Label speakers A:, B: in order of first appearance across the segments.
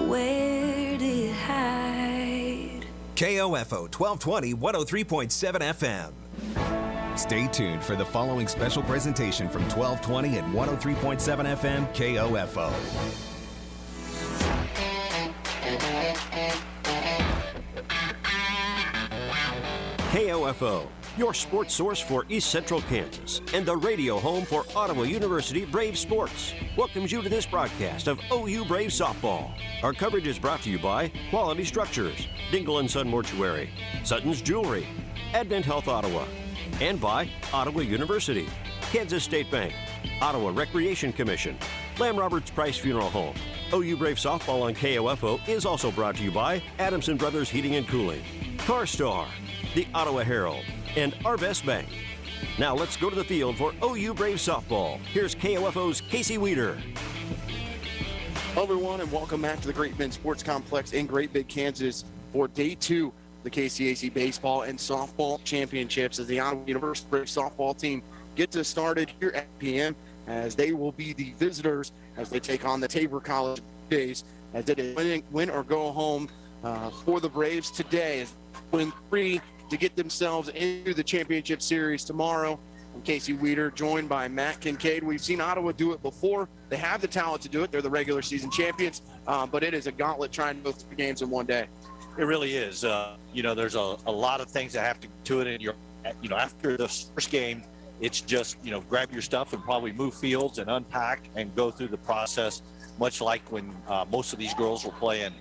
A: Where did it hide?
B: KOFO 1220 103.7 FM. Stay tuned for the following special presentation from 1220 and 103.7 FM KOFO.
C: KOFO, your sports source for East Central Kansas and the radio home for Ottawa University Brave Sports, welcomes you to this broadcast of OU Brave Softball. Our coverage is brought to you by Quality Structures, Dingle & Son Mortuary, Sutton's Jewelry, Advent Health Ottawa, and by Ottawa University, Kansas State Bank, Ottawa Recreation Commission, Lamb Roberts Price Funeral Home. OU Brave Softball on KOFO is also brought to you by Adamson Brothers Heating and Cooling, CarStar, the Ottawa Herald, and Arvest Bank. Now let's go to the field for OU Brave Softball. Here's KOFO's Casey Weeder.
D: Hello everyone, and welcome back to the Great Bend Sports Complex in Great Bend, Kansas for Day 2 of the KCAC Baseball and Softball Championships as the Ottawa University Brave Softball team gets us started here at PM as they will be the visitors as they take on the Tabor College Days as it is win or go home for the Braves today as win 3 to get themselves into the championship series tomorrow. I'm Casey Weeder, joined by Matt Kincaid. We've seen Ottawa do it before. They have the talent to do it. They're the regular season champions, but it is a gauntlet trying to go 3 games in one day.
E: It really is. There's a lot of things that have to do it. And after the first game, it's just, grab your stuff and probably move fields and unpack and go through the process, much like when most of these girls were playing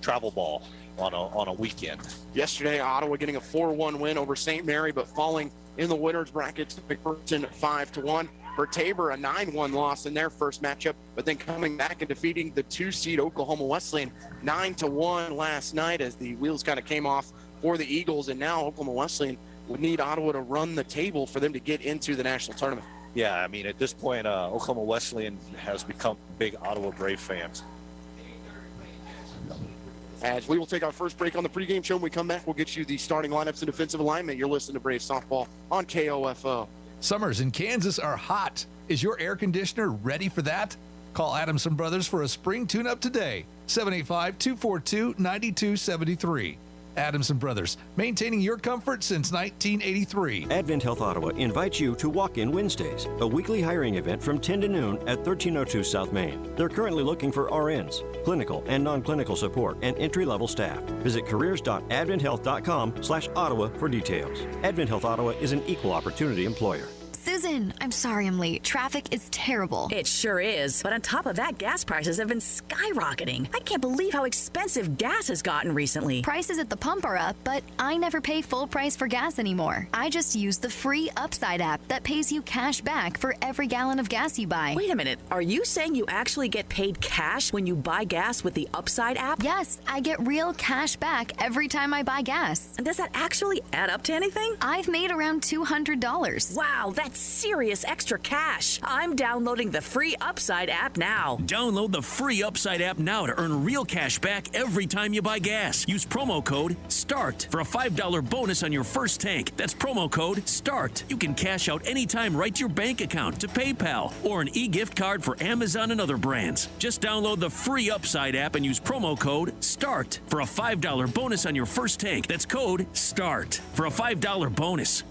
E: travel ball on a weekend. Yesterday, Ottawa getting a 4-1 win over St. Mary, but falling in the winners bracket to McPherson 5-1. For Tabor, a 9-1 loss in their first matchup, but then coming back and defeating the 2-seed Oklahoma Wesleyan 9-1 last night as the wheels kind of came off for the Eagles. And now Oklahoma Wesleyan would need Ottawa to run the table for them to get into the national tournament. Yeah, I mean, at this point, Oklahoma Wesleyan has become big Ottawa Brave fans. As we will take our first break on the pregame show, when we come back, we'll get you the starting lineups and defensive alignment. You're listening to Brave Softball on KOFO.
F: Summers in Kansas are hot. Is your air conditioner ready for that? Call Adamson Brothers for a spring tune-up today. 785-242-9273. Adamson Brothers, maintaining your comfort since 1983.
C: Advent Health Ottawa invites you to Walk-In Wednesdays, a weekly hiring event from 10 to noon at 1302 South Main. They're currently looking for RNs, clinical and non-clinical support, and entry-level staff. Visit careers.adventhealth.com/Ottawa for details. Advent Health Ottawa is an equal opportunity employer.
G: Susan, I'm sorry I'm late. Traffic is terrible.
H: It sure is. But on top of that, gas prices have been skyrocketing. I can't believe how expensive gas has gotten recently.
G: Prices at the pump are up, but I never pay full price for gas anymore. I just use the free Upside app that pays you cash back for every gallon of gas you buy.
H: Wait a minute. Are you saying you actually get paid cash when you buy gas with the Upside app?
G: Yes, I get real cash back every time I buy gas.
H: And does that actually add up to anything?
G: I've made around $200.
H: Wow, that's serious extra cash. I'm downloading the free Upside app now.
I: Download the free Upside app now to earn real cash back every time you buy gas. Use promo code START for a $5 bonus on your first tank. That's promo code START. You can cash out anytime right to your bank account, to PayPal, or an e-gift card for Amazon and other brands. Just download the free Upside app and use promo code START for a $5 bonus on your first tank. That's code START for a $5 bonus.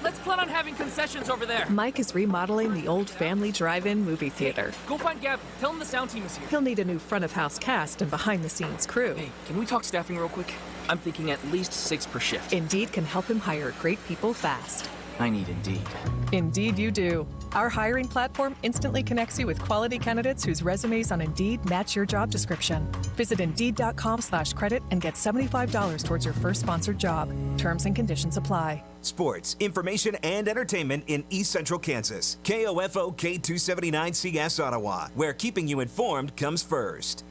J: Let's plan on having concessions over there.
K: Mike is remodeling the old family drive-in movie theater.
J: Go find Gavin. Tell him the sound team is here.
K: He'll need a new front-of-house cast and behind-the-scenes crew.
J: Hey, can we talk staffing real quick? I'm thinking at least 6 per shift.
K: Indeed can help him hire great people fast.
J: I need Indeed.
K: Indeed you do. Our hiring platform instantly connects you with quality candidates whose resumes on Indeed match your job description. Visit Indeed.com/credit and get $75 towards your first sponsored job. Terms and conditions apply.
B: Sports, information, and entertainment in East Central Kansas. KOFO K279CS Ottawa, where keeping you informed comes first.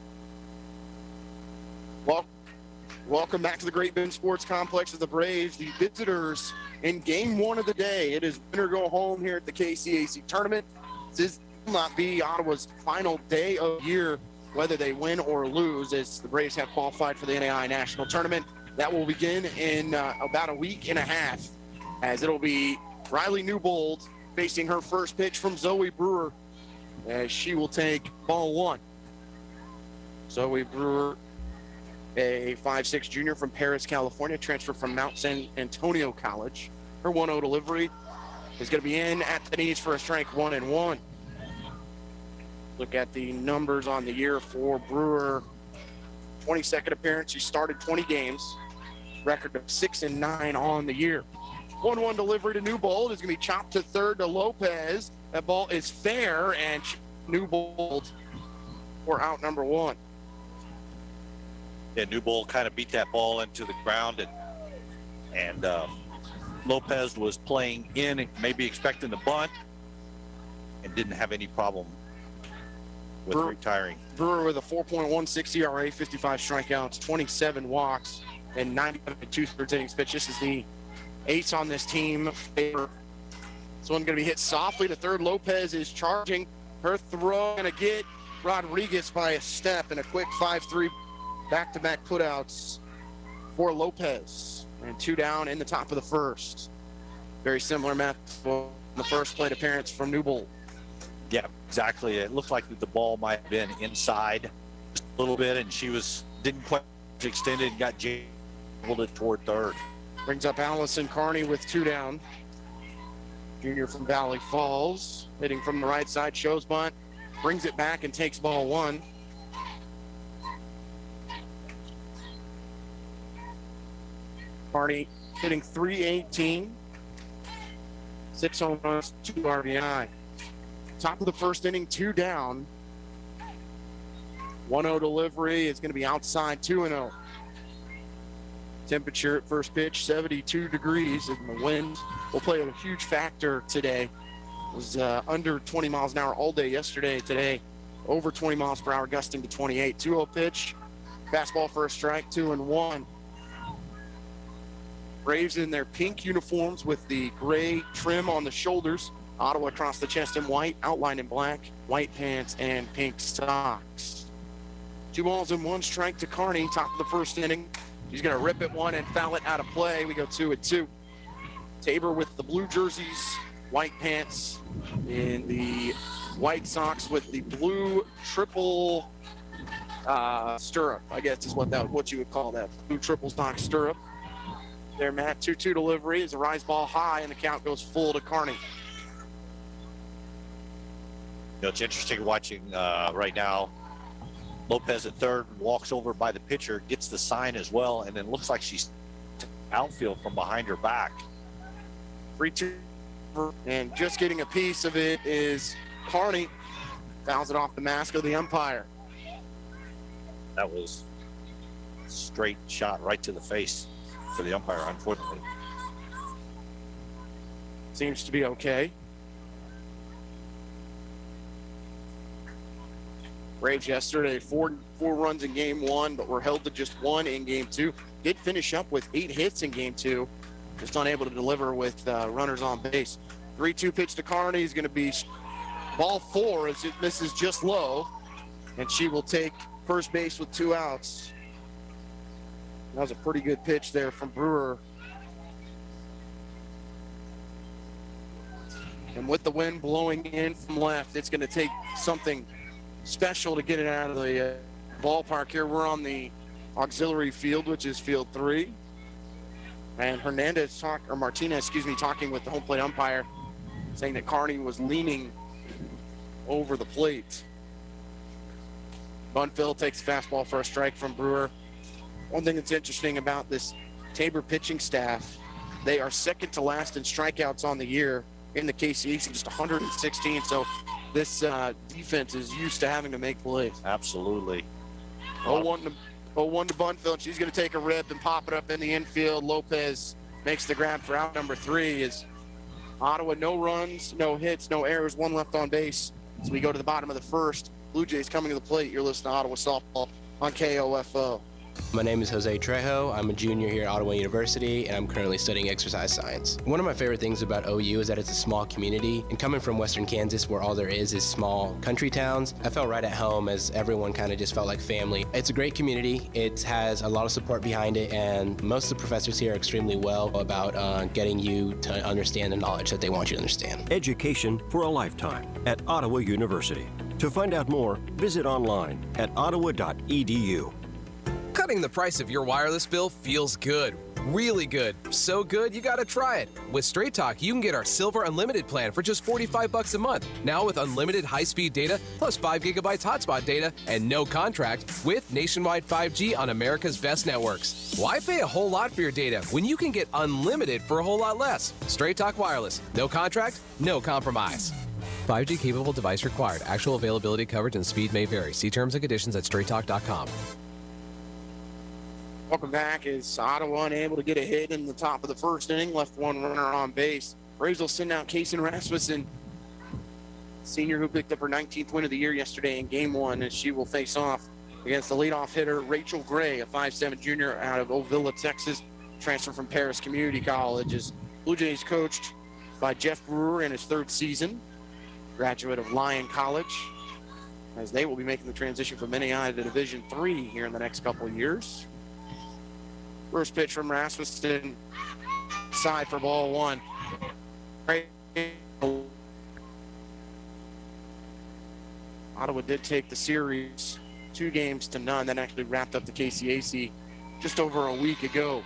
D: Welcome back to the Great Bend Sports Complex of the Braves, the visitors in Game 1 of the day. It is win or go home here at the KCAC tournament. This will not be Ottawa's final day of year, whether they win or lose, as the Braves have qualified for the NAI National Tournament. That will begin in about a week and a half, as it'll be Riley Newbold facing her first pitch from Zoe Brewer. as she will take ball one. Zoe Brewer, a 5'6" junior from Paris, California, transferred from Mount San Antonio College. Her 1-0 delivery is going to be in at the knees for a strike, 1-1. Look at the numbers on the year for Brewer. 22nd appearance. She started 20 games. Record of 6-9 on the year. 1-1 delivery to Newbold is going to be chopped to third to Lopez. That ball is fair, and Newbold for out number one.
E: Yeah, Newbold kind of beat that ball into the ground, and Lopez was playing in and maybe expecting the bunt and didn't have any problem with retiring.
D: Brewer with a 4.16 ERA, 55 strikeouts, 27 walks, and 97 2/3 innings pitch. This is the ace on this team. This one going to be hit softly to third. Lopez is charging. Her throw going to get Rodriguez by a step, and a quick 5-3 back-to-back putouts for Lopez. And 2 down in the top of the first. Very similar math for the first plate appearance from Newbold.
E: Yeah, exactly. It looked like the ball might have been inside just a little bit, and she didn't quite extend it and got jambled it toward third.
D: Brings up Allison Carney with 2 down. Junior from Valley Falls, hitting from the right side, shows bunt, brings it back and takes ball one. Carney hitting .318, 6 home runs, 2 RBI. Top of the first inning, 2 down. 1-0 delivery is going to be outside, 2-0. Temperature at first pitch, 72 degrees, and the wind will play a huge factor today. It was under 20 miles an hour all day yesterday. Today, over 20 miles per hour, gusting to 28. 2-0 pitch, fastball for a strike, 2-1. Braves in their pink uniforms with the gray trim on the shoulders. Ottawa across the chest in white, outlined in black, white pants, and pink socks. 2 balls and 1 strike to Carney, top of the first inning. She's going to rip it one and foul it out of play. We go 2-2. Tabor with the blue jerseys, white pants, and the white socks with the blue triple stirrup. I guess is what you would call that. Blue triple stock stirrup. There, Matt. 2-2 delivery is a rise ball high, and the count goes full to Carney.
E: You know, it's interesting watching right now. Lopez at third, walks over by the pitcher, gets the sign as well, and then looks like she's outfield from behind her back.
D: 3-2, and just getting a piece of it is Carney. Fouls it off the mask of the umpire.
E: That was a straight shot right to the face for the umpire, unfortunately.
D: Seems to be okay. Braves yesterday, four runs in game 1, but were held to just 1 in game 2. Did finish up with 8 hits in game 2, just unable to deliver with runners on base. 3-2 pitch to Carney is going to be ball 4 as it misses just low, and she will take first base with 2 outs. That was a pretty good pitch there from Brewer. And with the wind blowing in from left, it's going to take something special to get it out of the ballpark here. We're on the auxiliary field, which is field 3. And Martinez, talking with the home plate umpire, saying that Carney was leaning over the plate. Bunfield takes a fastball for a strike from Brewer. One thing that's interesting about this Tabor pitching staff, they are second to last in strikeouts on the year in the KCAC, just 116. So this defense is used to having to make plays.
E: Absolutely.
D: 0-1 to Bunfield. She's going to take a rip and pop it up in the infield. Lopez makes the grab for out number 3. Is Ottawa no runs, no hits, no errors, 1 left on base. So we go to the bottom of the first. Blue Jays coming to the plate. You're listening to Ottawa Softball on KOFO.
L: My name is Jose Trejo. I'm a junior here at Ottawa University, and I'm currently studying exercise science. One of my favorite things about OU is that it's a small community, and coming from Western Kansas, where all there is small country towns, I felt right at home as everyone kind of just felt like family. It's a great community. It has a lot of support behind it, and most of the professors here are extremely well about getting you to understand the knowledge that they want you to understand.
C: Education for a lifetime at Ottawa University. To find out more, visit online at ottawa.edu.
M: Cutting the price of your wireless bill feels good. Really good. So good, you gotta try it. With Straight Talk, you can get our Silver Unlimited plan for just $45 a month. Now with unlimited high-speed data, plus 5 gigabytes hotspot data, and no contract, with nationwide 5G on America's best networks. Why pay a whole lot for your data when you can get unlimited for a whole lot less? Straight Talk Wireless. No contract, no compromise. 5G capable device required. Actual availability, coverage, and speed may vary. See terms and conditions at straighttalk.com.
D: Welcome back. Is Ottawa unable to get a hit in the top of the first inning? Left one runner on base. Braves will send out Kason Rasmussen, senior who picked up her 19th win of the year yesterday in Game 1, and she will face off against the leadoff hitter Rachel Gray, a 5'7" junior out of Ovilla, Texas, transferred from Paris Community College. As Blue Jays coached by Jeff Brewer in his 3rd season, graduate of Lyon College, as they will be making the transition from NAI to Division III here in the next couple of years. First pitch from Rasmussen, side for ball 1. Ottawa did take the series 2-0. That actually wrapped up the KCAC just over a week ago.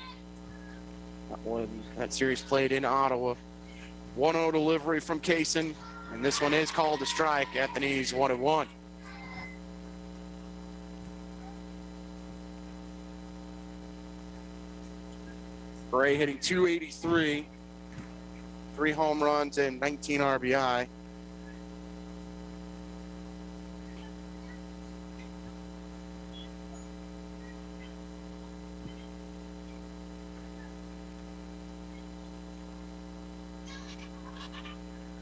D: That series played in Ottawa. 1-0 delivery from Kason, and this one is called a strike at the knees, 1-1. Gray hitting .283, 3 home runs and 19 RBI.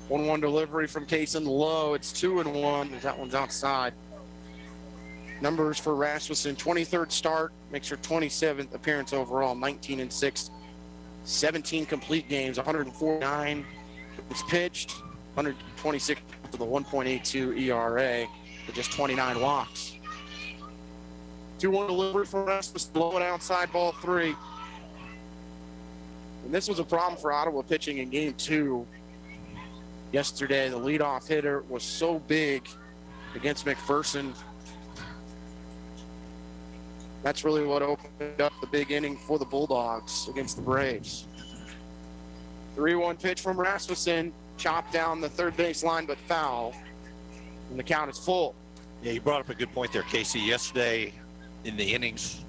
D: One delivery from Kason, low. It's 2-1. That one's outside. Numbers for Rasmussen: 23rd start, makes her 27th appearance overall, 19-6. 17 complete games, 149 was pitched, 126 with a 1.82 ERA, with just 29 walks. 2-1 delivery from Rasmussen, low and outside, ball 3. And this was a problem for Ottawa pitching in Game 2. Yesterday, the leadoff hitter was so big against McPherson. That's really what opened up the big inning for the Bulldogs against the Braves. 3-1 pitch from Rasmussen, chopped down the third base line, but foul, and the count is full.
E: Yeah, you brought up a good point there, Casey. Yesterday in the innings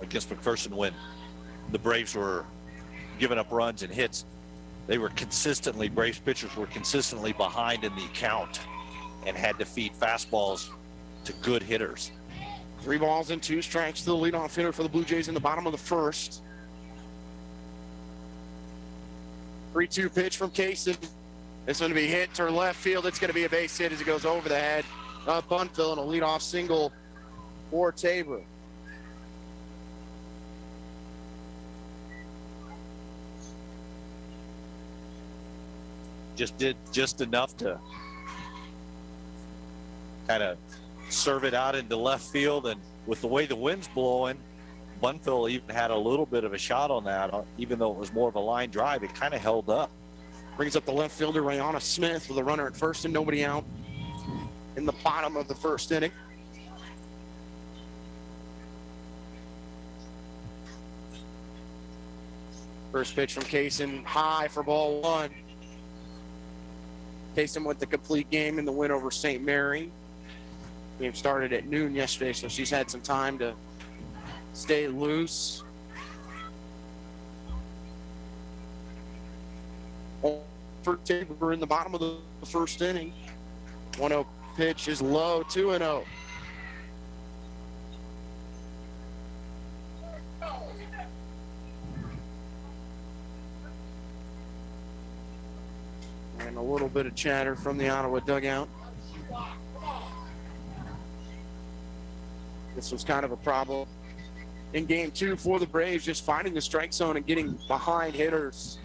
E: against McPherson, when the Braves were giving up runs and hits, Braves pitchers were consistently behind in the count and had to feed fastballs to good hitters.
D: 3 balls and 2 strikes to the leadoff hitter for the Blue Jays in the bottom of the first. 3-2 pitch from Kason. This one to be hit to left field. It's going to be a base hit as it goes over the head of Bunfill, and a leadoff single for Tabor.
E: Just did just enough to kind of serve it out into left field, and with the way the wind's blowing, Bunfill even had a little bit of a shot on that, even though it was more of a line drive. It kind of held up.
D: Brings up the left fielder Rihanna Smith with a runner at first and nobody out in the bottom of the first inning. First pitch from Kason, high for ball 1. Kason with the complete game in the win over St. Mary. Game started at noon yesterday, so she's had some time to stay loose. For Tabor in the bottom of the first inning. 1-0 pitch is low, 2-0. And a little bit of chatter from the Ottawa dugout. This was kind of a problem in Game 2 for the Braves, just finding the strike zone and getting behind hitters.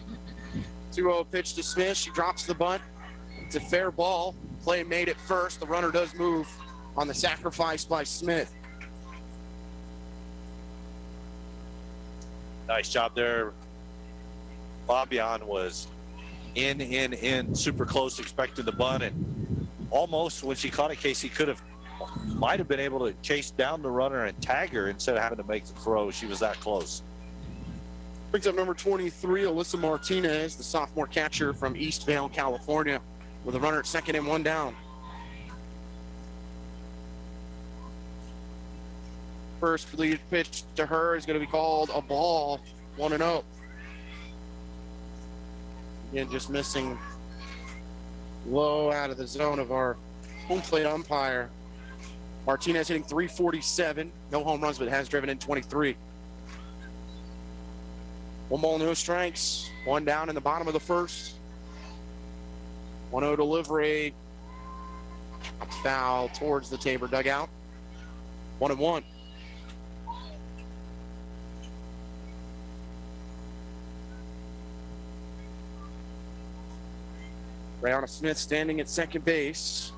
D: 2-0 pitch to Smith. She drops the bunt. It's a fair ball. Play made at first. The runner does move on the sacrifice by Smith.
E: Nice job there. Fabian was in, super close, expecting the bunt, and almost when she caught it, Casey might have been able to chase down the runner and tag her instead of having to make the throw. She was that close.
D: Brings up number 23, Alyssa Martinez, the sophomore catcher from Eastvale, California, with a runner at second and one down. First lead pitch to her is going to be called a ball, 1-0. Again, just missing low out of the zone of our home plate umpire. Martinez hitting .347, no home runs, but has driven in 23. 1 ball, no strikes, 1 down in the bottom of the first. 1-0 delivery. Foul towards the Tabor dugout. 1-1. Rihanna Smith standing at second base.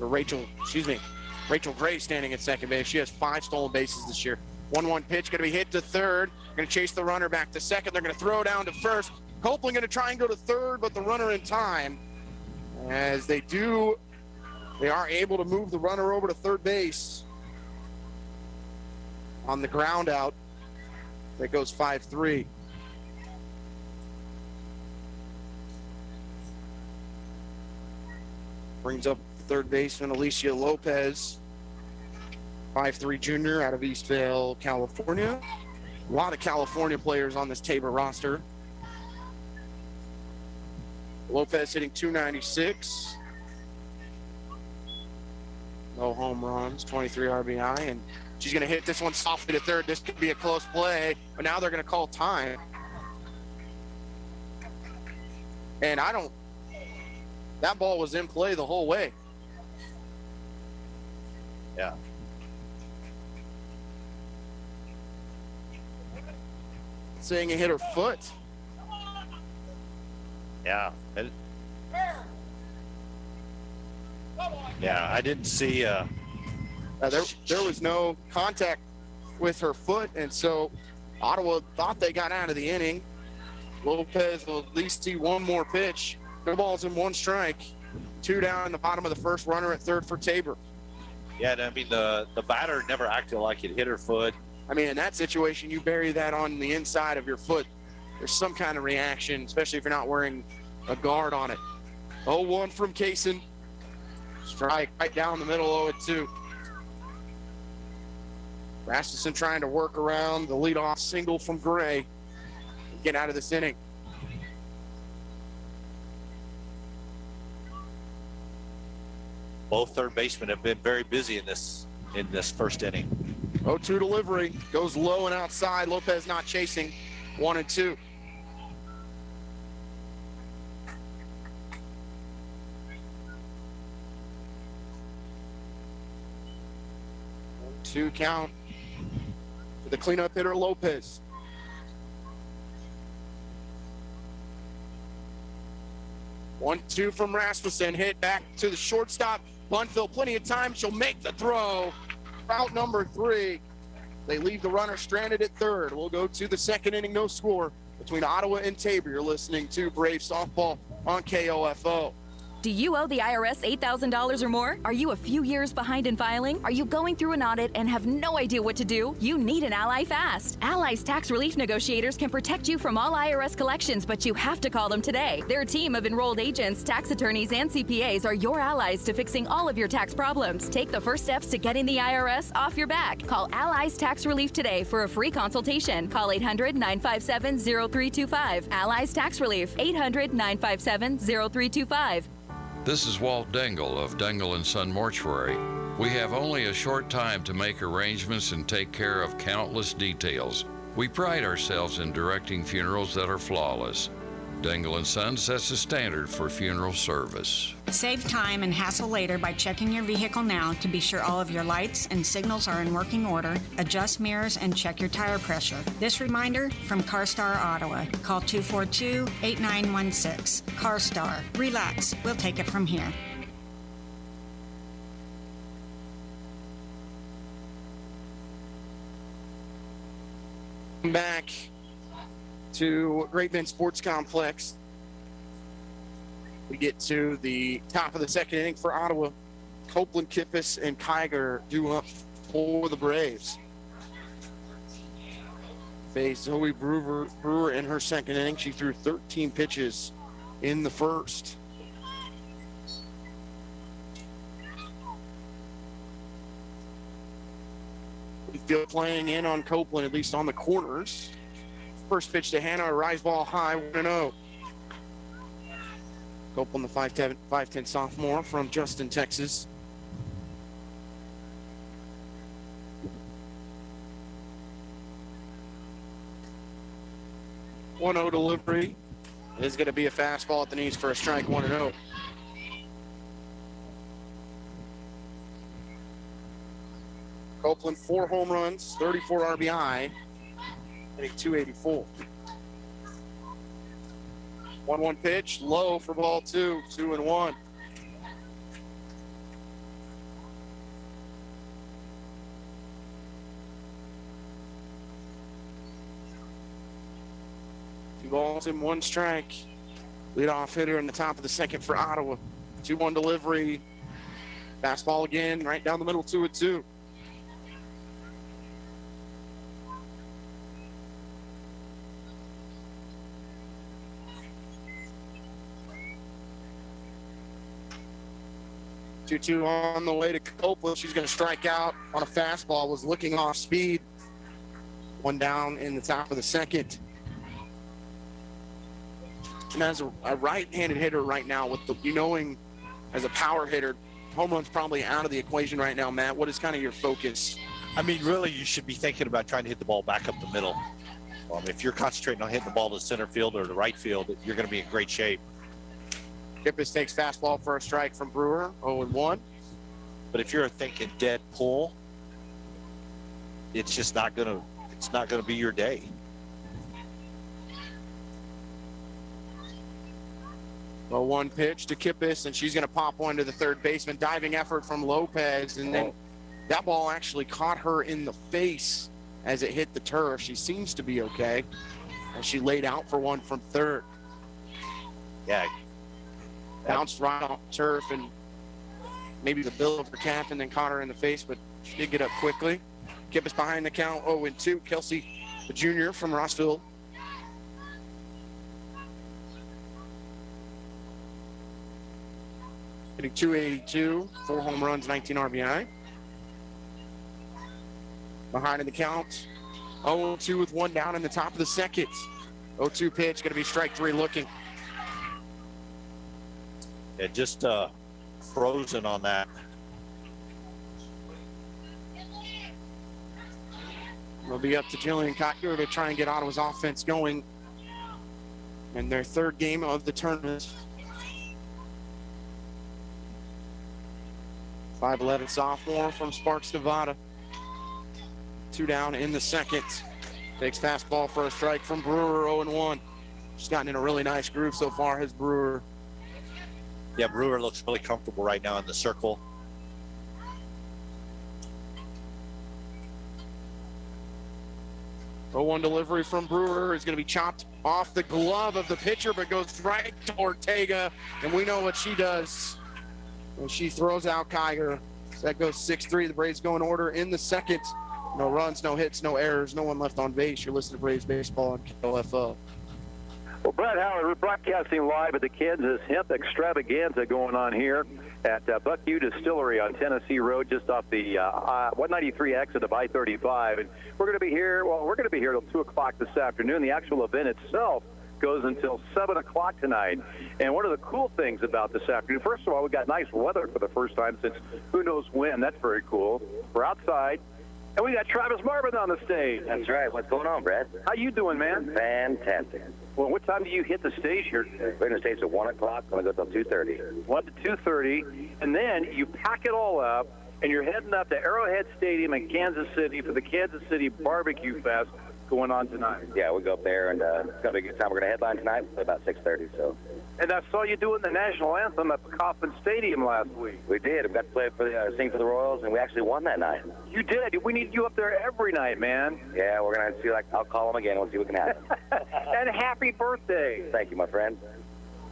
D: Or Rachel Gray standing at second base. She has 5 stolen bases this year. 1-1 pitch, going to be hit to third. Going to chase the runner back to second. They're going to throw down to first. Copeland going to try and go to third, but the runner in time. As they do, they are able to move the runner over to third base. On the ground out, that goes 5-3. Brings up third baseman Alicia Lopez, 5'3" junior out of Eastvale, California. A lot of California players on this Tabor roster. Lopez hitting .296. No home runs, 23 RBI, and she's going to hit this one softly to third. This could be a close play, but now they're going to call time. And that ball was in play the whole way.
E: Yeah.
D: Saying it hit her foot.
E: Yeah. Yeah, I didn't see.
D: There was no contact with her foot, and so Ottawa thought they got out of the inning. Lopez will at least see one more pitch. No balls and 1 strike. 2 down in the bottom of the first, runner at third for Tabor.
E: Yeah, and I mean, the batter never acted like it hit her foot.
D: I mean, in that situation, you bury that on the inside of your foot. There's some kind of reaction, especially if you're not wearing a guard on it. 0-1 from Kaysen. Strike right down the middle, 0-2. Rasmussen trying to work around the leadoff single from Gray and get out of this inning.
E: Both third basemen have been very busy in this first inning.
D: 0-2 delivery, goes low and outside. Lopez not chasing. 1-2. Two count for the cleanup hitter Lopez. One, two from Rasmussen, hit back to the shortstop. Bunfield, plenty of time. She'll make the throw. Route number 3. They leave the runner stranded at third. We'll go to the second inning, no score between Ottawa and Tabor. You're listening to Brave Softball on KOFO.
N: Do you owe the IRS $8,000 or more? Are you a few years behind in filing? Are you going through an audit and have no idea what to do? You need an ally fast. Ally's tax relief negotiators can protect you from all IRS collections, but you have to call them today. Their team of enrolled agents, tax attorneys, and CPAs are your allies to fixing all of your tax problems. Take the first steps to getting the IRS off your back. Call Ally's Tax Relief today for a free consultation. Call 800-957-0325. Ally's Tax Relief, 800-957-0325.
O: This is Walt Dengel of Dengel & Son Mortuary. We have only a short time to make arrangements and take care of countless details. We pride ourselves in directing funerals that are flawless. Dengel & Son sets the standard for funeral service.
P: Save time and hassle later by checking your vehicle now to be sure all of your lights and signals are in working order, adjust mirrors, and check your tire pressure. This reminder from CarStar Ottawa. Call 242-8916. CarStar. Relax. We'll take it from here.
D: Back to Great Bend Sports Complex. We get to the top of the second inning for Ottawa. Copeland, Kippis, and Kiger due up for the Braves. Faced Zoe Brewer in her second inning. She threw 13 pitches in the first. We feel playing in on Copeland, at least on the corners. First pitch to Hannah, a rise ball high, 1-0. Copeland, the 5'10" sophomore from Justin, Texas. .1-0 delivery. It is going to be a fastball at the knees for a strike, 1-0. Copeland, 4 home runs, 34 RBI, hitting .284. 1-1 pitch, low for ball 2, 2-1. Two balls and 1 strike. Leadoff hitter in the top of the second for Ottawa. 2-1 delivery. Fastball again, right down the middle, 2-2. Two on the way to Copeland. She's going to strike out on a fastball. Was looking off speed. 1 down in the top of the second. And as a right-handed hitter right now, with the knowing as a power hitter, home run's probably out of the equation right now. Matt, what is kind of your focus?
E: I mean, really, you should be thinking about trying to hit the ball back up the middle. If you're concentrating on hitting the ball to center field or the right field, you're going to be in great shape.
D: Kippis takes fastball for a strike from Brewer, 0-1.
E: But if you're thinking dead pull, it's just not going to be your day.
D: A 1 pitch to Kippis, and she's going to pop one to the third baseman. Diving effort from Lopez, and then that ball actually caught her in the face as it hit the turf. She seems to be okay, and she laid out for one from third.
E: Yeah.
D: Bounced right off the turf and maybe the bill of her cap, and then caught her in the face, but she did get up quickly. Kippis behind the count, 0-2. Kelsey, the junior from Rossville. Hitting .282, 4 home runs, 19 RBI. Behind in the count, 0-2 with 1 down in the top of the second. 0-2 pitch, going to be strike 3 looking.
E: Yeah, just frozen on that.
D: It'll be up to Jillian Cocker to try and get Ottawa's offense going in their 3rd game of the tournament. 5'11" sophomore from Sparks, Nevada. 2 down in the second. Takes fastball for a strike from Brewer, 0-1. She's gotten in a really nice groove so far, has Brewer.
E: Yeah, Brewer looks really comfortable right now in the circle.
D: A 1 delivery from Brewer is going to be chopped off the glove of the pitcher, but goes right to Ortega, and we know what she does when she throws out Kiger. So that goes 6-3. The Braves go in order in the second. No runs, no hits, no errors, no one left on base. You're listening to Braves Baseball on KLFO.
Q: Well, Brett Howard, we're broadcasting live at the Kansas Hemp Extravaganza going on here at Buckview Distillery on Tennessee Road, just off the 193 exit of I-35. And we're going to be here, till 2 o'clock this afternoon. The actual event itself goes until 7 o'clock tonight. And one of the cool things about this afternoon, first of all, we got nice weather for the first time since who knows when. That's very cool. We're outside. And we got Travis Marvin on the stage.
R: That's right. What's going on, Brad?
Q: How you doing, man?
R: Fantastic.
Q: Well, what time do you hit the stage here?
R: We're going to stage at 1 o'clock. Going to go till 2:30.
Q: 1 to 2:30. And then you pack it all up, and you're heading up to Arrowhead Stadium in Kansas City for the Kansas City Barbecue Fest going on tonight.
R: Yeah, we'll go up there, and it's going to be a good time. We're going to headline tonight at about 6:30. So.
Q: And I saw you doing the national anthem at Coffin Stadium last week.
R: We did. We got to play for sing for the Royals, and we actually won that night.
Q: You did. We need you up there every night, man.
R: Yeah, we're going to see. I'll call them again. We'll see what can happen.
Q: And happy birthday.
R: Thank you, my friend.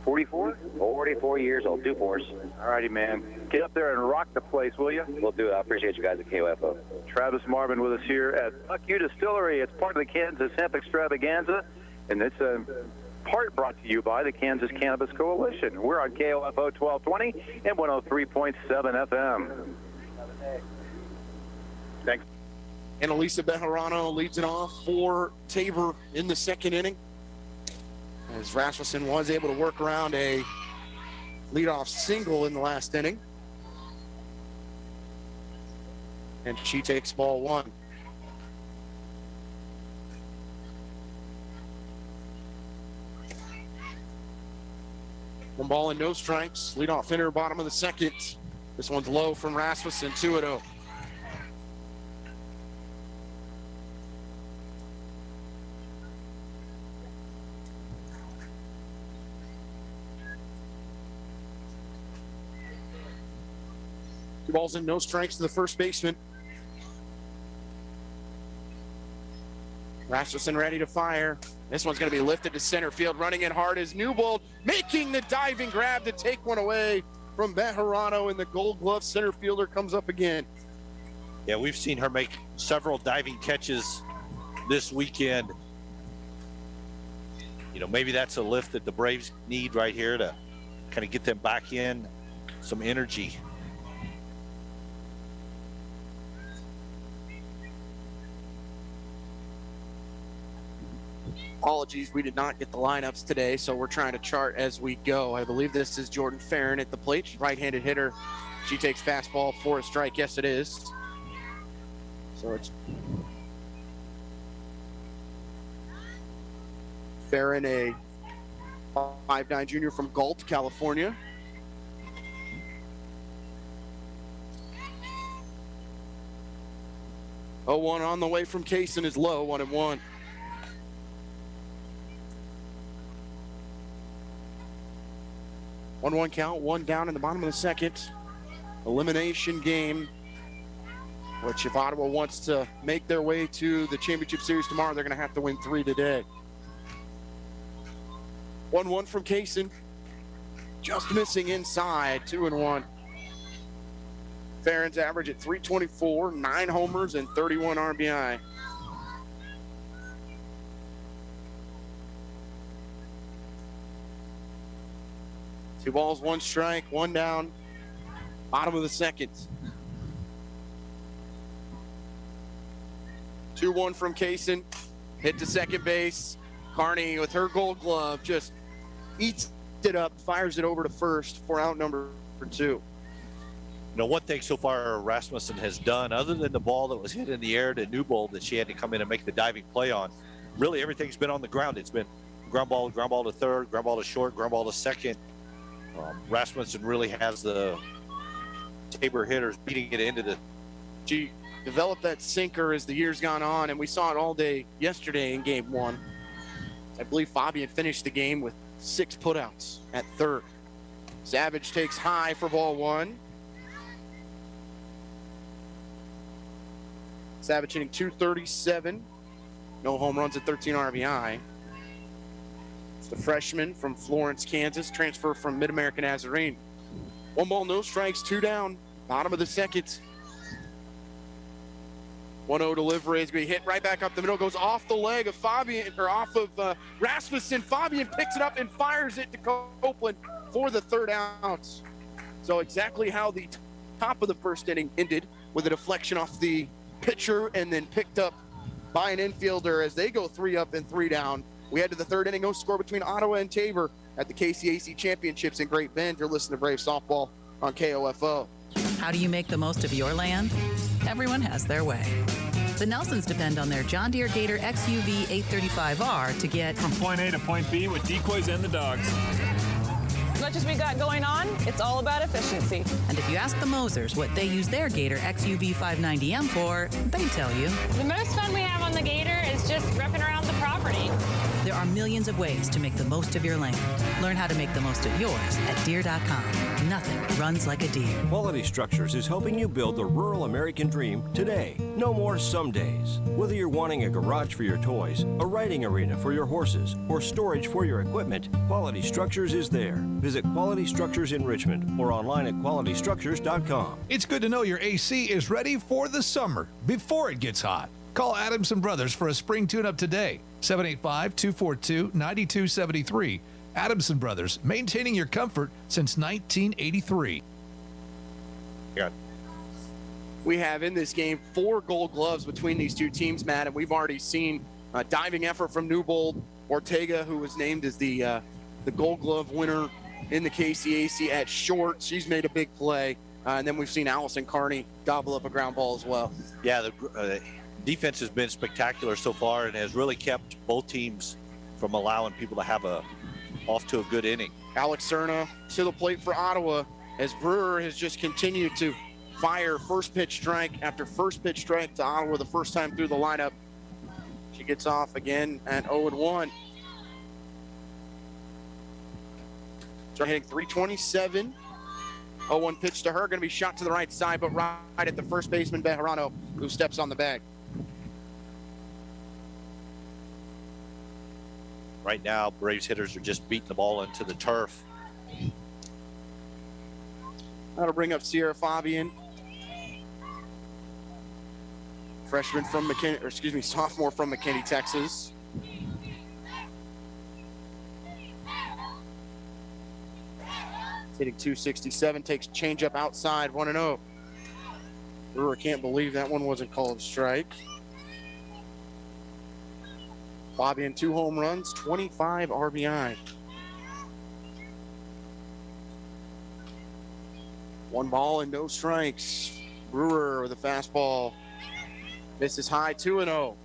Q: 44?
R: 44 years old, 2 4s.
Q: All righty, man. Get up there and rock the place, will you?
R: We'll do it. I appreciate you guys at KOFO.
Q: Travis Marvin with us here at Buckview Distillery. It's part of the Kansas Hemp Extravaganza, and it's a part brought to you by the Kansas Cannabis Coalition. We're on KOFO 1220 and 103.7 FM. Thanks.
D: And Alyssa Bejarano leads it off for Tabor in the second inning, as Rasmussen was able to work around a leadoff single in the last inning. And she takes ball 1. One ball and no strikes. Leadoff hitter, bottom of the second. This one's low from Rasmussen, 2-0. Two balls and no strikes to the first baseman. Rasmussen ready to fire. This one's going to be lifted to center field. Running in hard is Newbold, making the diving grab to take one away from Bejarano, and the Gold Glove center fielder comes up again.
E: Yeah, we've seen her make several diving catches this weekend. You know, maybe that's a lift that the Braves need right here to kind of get them back in some energy.
D: Apologies, we did not get the lineups today, so we're trying to chart as we go. I believe this is Jordan Farron at the plate, right-handed hitter. She takes fastball for a strike. Yes, it is. So it's Farron, a 5'9" junior from Galt, California. Oh, 1 on the way from Kaysen is low, 1-1. 1-1 count, 1 down in the bottom of the second. Elimination game, which if Ottawa wants to make their way to the championship series tomorrow, they're going to have to win 3 today. 1-1 from Kaysen. Just missing inside, 2-1. Farron's average at .324, 9 homers and 31 RBI. Two balls, 1 strike, 1 down. Bottom of the second. 2-1 from Kaysen. Hit to second base. Carney with her Gold Glove just eats it up, fires it over to first for out number 2.
E: You know, one thing so far Rasmussen has done, other than the ball that was hit in the air to Newbold that she had to come in and make the diving play on, really everything's been on the ground. It's been ground ball to third, ground ball to short, ground ball to second. Rasmussen really has the Tabor hitters beating it into the...
D: She developed that sinker as the years gone on, and we saw it all day yesterday in game 1. I believe Fabian finished the game with 6 putouts at third. Savage takes high for ball 1. Savage hitting .237. No home runs at 13 RBI. It's the freshman from Florence, Kansas, transfer from Mid-American Nazarene. 1 ball, no strikes, 2 down. Bottom of the second. 1-0 delivery is going to be hit right back up the middle. Goes off the leg of Fabian, or off of Rasmussen. Fabian picks it up and fires it to Copeland for the 3rd out. So exactly how the top of the first inning ended, with a deflection off the pitcher and then picked up by an infielder as they go 3 up and 3 down. We head to the 3rd inning. No score between Ottawa and Tabor at the KCAC Championships in Great Bend. You're listening to Brave Softball on KOFO.
S: How do you make the most of your land? Everyone has their way. The Nelsons depend on their John Deere Gator XUV 835R to get
T: from point A to point B with decoys and the dogs.
U: As much as we got going on, it's all about efficiency.
S: And if you ask the Mosers what they use their Gator XUV 590M for, they tell you.
V: The most fun we have on the Gator is just ripping around the
U: property.
S: There are millions of ways to make the most of your land. Learn how to make the most of yours at Deere.com. Nothing runs like a Deere.
C: Quality Structures is helping you build the rural American dream today. No more some days. Whether you're wanting a garage for your toys, a riding arena for your horses, or storage for your equipment, Quality Structures is there. Visit Quality Structures in Richmond or online at qualitystructures.com.
F: It's good to know your AC is ready for the summer before it gets hot. Call Adamson Brothers for a spring tune-up today. 785-242-9273. Adamson Brothers, maintaining your comfort since 1983.
D: We have in this game 4 gold gloves between these two teams, Matt, and we've already seen a diving effort from Newbold. Ortega, who was named as the gold glove winner in the KCAC at short. She's made a big play. And then we've seen Allison Carney gobble up a ground ball as well.
E: Yeah, the defense has been spectacular so far and has really kept both teams from allowing people to have off to a good inning.
D: Alex Cerna to the plate for Ottawa as Brewer has just continued to fire first pitch strike after first pitch strike to Ottawa the first time through the lineup. She gets off again at 0-1. So hitting 327. 0-1 pitch to her, going to be shot to the right side, but right at the first baseman, Bejarano, who steps on the bag.
E: Right now, Braves hitters are just beating the ball into the turf.
D: That'll bring up Sierra Fabian. Freshman from sophomore from McKinney, Texas. Hitting 267, takes changeup outside, 1-0. Brewer can't believe that one wasn't called a strike. Fabian, 2 home runs, 25 RBI. 1 ball and no strikes. Brewer with a fastball. Misses high, 2-0.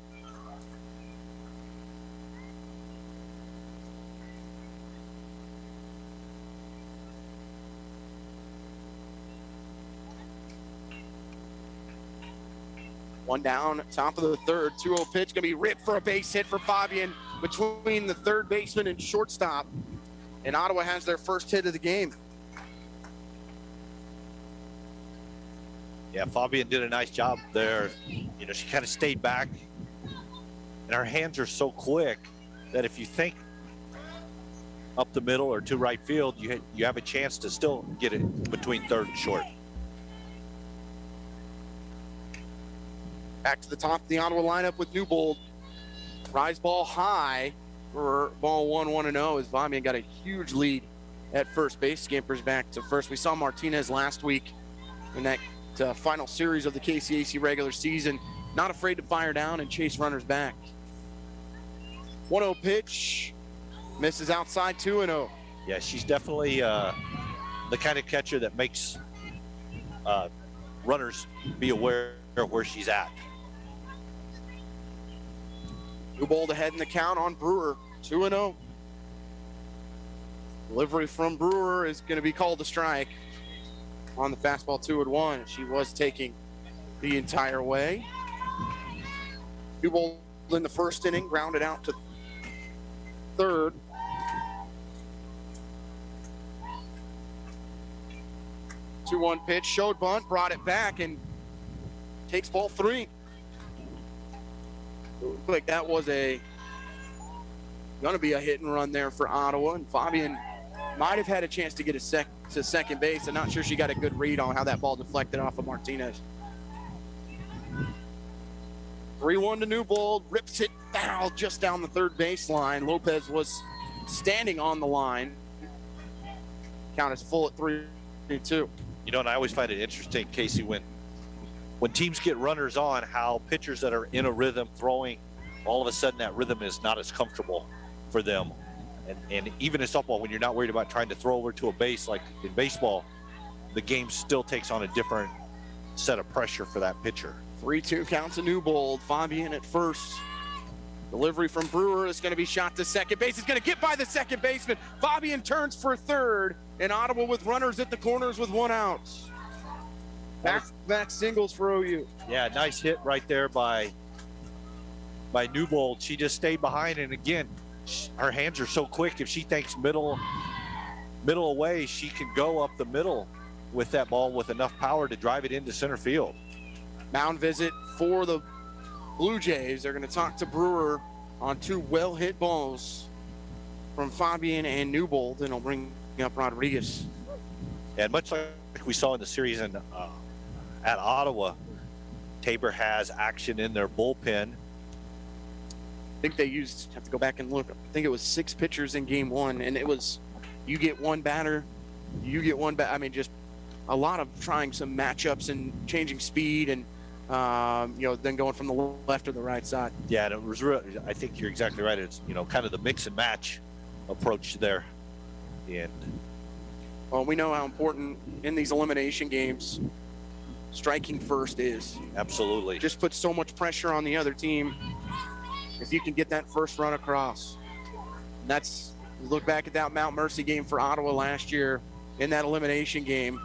D: One down, top of the third, 2-0 pitch, gonna be ripped for a base hit for Fabian between the third baseman and shortstop. And Ottawa has their first hit of the game.
E: Yeah, Fabian did a nice job there. You know, she kind of stayed back, and her hands are so quick that if you think up the middle or to right field, you have a chance to still get it between third and short.
D: Back to the top of the Ottawa lineup with Newbold. Rise ball high for ball 1-0 as Fabian got a huge lead at first base. Scampers back to first. We saw Martinez last week in that final series of the KCAC regular season. Not afraid to fire down and chase runners back. 1-0 pitch. Misses outside, 2-0.
E: Yeah, she's definitely the kind of catcher that makes runners be aware of where she's at.
D: Newbold ahead in the count on Brewer, 2-0. Delivery from Brewer is going to be called a strike on the fastball, 2-1. She was taking the entire way. Newbold in the first inning, grounded out to third. Two 2-1 pitch, showed bunt, brought it back, and takes ball 3. Looked like that was going to be a hit and run there for Ottawa, and Fabian might have had a chance to get to second base. I'm not sure she got a good read on how that ball deflected off of Martinez. 3-1 to Newbold, rips it foul just down the third baseline. Lopez was standing on the line. Count is full at 3-2.
E: You know, and I always find it interesting, Casey, when teams get runners on, how pitchers that are in a rhythm throwing, all of a sudden that rhythm is not as comfortable for them. And even in softball, when you're not worried about trying to throw over to a base like in baseball, the game still takes on a different set of pressure for that pitcher.
D: 3-2 counts to Newbold. Fabian at first. Delivery from Brewer is going to be shot to second base. He's going to get by the second baseman. Fabian turns for third, and Ottawa with runners at the corners with 1 out. Back singles for OU.
E: Yeah, nice hit right there by by Newbold. She just stayed behind, and again, her hands are so quick. If she thinks middle away, she can go up the middle with that ball with enough power to drive it into center field.
D: Mound visit for the Blue Jays. They're going to talk to Brewer on two well-hit balls from Fabian and Newbold, and I'll bring up Rodriguez.
E: And much like we saw in the series at Ottawa, Tabor has action in their bullpen.
D: I think they have to go back and look. I think it was 6 pitchers in game 1, and it was you get one batter, you get one I mean, just a lot of trying some matchups and changing speed and, then going from the left to the right side.
E: Yeah, and it was real. I think you're exactly right. It's, kind of the mix and match approach there. And
D: well, we know how important in these elimination games striking first is.
E: Absolutely.
D: Just put so much pressure on the other team if you can get that first run across. And that's, look back at that Mount Mercy game for Ottawa last year in that elimination game.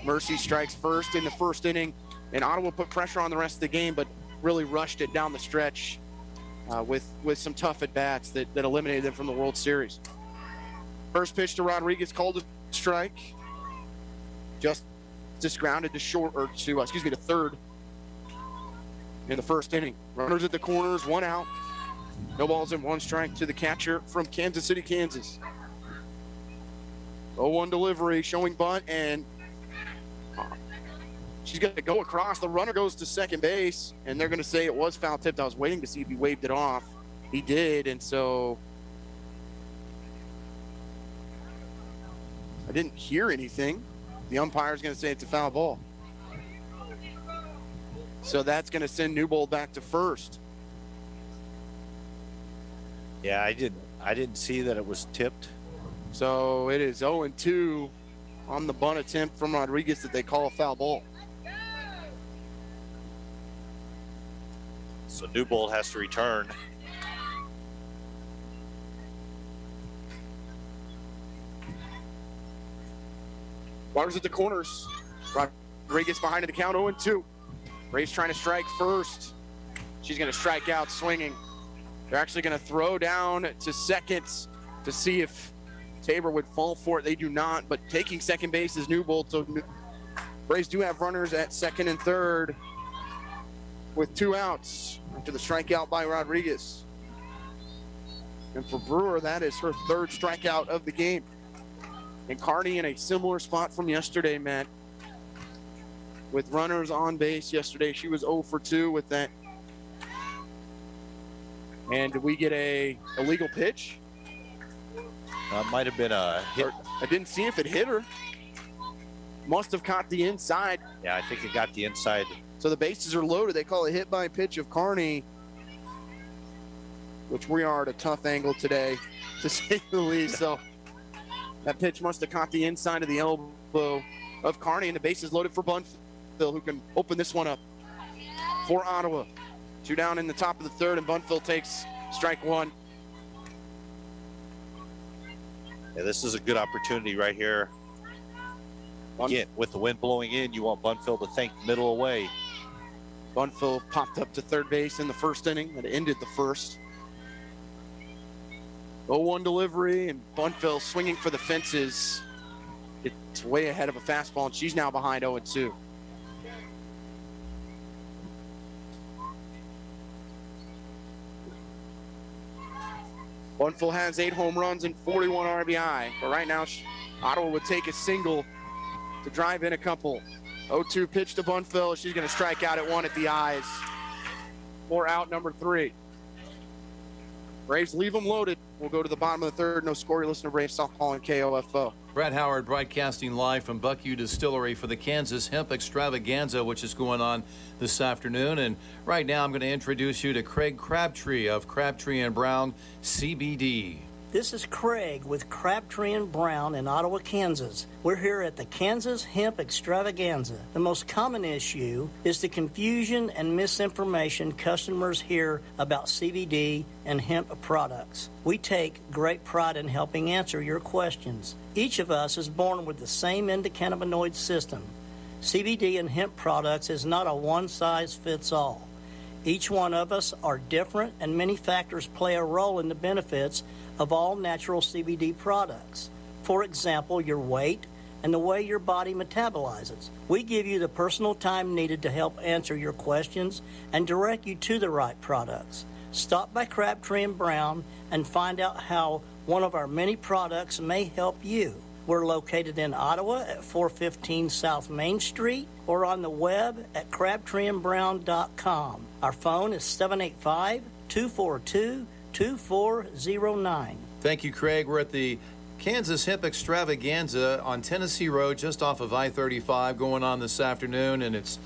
D: Mercy strikes first in the first inning, and Ottawa put pressure on the rest of the game, but really rushed it down the stretch with some tough at-bats that eliminated them from the World Series. First pitch to Rodriguez, called a strike. Just grounded to third in the first inning. Runners at the corners, 1 out. No balls and 1 strike to the catcher from Kansas City, Kansas. 0-1 delivery, showing bunt, and she's going to go across. The runner goes to second base, and they're going to say it was foul tipped. I was waiting to see if he waved it off. He did, and so I didn't hear anything. The umpire's going to say it's a foul ball. So that's going to send Newbold back to first.
E: Yeah, I didn't see that it was tipped.
D: So it is 0-2 on the bunt attempt from Rodriguez that they call a foul ball.
E: So Newbold has to return.
D: Runners at the corners. Rodriguez behind the count, 0-2. Ray's trying to strike first. She's going to strike out swinging. They're actually going to throw down to second to see if Tabor would fall for it. They do not, but taking second base is Newbold. So Braves do have runners at second and third with 2 outs after the strikeout by Rodriguez. And for Brewer, that is her 3rd strikeout of the game. And Carney in a similar spot from yesterday, Matt. With runners on base yesterday, she was 0 for 2 with that. And did we get a illegal pitch?
E: Might have been a hit.
D: I didn't see if it hit her. Must have caught the inside.
E: Yeah, I think it got the inside.
D: So the bases are loaded. They call a hit by pitch of Carney, which we are at a tough angle today, to say the least. So that pitch must have caught the inside of the elbow of Carney, and the bases loaded for Bunfield, who can open this one up for Ottawa. 2 down in the top of the 3rd, and Bunfield takes strike 1.
E: Yeah, this is a good opportunity right here. Again, with the wind blowing in, you want Bunfield to think middle away.
D: Bunfield popped up to third base in the first inning that ended the first. 0-1 delivery, and Bunfield swinging for the fences. It's way ahead of a fastball, and she's now behind 0-2. Bunfield has 8 home runs and 41 RBI. But right now, Ottawa would take a single to drive in a couple. 0-2 pitch to Bunfield. She's going to strike out at 1 at the eyes. For out number 3. Braves leave them loaded. We'll go to the bottom of the 3rd. No score. You listen to Braves softball and KOFO.
A: Brad Howard broadcasting live from Buckview Distillery for the Kansas Hemp Extravaganza, which is going on this afternoon. And right now I'm going to introduce you to Craig Crabtree of Crabtree & Brown CBD.
V: This is Craig with Crabtree & Brown in Ottawa, Kansas. We're here at the Kansas Hemp Extravaganza. The most common issue is the confusion and misinformation customers hear about CBD and hemp products. We take great pride in helping answer your questions. Each of us is born with the same endocannabinoid system. CBD and hemp products is not a one-size-fits-all. Each one of us are different, and many factors play a role in the benefits of all natural CBD products. For example, your weight and the way your body metabolizes. We give you the personal time needed to help answer your questions and direct you to the right products. Stop by Crabtree and Brown and find out how one of our many products may help you. We're located in Ottawa at 415 South Main Street or on the web at crabtreeandbrown.com. Our phone is 785-242-2409.
A: Thank you, Craig. We're at the Kansas Hemp Extravaganza on Tennessee Road, just off of I-35, going on this afternoon, and it's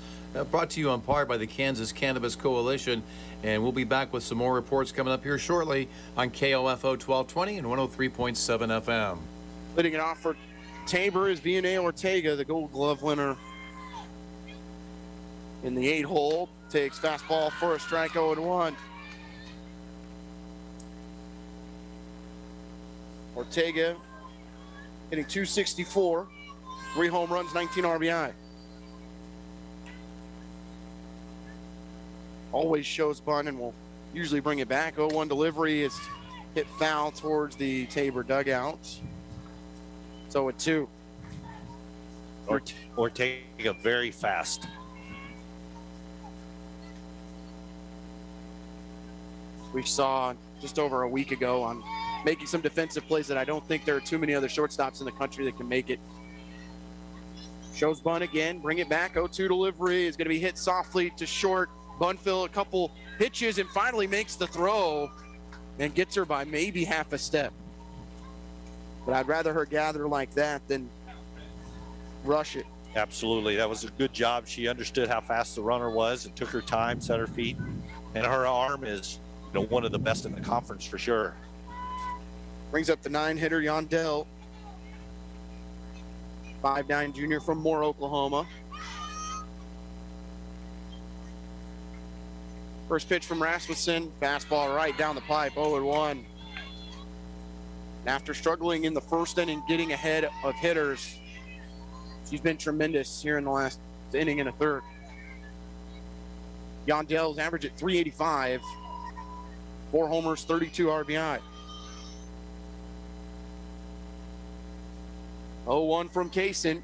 A: brought to you in part by the Kansas Cannabis Coalition. And we'll be back with some more reports coming up here shortly on KOFO 1220 and 103.7 FM.
D: Leading it off for Tabor is Vianney Ortega, the Gold Glove winner in the 8-hole. Takes fastball for a strike, 0-1. Ortega hitting .264, 3 home runs, 19 RBI. Always shows bunt and will usually bring it back. 0-1 delivery is hit foul towards the Tabor dugout. So 0-2.
E: Ortega very fast.
D: We saw just over a week ago on making some defensive plays that I don't think there are too many other shortstops in the country that can make it. Shows bunt again, bring it back. 0-2 delivery is going to be hit softly to short. Bunfill a couple pitches and finally makes the throw and gets her by maybe half a step. But I'd rather her gather like that than rush it.
E: Absolutely. That was a good job. She understood how fast the runner was and took her time, set her feet. And her arm is, one of the best in the conference for sure.
D: Brings up the 9-hitter, Yondell. 5'9" junior from Moore, Oklahoma. First pitch from Rasmussen, fastball right down the pipe, 0-1. After struggling in the first inning, getting ahead of hitters, she's been tremendous here in the last inning and a third. Yondell's average at .385, 4 homers, 32 RBI. 0-1 from Kaysen.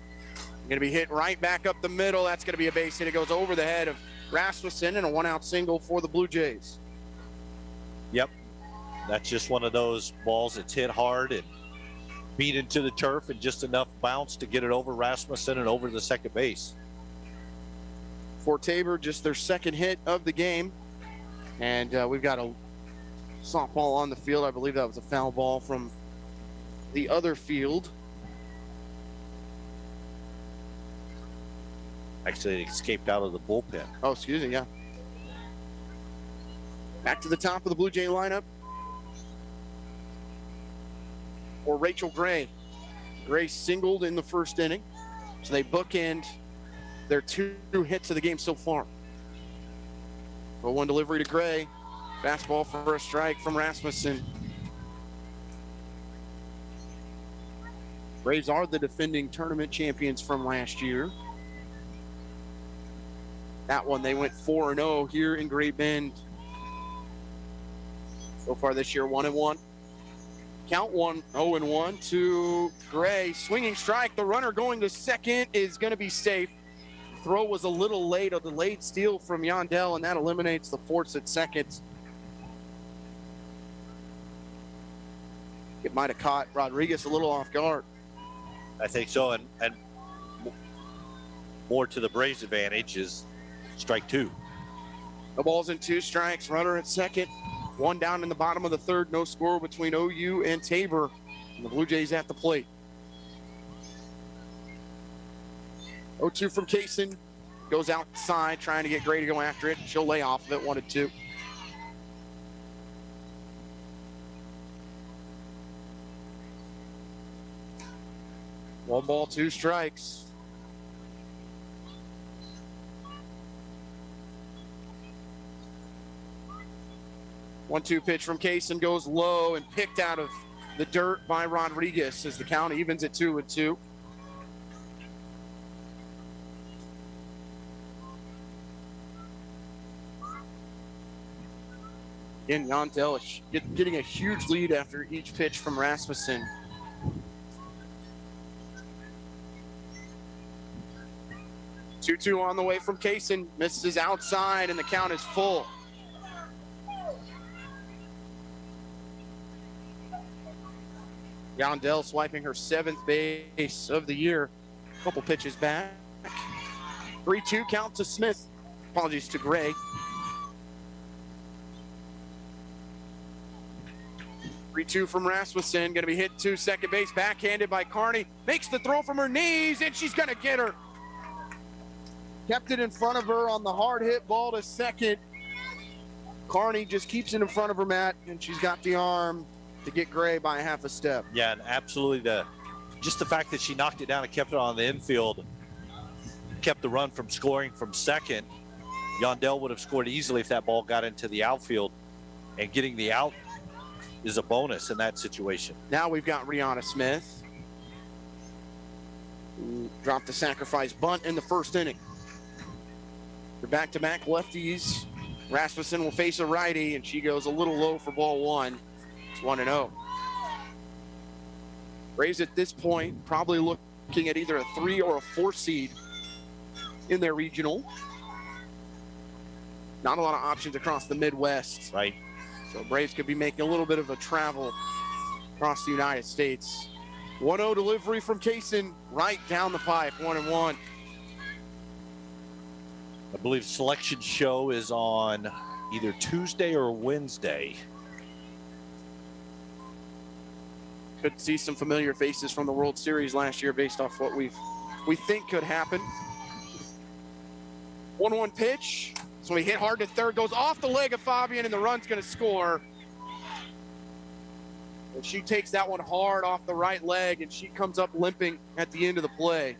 D: Going to be hit right back up the middle. That's going to be a base hit. It goes over the head of Rasmussen and a 1-out single for the Blue Jays.
E: Yep. That's just one of those balls that's hit hard and beat into the turf and just enough bounce to get it over Rasmussen and over the second base.
D: For Tabor, just their second hit of the game. And we've got a softball on the field. I believe that was a foul ball from the other field.
E: Actually, it escaped out of the bullpen.
D: Oh, excuse me, yeah. Back to the top of the Blue Jay lineup. For Rachel Gray. Gray singled in the first inning. So they bookend their 2 hits of the game so far. 0-1 delivery to Gray. Fastball for a strike from Rasmussen. Braves are the defending tournament champions from last year. That one, they went 4-0 here in Great Bend. So far this year, 1-1. Count 0-1 to Gray. Swinging strike. The runner going to second is going to be safe. Throw was a little late. A delayed steal from Yondell, and that eliminates the force at second. It might have caught Rodriguez a little off guard.
E: I think so, and more to the Braves' advantage is strike 2.
D: The ball's in 2 strikes. Runner at second. 1 down in the bottom of the third. No score between OU and Tabor. And the Blue Jays at the plate. 0-2 from Kaysen. Goes outside trying to get Gray to go after it. She'll lay off of it. 1-2. One ball, 2 strikes. One-two pitch from Kaysen goes low and picked out of the dirt by Rodriguez as the count evens at 2-2. Again, Yandel getting a huge lead after each pitch from Rasmussen. Two on the way from Kaysen. Misses outside, and the count is full. Yandel swiping her 7th base of the year. A couple pitches back. 3-2 count to Smith. Apologies to Gray. 3-2 from Rasmussen. Going to be hit to second base. Backhanded by Carney. Makes the throw from her knees, and she's going to get her. Kept it in front of her on the hard hit ball to second. Carney just keeps it in front of her, Matt, and she's got the arm to get Gray by a half a step.
E: Yeah, and absolutely just the fact that she knocked it down and kept it on the infield kept the run from scoring from second. Yandel would have scored easily if that ball got into the outfield, and getting the out is a bonus in that situation.
D: Now we've got Rihanna Smith, who dropped the sacrifice bunt in the first inning. They're back-to-back lefties. Rasmussen will face a righty, and she goes a little low for ball one. It's 1-0. Braves at this point probably looking at either a 3 or a 4 seed in their regional. Not a lot of options across the Midwest.
E: Right.
D: So Braves could be making a little bit of a travel across the United States. 1-0 delivery from Kaysen, right down the pipe, 1-1.
E: I believe selection show is on either Tuesday or Wednesday.
D: Could see some familiar faces from the World Series last year based off what we think could happen. 1-1 pitch. So he hit hard to third, goes off the leg of Fabian, and the run's going to score. And she takes that one hard off the right leg, and she comes up limping at the end of the play.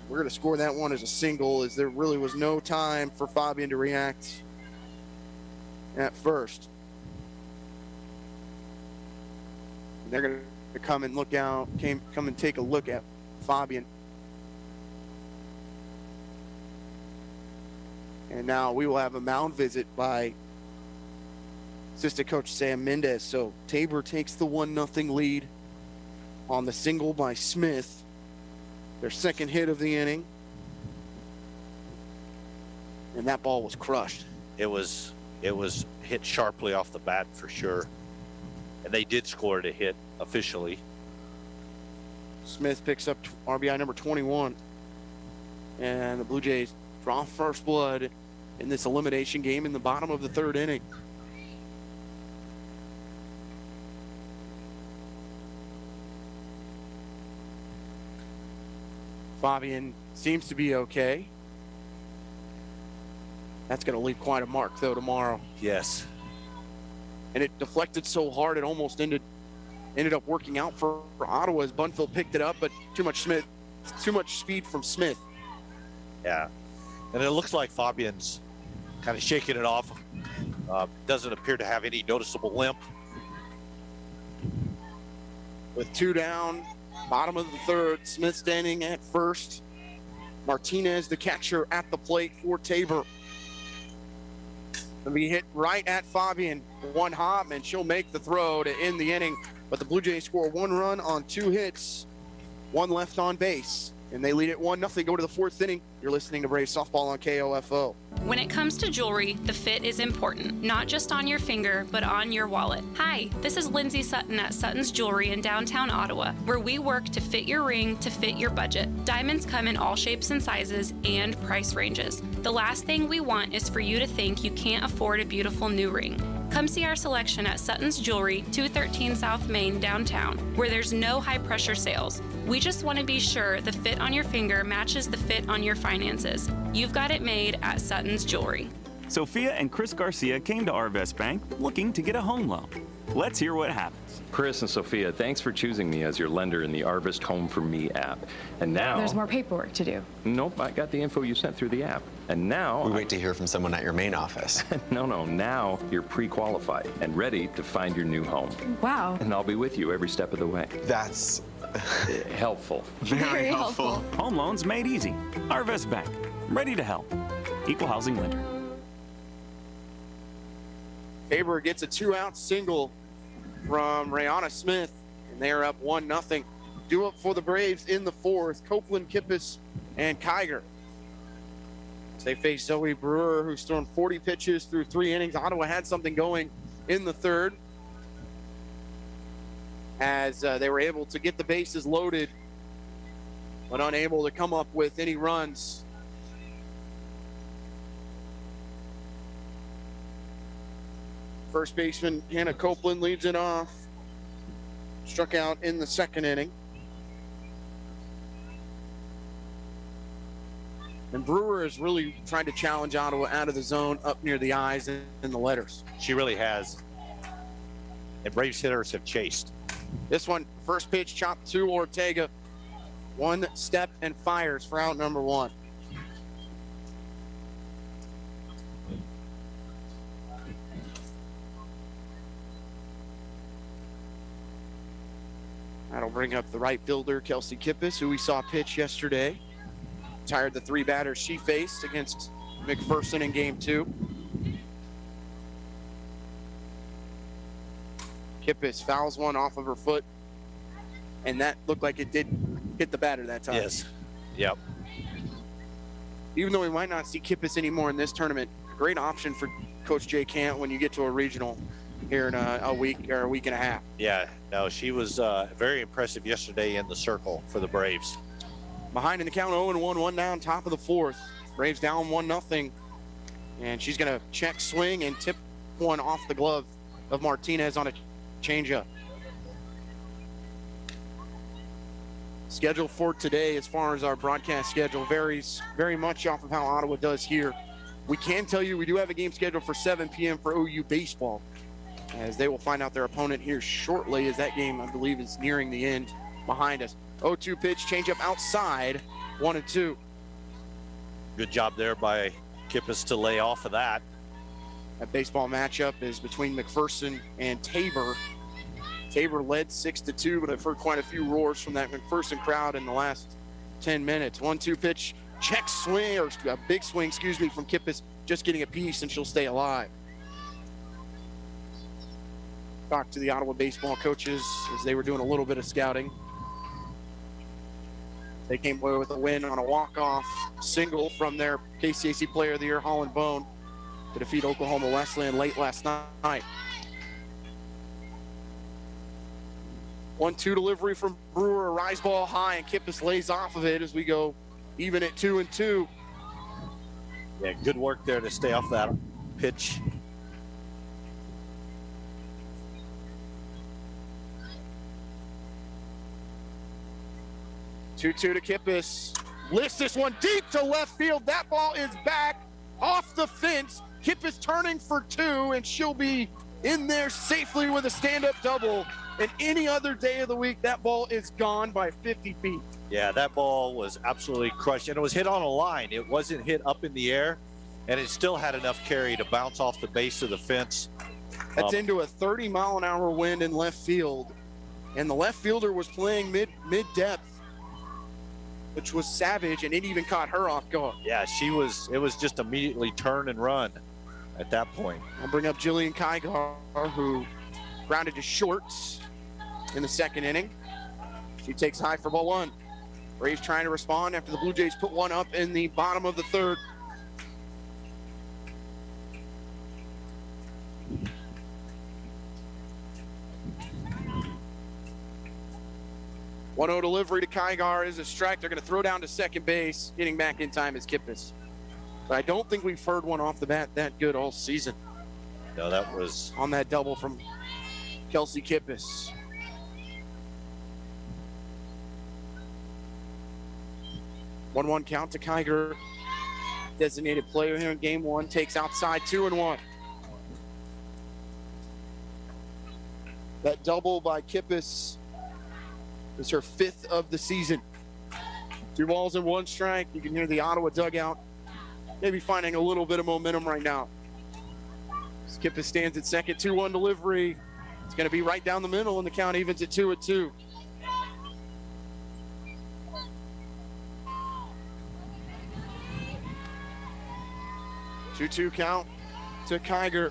D: We're going to score that one as a single, as there really was no time for Fabian to react at first. And they're going to come and come and take a look at Fabian. And now we will have a mound visit by assistant coach Sam Mendez. So Tabor takes the 1-0 lead on the single by Smith. Their second hit of the inning. And that ball was crushed.
E: It was hit sharply off the bat for sure. And they did score to hit officially.
D: Smith picks up RBI number 21. And the Blue Jays draw first blood in this elimination game in the bottom of the third inning. Fabian seems to be okay. That's going to leave quite a mark, though, tomorrow.
E: Yes.
D: And it deflected so hard it almost ended up working out for Ottawa as Bunfield picked it up, but too much speed from Smith.
E: Yeah. And it looks like Fabian's kind of shaking it off. Doesn't appear to have any noticeable limp.
D: With 2 down, bottom of the third, Smith standing at first. Martinez, the catcher, at the plate for Tabor. Gonna be hit right at Fabian. One hop, and she'll make the throw to end the inning. But the Blue Jays score 1 run on 2 hits, 1 left on base. And they lead it 1-0, go to the 4th inning. You're listening to Braves Softball on KOFO.
G: When it comes to jewelry, the fit is important, not just on your finger, but on your wallet. Hi, this is Lindsay Sutton at Sutton's Jewelry in downtown Ottawa, where we work to fit your ring to fit your budget. Diamonds come in all shapes and sizes and price ranges. The last thing we want is for you to think you can't afford a beautiful new ring. Come see our selection at Sutton's Jewelry, 213 South Main, downtown, where there's no high-pressure sales. We just want to be sure the fit on your finger matches the fit on your finances. You've got it made at Sutton's Jewelry.
H: Sophia and Chris Garcia came to Arvest Bank looking to get a home loan. Let's hear what happens.
W: Chris and Sophia, thanks for choosing me as your lender in the Arvest Home for Me app. And now...
X: There's more paperwork to do.
W: Nope, I got the info you sent through the app. And now...
Y: We wait to hear from someone at your main office.
W: No, now you're pre-qualified and ready to find your new home.
X: Wow.
W: And I'll be with you every step of the way.
Y: That's...
W: helpful.
X: Very helpful.
H: Home loans made easy. Arvest Bank. Ready to help. Equal housing lender.
D: Tabor gets a 2-out single from Rihanna Smith, and they are up 1-0. Due up for the Braves in the fourth, Copeland, Kippis, and Kiger. They face Zoe Brewer, who's thrown 40 pitches through 3 innings. Ottawa had something going in the third as they were able to get the bases loaded, but unable to come up with any runs. First baseman Hannah Copeland leads it off. Struck out in the second inning. And Brewer is really trying to challenge Ottawa out of the zone, up near the eyes and the letters.
E: She really has. And Braves hitters have chased.
D: This one, first pitch, chopped to Ortega. 1 step and fires for out number 1. That'll bring up the right fielder, Kelsey Kippis, who we saw pitch yesterday. Tired the 3 batters she faced against McPherson in game 2. Kippis fouls one off of her foot, and that looked like it did hit the batter that time.
E: Yes. Yep.
D: Even though we might not see Kippis anymore in this tournament, a great option for Coach Jay Cant when you get to a regional here in a week or a week and a half.
E: Yeah, no, she was very impressive yesterday in the circle for the Braves.
D: Behind in the count, 0-1, 1 down, top of the fourth. Braves down 1-0. And she's going to check swing and tip one off the glove of Martinez on a changeup. Schedule for today, as far as our broadcast schedule, varies very much off of how Ottawa does here. We can tell you we do have a game scheduled for 7 p.m. for OU baseball, as they will find out their opponent here shortly, as that game, I believe, is nearing the end behind us. 0-2 pitch, changeup outside, 1-2.
E: Good job there by Kippis to lay off of that.
D: That baseball matchup is between McPherson and Tabor. Tabor led 6-2, but I've heard quite a few roars from that McPherson crowd in the last 10 minutes. 1-2 pitch, check swing, or a big swing, excuse me, from Kippis, just getting a piece, and she'll stay alive. Talked to the Ottawa baseball coaches as they were doing a little bit of scouting. They came away with a win on a walk-off single from their KCAC Player of the Year, Holland Bone, to defeat Oklahoma Wesleyan late last night. 1-2 delivery from Brewer, a rise ball high, and Kippis lays off of it as we go even at 2-2.
E: Yeah, good work there to stay off that pitch.
D: To Kippis. Lifts this one deep to left field. That ball is back off the fence. Kippis turning for 2, and she'll be in there safely with a stand-up double. And any other day of the week, that ball is gone by 50 feet.
E: Yeah, that ball was absolutely crushed, and it was hit on a line. It wasn't hit up in the air, and it still had enough carry to bounce off the base of the fence.
D: That's into a 30-mile-an-hour wind in left field, and the left fielder was playing mid-depth, which was savage, and it even caught her off guard.
E: Yeah, it was just immediately turn and run at that point.
D: I'll bring up Jillian Kigar, who grounded to shorts in the second inning. She takes high for ball 1. Braves trying to respond after the Blue Jays put one up in the bottom of the third. One-0 delivery to Kigar is a strike. They're going to throw down to second base. Getting back in time is Kippis. But I don't think we've heard one off the bat that good all season.
E: No, that was
D: on that double from Kelsey Kippis. One-one count to Kiger. Designated player here in game 1. Takes outside 2-1. That double by Kippis is her 5th of the season. 2 balls and 1 strike. You can hear the Ottawa dugout maybe finding a little bit of momentum right now. Kippis stands at second, 2-1 delivery. It's going to be right down the middle, and the count evens at 2-2. 2-2 count to Kiger.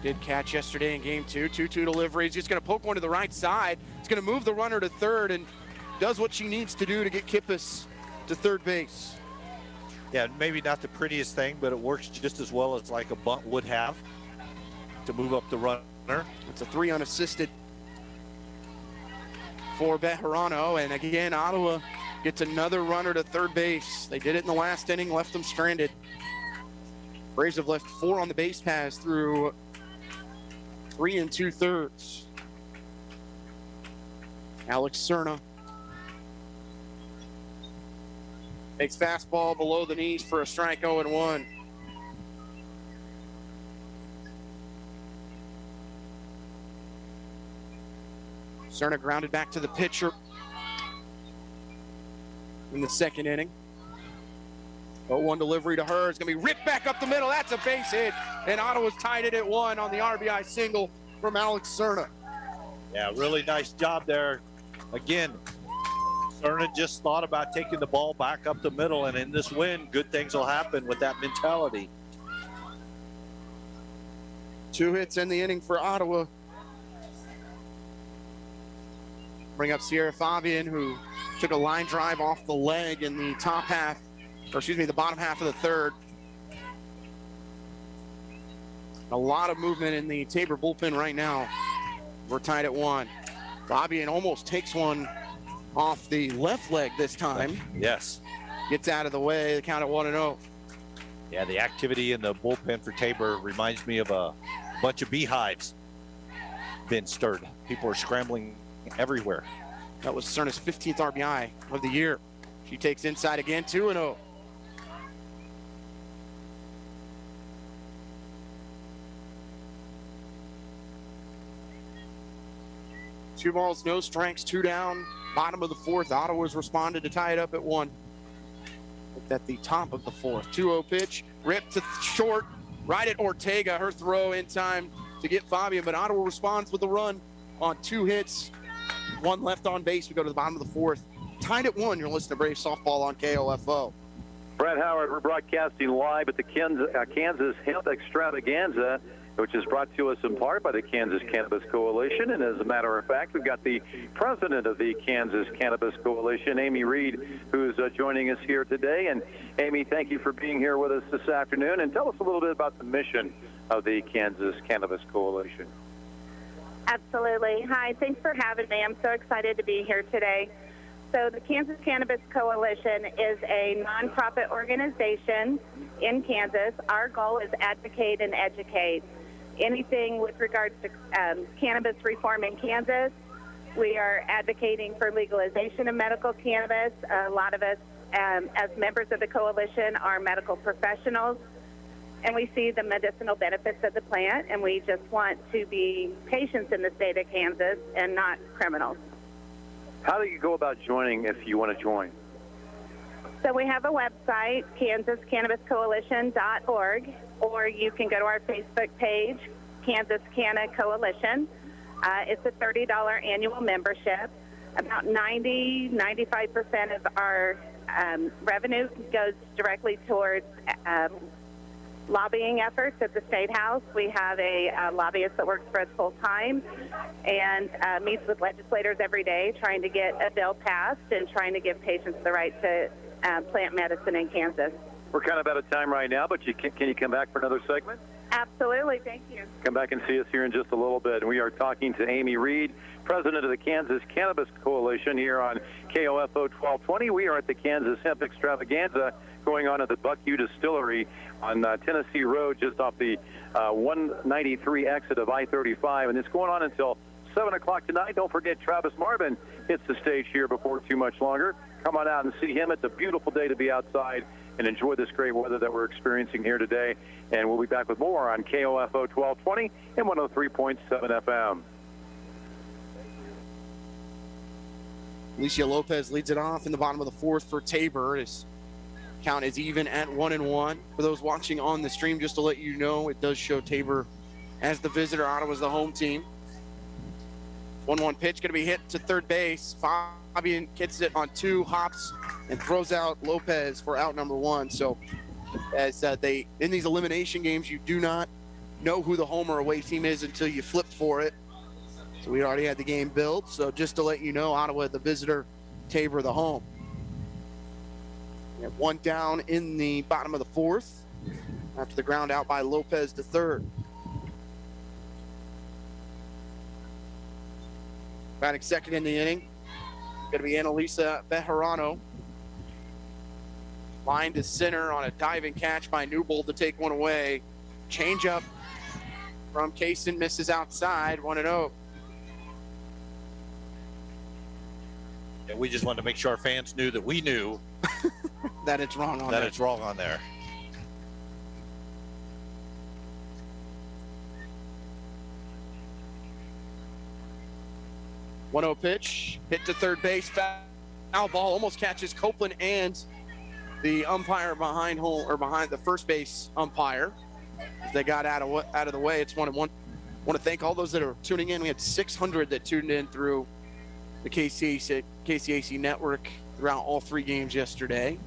D: Did catch yesterday in game 2. 2-2 delivery. He's just going to poke one to the right side. It's going to move the runner to third and does what she needs to do to get Kippis to third base.
E: Yeah, maybe not the prettiest thing, but it works just as well as like a bunt would have to move up the runner.
D: It's a 3 unassisted for Bejarano, and again, Ottawa gets another runner to third base. They did it in the last inning, left them stranded. Braves have left 4 on the base paths through 3 2/3. Alex Cerna takes fastball below the knees for a strike, 0-1. Cerna grounded back to the pitcher in the second inning. 0-1 delivery to her. It's going to be ripped back up the middle. That's a base hit. And Ottawa's tied it at 1 on the RBI single from Alex Cerna.
E: Yeah, really nice job there. Again, Cerna just thought about taking the ball back up the middle, and in this win, good things will happen with that mentality.
D: 2 hits in the inning for Ottawa. Bring up Sierra Fabian, who took a line drive off the leg in the the bottom half of the third. A lot of movement in the Tabor bullpen right now. We're tied at 1. Fabian almost takes one off the left leg this time.
E: Yes.
D: Gets out of the way. The count at 1-0.
E: Yeah, the activity in the bullpen for Tabor reminds me of a bunch of beehives been stirred. People are scrambling everywhere.
D: That was Cerna's 15th RBI of the year. She takes inside again, 2-0. Two balls, no strikes, 2 down. Bottom of the 4th. Ottawa's responded to tie it up at 1. At the top of the 4th. 2-0 pitch. Ripped to short. Right at Ortega. Her throw in time to get Fabian. But Ottawa responds with a run on 2 hits. 1 left on base. We go to the bottom of the 4th. Tied at 1. You're listening to Brave Softball on KOFO.
Q: Brett Howard, we're broadcasting live at the Kansas Hemp Extravaganza, which is brought to us in part by the Kansas Cannabis Coalition. And as a matter of fact, we've got the president of the Kansas Cannabis Coalition, Amy Reed, who's joining us here today. And Amy, thank you for being here with us this afternoon. And tell us a little bit about the mission of the Kansas Cannabis Coalition.
B: Absolutely. Hi, thanks for having me. I'm so excited to be here today. So the Kansas Cannabis Coalition is a nonprofit organization in Kansas. Our goal is advocate and educate. Anything with regards to cannabis reform in Kansas, we are advocating for legalization of medical cannabis. A lot of us, as members of the coalition, are medical professionals, and we see the medicinal benefits of the plant, and we just want to be patients in the state of Kansas and not criminals.
Q: How do you go about joining if you want to join?
B: So we have a website, kansascannabiscoalition.org, or you can go to our Facebook page, Kansas Canna Coalition. It's a $30 annual membership. About 95% of our revenue goes directly towards lobbying efforts at the State House. We have a lobbyist that works for us full time and meets with legislators every day trying to get a bill passed and trying to give patients the right to plant medicine in Kansas.
Q: We're kind of out of time right now, but can you come back for another segment?
B: Absolutely. Thank you.
Q: Come back and see us here in just a little bit. And we are talking to Amy Reed, president of the Kansas Cannabis Coalition here on KOFO 1220. We are at the Kansas Hemp Extravaganza going on at the Buckview Distillery on Tennessee Road, just off the 193 exit of I-35. And it's going on until 7 o'clock tonight. Don't forget Travis Marvin hits the stage here before too much longer. Come on out and see him. It's a beautiful day to be outside and enjoy this great weather that we're experiencing here today. And we'll be back with more on KOFO 1220 and 103.7 FM.
D: Alicia Lopez leads it off in the bottom of the 4th for Tabor. His count is even at 1-1. For those watching on the stream, just to let you know, it does show Tabor as the visitor, Ottawa's the home team. 1-1 pitch going to be hit to third base. Fabian gets it on 2 hops and throws out Lopez for out number 1. So as in these elimination games, you do not know who the home or away team is until you flip for it. So we already had the game built. So just to let you know, Ottawa the visitor, Tabor the home. We have 1 down in the bottom of the 4th after the ground out by Lopez to third. Batting second in the inning, going to be Alyssa Bejarano. Line to center on a diving catch by Newbold to take one away. Change up from Kaysen, misses outside, 1-0.
E: And we just wanted to make sure our fans knew that we knew
D: that it's wrong on there.
E: It's wrong on there.
D: One-0 pitch, hit to third base, foul ball, almost catches Copeland and the umpire behind the first base umpire. They got out of the way. It's 1-1. Want to thank all those that are tuning in. We had 600 that tuned in through the KCAC network throughout all 3 games yesterday.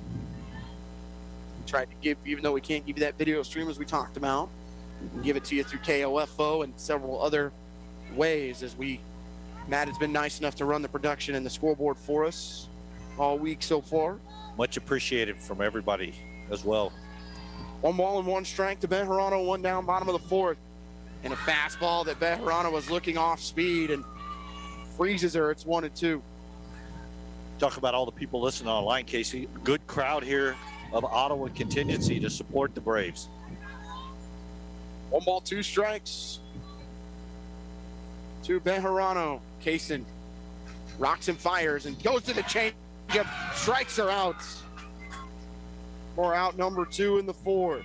D: We tried to give, even though we can't give you that video stream as we talked about, we can give it to you through KOFO and several other ways as Matt has been nice enough to run the production and the scoreboard for us all week so far.
E: Much appreciated from everybody as well.
D: 1 ball and 1 strike to Bejarano, 1 down, bottom of the 4th. And a fastball that Bejarano was looking off speed and freezes her. It's 1-2.
E: Talk about all the people listening online, Casey. Good crowd here of Ottawa contingency to support the Braves.
D: 1 ball, 2 strikes to Bejarano. Kaysen rocks and fires and goes to the changeup, strikes her out for out number 2 in the 4th.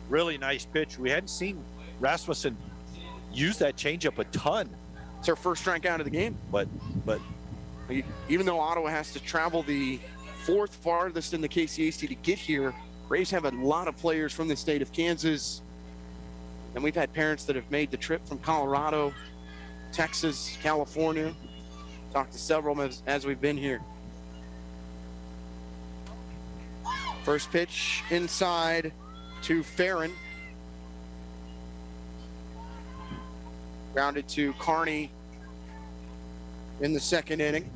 E: Really nice pitch. We hadn't seen Rasmussen use that changeup a ton.
D: It's her first strikeout of the game.
E: But
D: even though Ottawa has to travel the 4th farthest in the KCAC to get here, Braves have a lot of players from the state of Kansas. And we've had parents that have made the trip from Colorado, Texas, California. Talked to several as we've been here. First pitch inside to Farron. Grounded to Carney in the 2nd inning.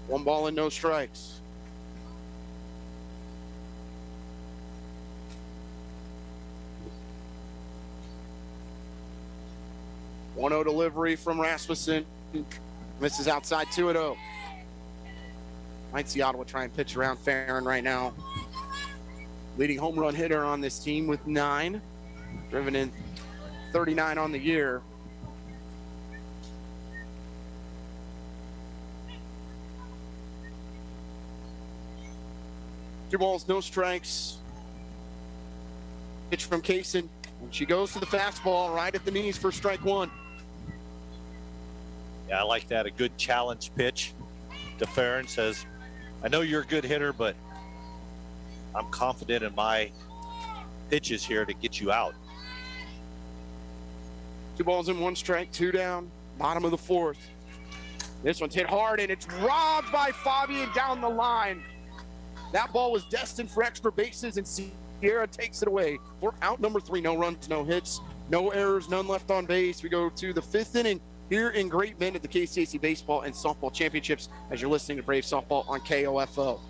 D: 1 ball and no strikes. One-0 delivery from Rasmussen. Misses outside, 2-0. Might see Ottawa try and pitch around Farron right now. Leading home run hitter on this team with 9. Driven in 39 on the year. Two balls, no strikes. Pitch from Kaysen. And she goes to the fastball right at the knees for strike 1.
E: Yeah, I like that. A good challenge pitch to Farron. Says, I know you're a good hitter, but I'm confident in my pitches here to get you out.
D: 2 balls and 1 strike, 2 down, bottom of the 4th. This one's hit hard, and it's robbed by Fabian down the line. That ball was destined for extra bases, and Sierra takes it away. We're out number 3, no runs, no hits, no errors, none left on base. We go to the 5th inning here in Great Bend at the KCAC Baseball and Softball Championships as you're listening to Brave Softball on KOFO.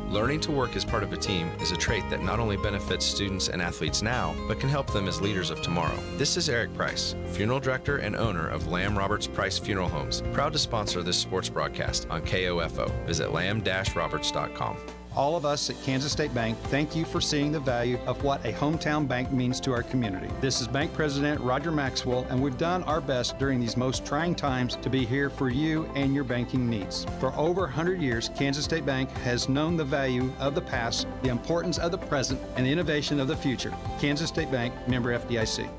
I: Learning to work as part of a team is a trait that not only benefits students and athletes now, but can help them as leaders of tomorrow. This is Eric Price, funeral director and owner of Lamb Roberts Price Funeral Homes, proud to sponsor this sports broadcast on KOFO. Visit lamb-roberts.com.
J: All of us at Kansas State Bank thank you for seeing the value of what a hometown bank means to our community. This is Bank President Roger Maxwell, and we've done our best during these most trying times to be here for you and your banking needs. For over 100 years, Kansas State Bank has known the value of the past, the importance of the present, and the innovation of the future. Kansas State Bank, member FDIC.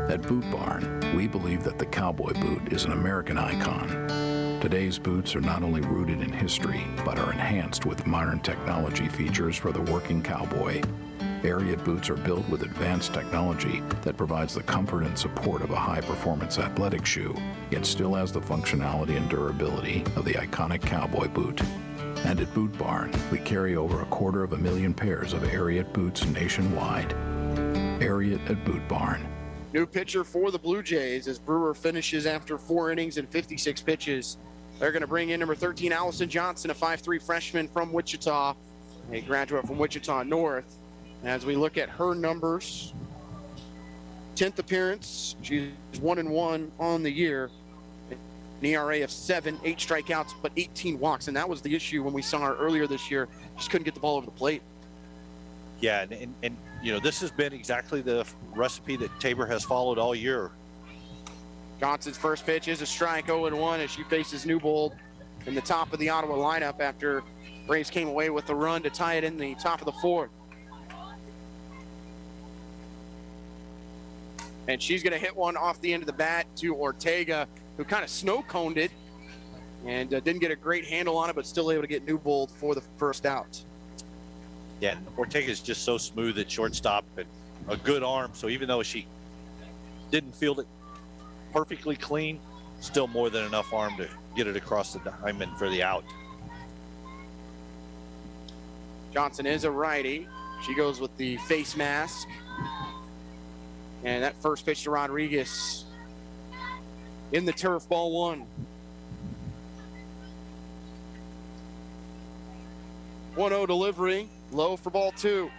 K: At Boot Barn, we believe that the cowboy boot is an American icon. Today's boots are not only rooted in history, but are enhanced with modern technology features for the working cowboy. Ariat boots are built with advanced technology that provides the comfort and support of a high-performance athletic shoe, yet still has the functionality and durability of the iconic cowboy boot. And at Boot Barn, we carry over 250,000 pairs of Ariat boots nationwide. Ariat at Boot Barn.
D: New pitcher for the Blue Jays as Brewer finishes after 4 innings and 56 pitches. They're going to bring in number 13, Allison Johnson, a 5'3" freshman from Wichita, a graduate from Wichita North. As we look at her numbers, 10th appearance, she's 1-1 on the year. An ERA of 7, 8 strikeouts, but 18 walks. And that was the issue when we saw her earlier this year. Just couldn't get the ball over the plate.
E: Yeah, and you know, this has been exactly the recipe that Tabor has followed all year.
D: Johnson's first pitch is a strike, 0-1 as she faces Newbold in the top of the Ottawa lineup after Braves came away with the run to tie it in the top of the 4th. And she's going to hit one off the end of the bat to Ortega, who kind of snow-coned it and didn't get a great handle on it, but still able to get Newbold for the first out.
E: Yeah, and Ortega's just so smooth at shortstop and a good arm. So even though she didn't field it perfectly clean, still more than enough arm to get it across the diamond for the out.
D: Johnson is a righty. She goes with the face mask. And that first pitch to Rodriguez in the turf, ball 1. 1-0 delivery, low for ball 2.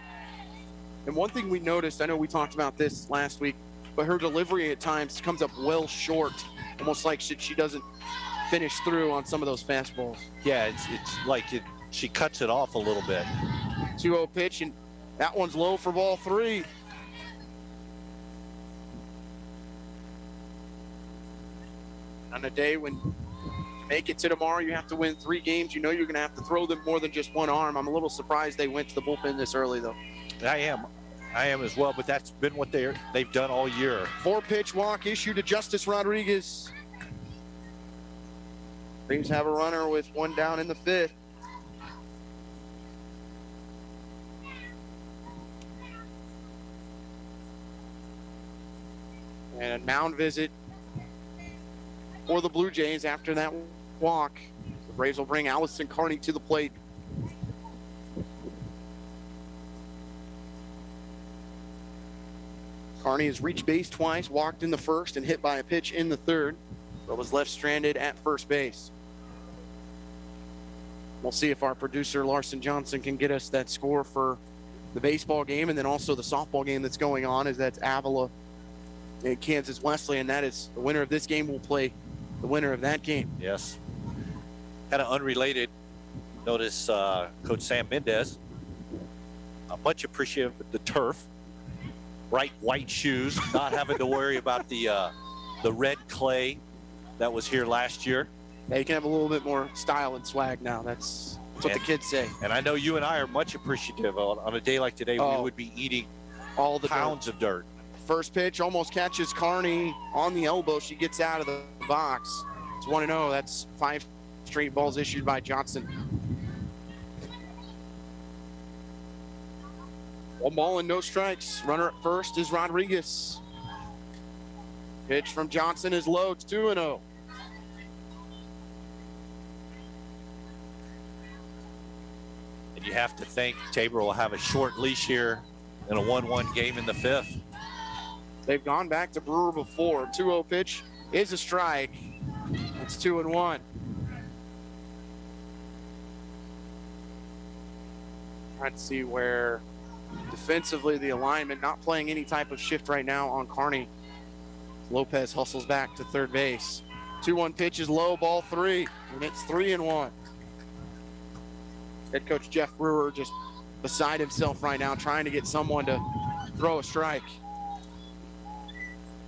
D: And one thing we noticed, I know we talked about this last week, but her delivery at times comes up well short, almost like she doesn't finish through on some of those fastballs.
E: Yeah, it's like she cuts it off a little bit.
D: 2-0 pitch, and that one's low for ball 3. On a day when you make it to tomorrow, you have to win 3 games. You know you're going to have to throw them more than just one arm. I'm a little surprised they went to the bullpen this early, though.
E: I am as well, but that's been what they've done all year.
D: 4-pitch walk issued to Justice Rodriguez. Braves have a runner with 1 down in the 5th. And a mound visit for the Blue Jays after that walk. The Braves will bring Allison Carney to the plate. Carney has reached base twice, walked in the first, and hit by a pitch in the 3rd, but was left stranded at first base. We'll see if our producer, Larson Johnson, can get us that score for the baseball game and then also the softball game that's going on, as that's Avila and Kansas Wesleyan. That is the winner of this game will play the winner of that game.
E: Yes. Kind of unrelated. Notice Coach Sam Mendez, much appreciative of the turf. Bright white shoes, not having to worry about the red clay that was here last year.
D: Yeah, you can have a little bit more style and swag now. That's what the kids say.
E: And I know you and I are much appreciative on a day like today. We would be eating
D: all the
E: pounds of dirt.
D: First pitch almost catches Carney on the elbow. She gets out of the box. It's 1-0. That's 5 straight balls issued by Johnson. 1 ball and no strikes. Runner at first is Rodriguez. Pitch from Johnson is low. It's 2-0.
E: And you have to think Tabor will have a short leash here in a 1-1 game in the 5th.
D: They've gone back to Brewer before. 2-0 pitch is a strike. It's 2-1. Trying to see where defensively the alignment, not playing any type of shift right now on Carney. Lopez hustles back to third base. 2-1 pitch is low, ball 3, and it's 3-1. Head coach Jeff Brewer just beside himself right now, trying to get someone to throw a strike.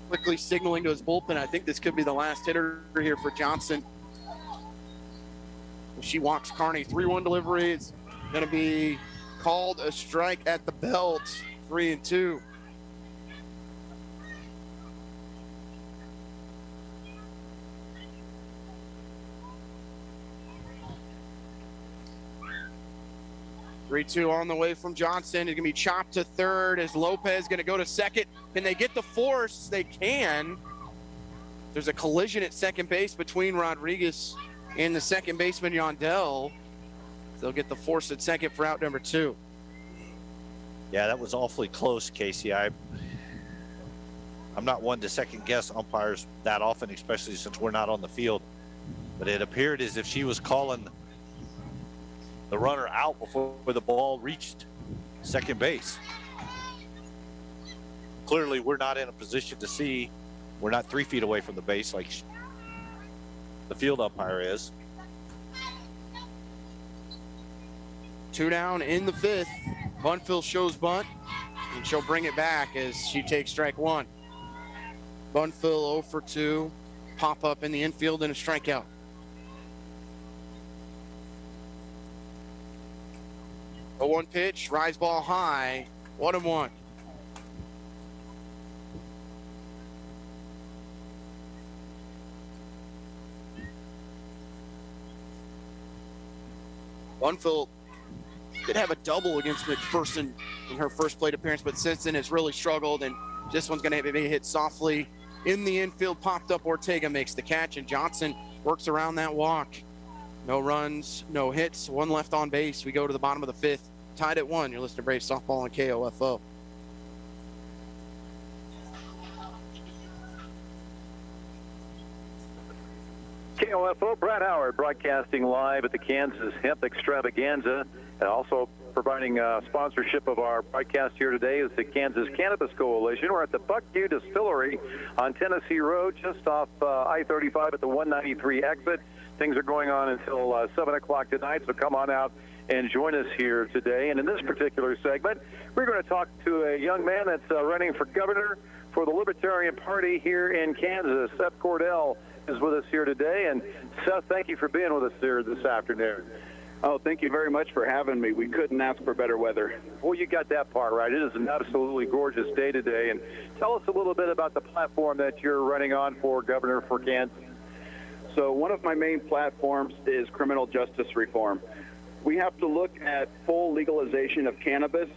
D: Quickly signaling to his bullpen. I think this could be the last hitter here for Johnson. She walks Carney. 3-1 delivery. It's going to be called a strike at the belt. 3-2. 3-2 on the way from Johnson. It's going to be chopped to third as Lopez going to go to second. Can they get the force? They can. There's a collision at second base between Rodriguez and the second baseman, Yandel. They'll get the force at second for out number 2.
E: Yeah, that was awfully close, Casey. I'm not one to second guess umpires that often, especially since we're not on the field. But it appeared as if she was calling the runner out before the ball reached second base. Clearly, we're not in a position to see. We're not 3 feet away from the base like the field umpire is.
D: 2 down in the 5th. Bunfill shows bunt, and she'll bring it back as she takes strike 1. Bunfill 0 for 2. Pop up in the infield and a strikeout. A 1 pitch, rise ball high, 1-1. Bunfill did have a double against McPherson in her first plate appearance, but since then has really struggled, and this one's going to be hit softly in the infield. Popped up, Ortega makes the catch, and Johnson works around that walk. No runs, no hits, 1 left on base. We go to the bottom of the 5th, tied at 1. You're listening to Braves Softball on KOFO.
Q: KOFO, Brad Howard broadcasting live at the Kansas Hemp Extravaganza, and also providing sponsorship of our broadcast here today is the Kansas Cannabis Coalition. We're at the Buckview Distillery on Tennessee Road, just off I-35 at the 193 exit. Things are going on until 7 o'clock tonight, so come on out and join us here today. And in this particular segment, we're going to talk to a young man that's running for governor for the Libertarian Party here in Kansas. Seth Cordell is with us here today. And Seth, thank you for being with us here this afternoon.
L: Oh, thank you very much for having me. We couldn't ask for better weather.
Q: Well, you got that part right. It is an absolutely gorgeous day today. And tell us a little bit about the platform that you're running on for governor for Kansas.
L: So one of my main platforms is criminal justice reform. We have to look at full legalization of cannabis.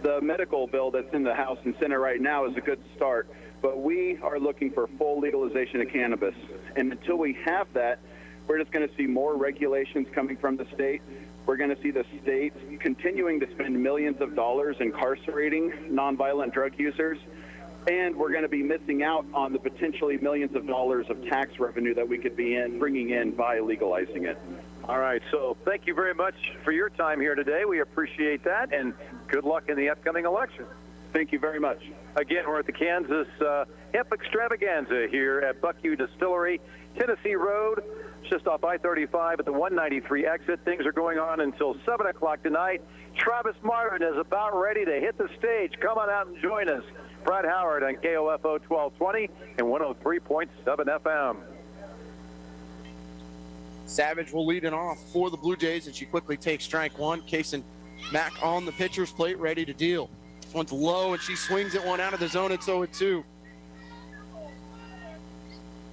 L: The medical bill that's in the House and Senate right now is a good start, but we are looking for full legalization of cannabis. And until we have that, we're just going to see more regulations coming from the state. We're going to see the state continuing to spend millions of dollars incarcerating nonviolent drug users. And we're going to be missing out on the potentially millions of dollars of tax revenue that we could be bringing in by legalizing it.
Q: All right, so thank you very much for your time here today. We appreciate that, and good luck in the upcoming election.
L: Thank you very much.
Q: Again, we're at the Kansas Hemp Extravaganza here at Buckview Distillery, Tennessee Road, just off I-35 at the 193 exit. Things are going on until 7 o'clock tonight. Travis Martin is about ready to hit the stage. Come on out and join us. Brad Howard on KOFO 1220 and 103.7 FM.
D: Savage will lead it off for the Blue Jays, and she quickly takes strike 1. Kaysen Mack on the pitcher's plate, ready to deal. This one's low, and she swings it one out of the zone. It's 0-2.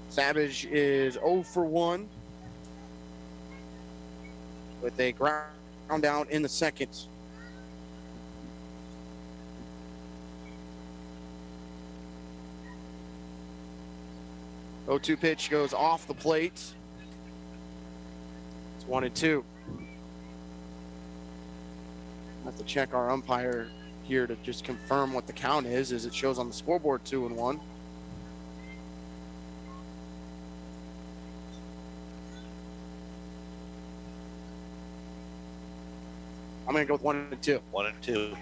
D: Savage is 0 for 1 with a ground out in the second. Oh, 2 pitch goes off the plate. It's 1-2. Have to check our umpire here to just confirm what the count is, as it shows on the scoreboard 2-1. I'm going to go with 1-2.
E: 1-2.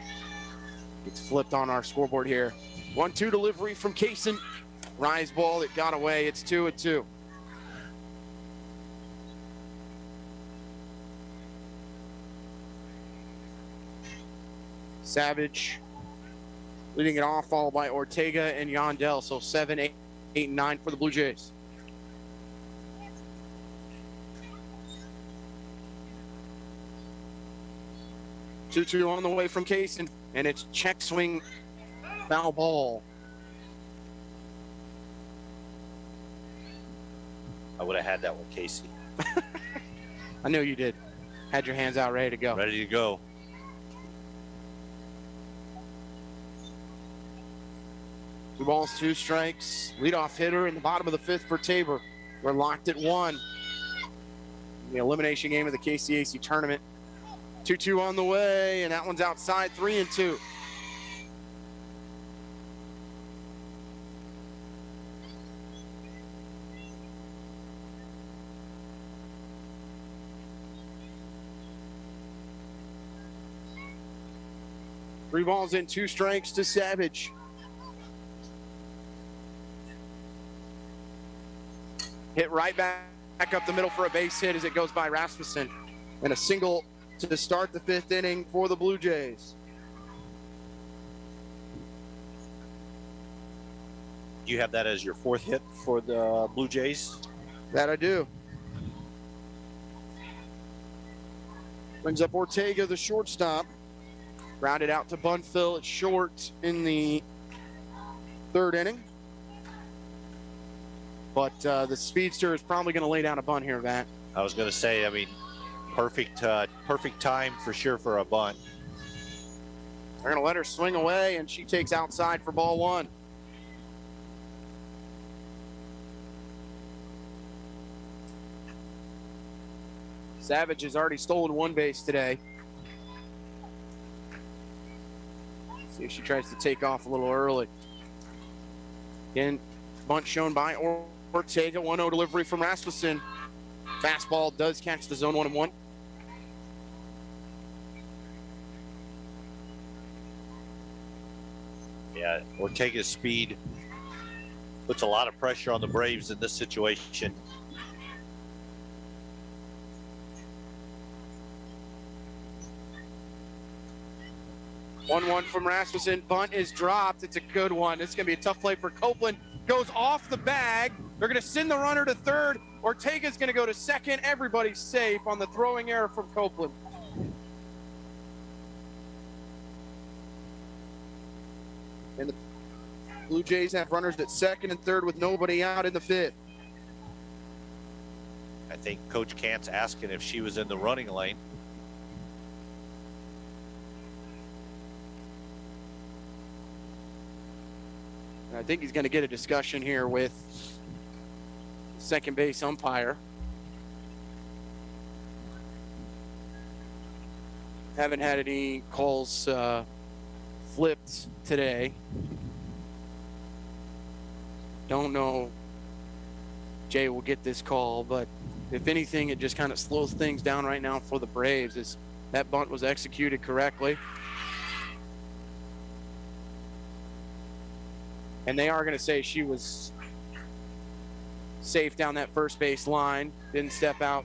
D: It's flipped on our scoreboard here. 1-2 delivery from Kaysen. Rise ball, it got away. It's 2-2. Savage leading it off, followed by Ortega and Yandel. So 7, 8, 8, and 9 for the Blue Jays. Two on the way from Kaysen, and it's check swing, foul ball.
E: I would have had that one, Casey.
D: I know you did. Had your hands out, ready to go.
E: Ready to go.
D: 2 balls, 2 strikes. Leadoff hitter in the bottom of the 5th for Tabor. We're locked at 1. The elimination game of the KCAC tournament. 2-2 on the way, and that one's outside, 3-2. Three balls in, 2 strikes to Savage. Hit right back up the middle for a base hit as it goes by Rasmussen. And a single to start the 5th inning for the Blue Jays.
E: You have that as your 4th hit for the Blue Jays?
D: That I do. Brings up Ortega, the shortstop. Grounded out to Bunfill at short in the 3rd inning. But the speedster is probably going to lay down a bunt here, Matt.
E: I was going to say, I mean, perfect time for sure for a bunt.
D: They're going to let her swing away, and she takes outside for ball 1. Savage has already stolen 1 base today. See if she tries to take off a little early. Again, bunt shown by Ortega. 1-0 delivery from Rasmussen. Fastball does catch the zone 1-1.
E: Yeah, Ortega's speed puts a lot of pressure on the Braves in this situation.
D: One from Rasmussen. Bunt is dropped. It's a good one. It's going to be a tough play for Copeland. Goes off the bag. They're going to send the runner to 3rd. Ortega's going to go to 2nd. Everybody's safe on the throwing error from Copeland. And the Blue Jays have runners at 2nd and 3rd with nobody out in the 5th.
E: I think Coach Kant's asking if she was in the running lane.
D: I think he's going to get a discussion here with second base umpire. Haven't had any calls flipped today. Don't know Jay will get this call, but if anything, it just kind of slows things down right now for the Braves as that bunt was executed correctly. And they are going to say she was safe down that first base line, didn't step out.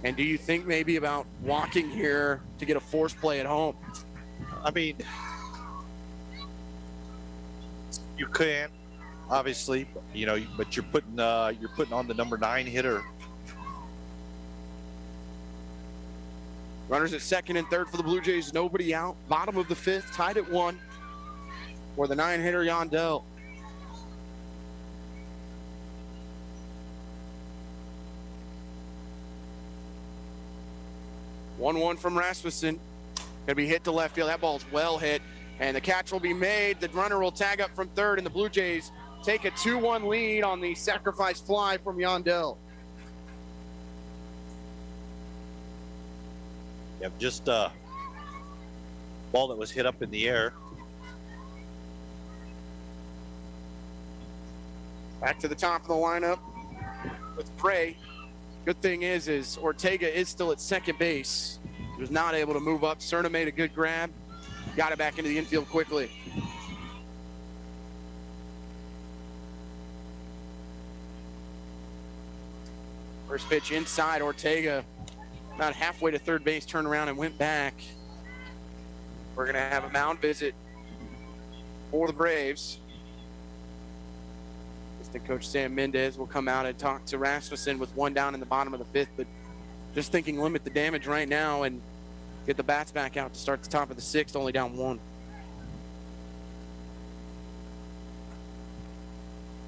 D: And do you think maybe about walking here to get a force play at home?
E: I mean, you can, obviously, you know, but you're putting on the number 9 hitter.
D: Runners at 2nd and 3rd for the Blue Jays, nobody out. Bottom of the 5th, tied at 1 for the 9 hitter Yondell. One from Rasmussen. Gonna be hit to left field. That ball's well hit, and the catch will be made. The runner will tag up from 3rd, and the Blue Jays take a 2-1 lead on the sacrifice fly from Yondell.
E: Yeah, just a ball that was hit up in the air.
D: Back to the top of the lineup with Prey. Good thing is Ortega is still at second base. He was not able to move up. Cerna made a good grab. Got it back into the infield quickly. First pitch inside. Ortega about halfway to third base, turned around and went back. We're going to have a mound visit for the Braves. Assistant Coach Sam Mendez will come out and talk to Rasmussen with 1 down in the bottom of the 5th, but just thinking limit the damage right now and get the bats back out to start the top of the 6th, only down 1.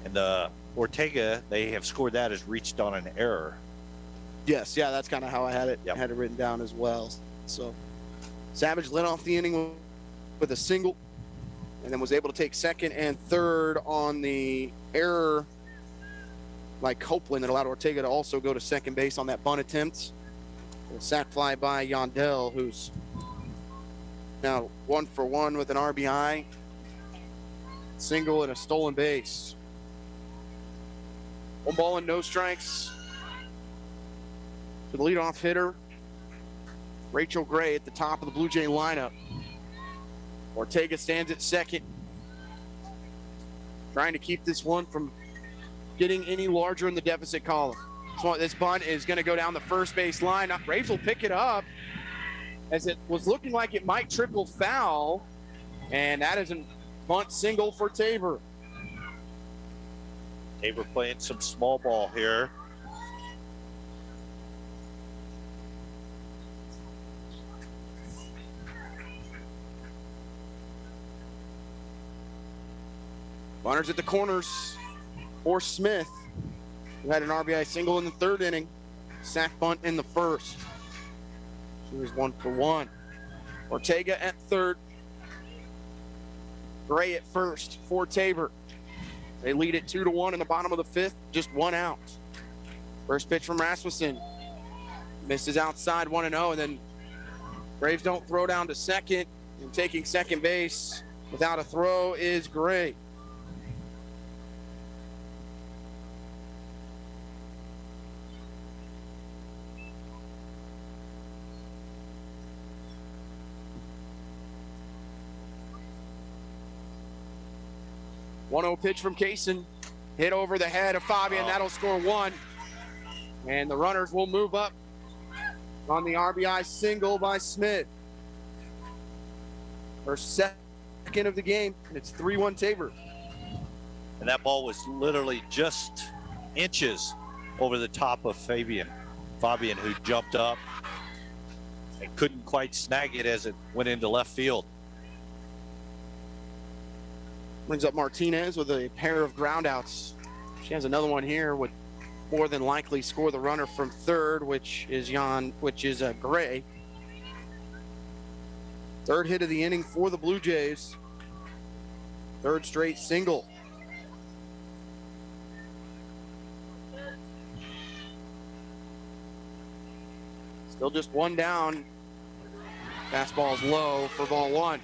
E: And Ortega, they have scored that as reached on an error.
D: Yes, yeah, that's kind of how I had it written down as well. So Savage led off the inning with a single. and then was able to take second and third on the error by Copeland that allowed Ortega to also go to second base on that bunt attempt. A sac fly by Yondell, who's now 1 for 1 with an RBI, single, and a stolen base. 1 ball and no strikes to the leadoff hitter, Rachel Gray, at the top of the Blue Jay lineup. Ortega stands at second, trying to keep this one from getting any larger in the deficit column. So this bunt is going to go down the first base line. Braves will pick it up as it was looking like it might trickle foul, and that is a bunt single for Tabor.
E: Tabor playing some small ball here.
D: Runners at the corners for Smith, who had an RBI single in the 3rd inning. Sack bunt in the 1st. She was 1 for 1. Ortega at 3rd. Gray at 1st for Tabor. They lead it 2-1 in the bottom of the 5th, just 1 out. First pitch from Rasmussen. Misses outside 1-0, and then Braves don't throw down to second. And taking second base without a throw is Gray. One-0 pitch from Kaysen. Hit over the head of Fabian. That'll score 1. And the runners will move up on the RBI single by Smith. First second of the game, and it's 3-1 Tabor.
E: And that ball was literally just inches over the top of Fabian, who jumped up and couldn't quite snag it as it went into left field.
D: Brings up Martinez with a pair of groundouts. She has another one here, would more than likely score the runner from 3rd, which is Gray. 3rd hit of the inning for the Blue Jays. 3rd straight single. Still just 1 down. Fastball's low for ball 1.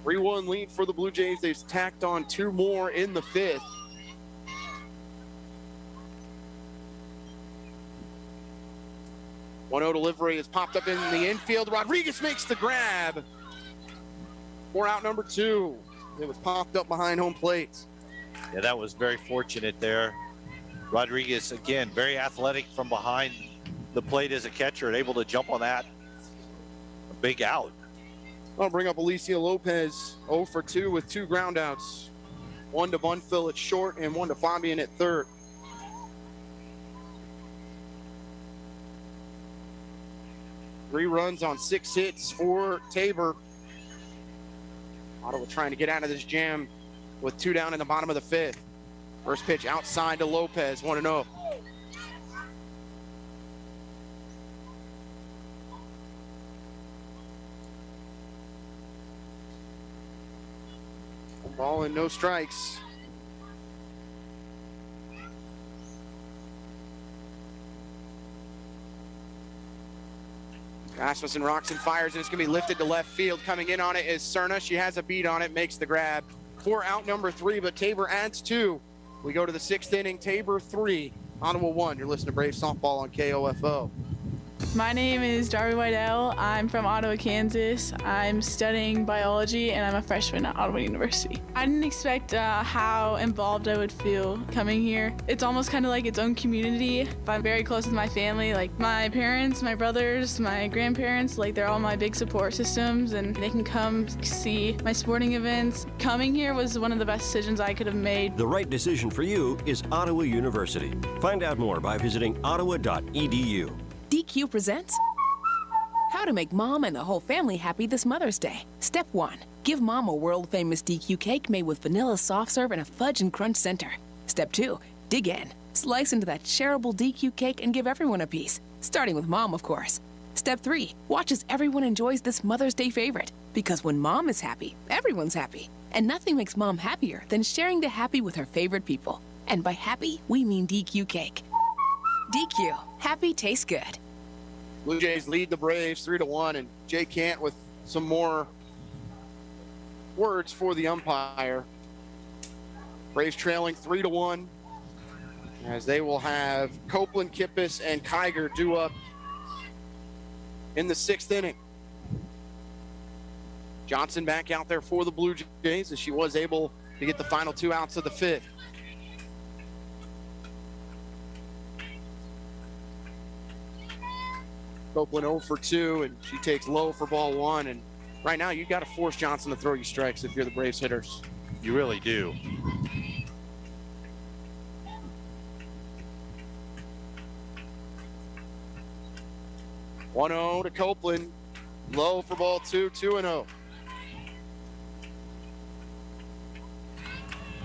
D: A 3-1 lead for the Blue Jays. They've tacked on 2 more in the 5th. One-0 delivery is popped up in the infield. Rodriguez makes the grab. 4 out number 2. It was popped up behind home plate.
E: Yeah, that was very fortunate there. Rodriguez, again, very athletic from behind the plate as a catcher and able to jump on that. A big out.
D: I'll bring up Alicia Lopez, 0 for 2 with 2 groundouts. 1 to Bunfill at short and 1 to Fabian at 3rd. Three runs on 6 hits for Tabor. Ottawa trying to get out of this jam with 2 down in the bottom of the 5th. First pitch outside to Lopez, 1-0. Ball and no strikes. Rasmussen rocks and fires, and it's going to be lifted to left field. Coming in on it is Cerna. She has a beat on it, makes the grab. 4 out number 3, but Tabor adds 2. We go to the 6th inning. Tabor 3, Ottawa 1. You're listening to Brave Softball on KOFO.
M: My name is Darby Whitell. I'm from Ottawa, Kansas. I'm studying biology and I'm a freshman at Ottawa University. I didn't expect how involved I would feel coming here. It's almost kind of like its own community. I'm very close with my family, like my parents, my brothers, my grandparents, like they're all my big support systems and they can come see my sporting events. Coming here was one of the best decisions I could have made.
C: The right decision for you is Ottawa University. Find out more by visiting ottawa.edu.
N: DQ presents How to Make Mom and the Whole Family Happy This Mother's Day. Step 1. Give Mom a world-famous DQ cake made with vanilla soft serve and a fudge and crunch center. Step 2. Dig in. Slice into that shareable DQ cake and give everyone a piece, starting with Mom, of course. Step 3, watch as everyone enjoys this Mother's Day favorite. Because when Mom is happy, everyone's happy. And nothing makes Mom happier than sharing the happy with her favorite people. And by happy, we mean DQ cake. DQ, happy tastes good.
D: Blue Jays lead the Braves 3-1, and Jay Cant with some more words for the umpire. Braves trailing 3-1, as they will have Copeland, Kippis, and Kiger due up in the 6th inning. Johnson back out there for the Blue Jays, as she was able to get the final 2 outs of the 5th. Copeland 0 for 2, and she takes low for ball 1. And right now, you've got to force Johnson to throw you strikes if you're the Braves hitters.
E: You really do.
D: (1-0) to Copeland. Low for ball 2, 2-0.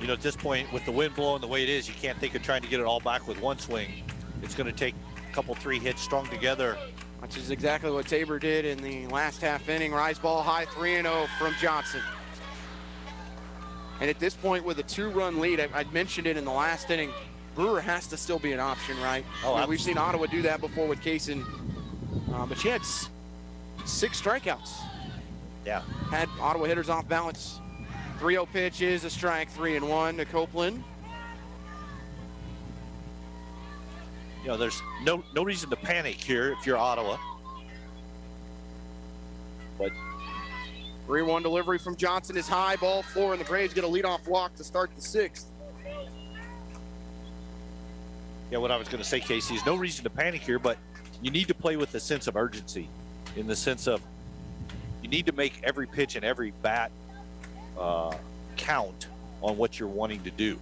E: You know, at this point, with the wind blowing the way it is, you can't think of trying to get it all back with one swing. It's going to take a couple, 3 hits strung together.
D: Which is exactly what Tabor did in the last half inning. Rise ball high, 3-0 from Johnson. And at this point, with a 2-run lead, I'd mentioned it in the last inning, Brewer has to still be an option, right?
E: Oh,
D: we've seen Ottawa do that before with Kaysen. But she had 6 strikeouts.
E: Yeah.
D: Had Ottawa hitters off balance. 3-0 pitch is a strike, 3-1 to Copeland.
E: You know, there's no reason to panic here if you're Ottawa. But
D: 3-1 delivery from Johnson is high, ball 4, and the Braves get a leadoff walk to start the 6th.
E: Yeah, what I was going to say, Casey, is no reason to panic here, but you need to play with a sense of urgency, in the sense of you need to make every pitch and every bat count on what you're wanting to do.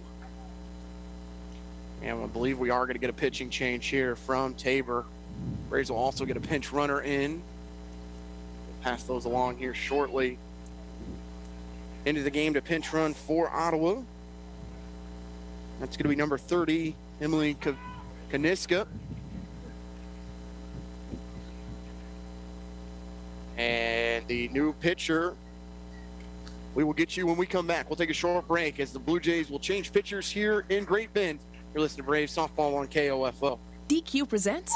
D: And I believe we are going to get a pitching change here from Tabor. Braves will also get a pinch runner in. We'll pass those along here shortly. Into the game to pinch run for Ottawa. That's going to be number 30, Emily Kaniska. And the new pitcher, we will get you when we come back. We'll take a short break as the Blue Jays will change pitchers here in Great Bend. You're listening to Braves Softball on KOFO.
N: DQ presents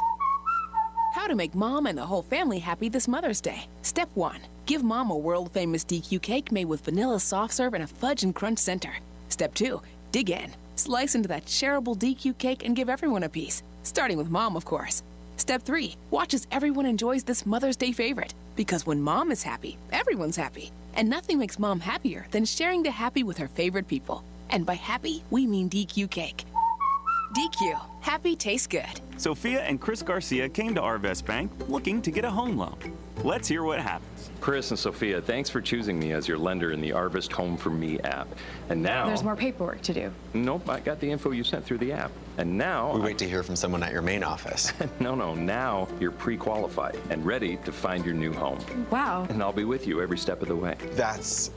N: how to make Mom and the whole family happy this Mother's Day. Step 1, give Mom a world-famous DQ cake made with vanilla soft serve and a fudge and crunch center. Step 2, dig in. Slice into that shareable DQ cake and give everyone a piece, starting with Mom, of course. Step 3, watch as everyone enjoys this Mother's Day favorite. Because when Mom is happy, everyone's happy. And nothing makes Mom happier than sharing the happy with her favorite people. And by happy, we mean DQ cake. DQ, happy tastes good.
H: Sophia and Chris Garcia came to Arvest Bank looking to get a home loan. Let's hear what happens.
W: Chris and Sophia, thanks for choosing me as your lender in the Arvest Home for Me app. And now...
O: There's more paperwork to do.
W: Nope, I got the info you sent through the app. And now...
Y: We wait to hear from someone at your main office.
W: No, now you're pre-qualified and ready to find your new home.
O: Wow.
W: And I'll be with you every step of the way.
Y: That's...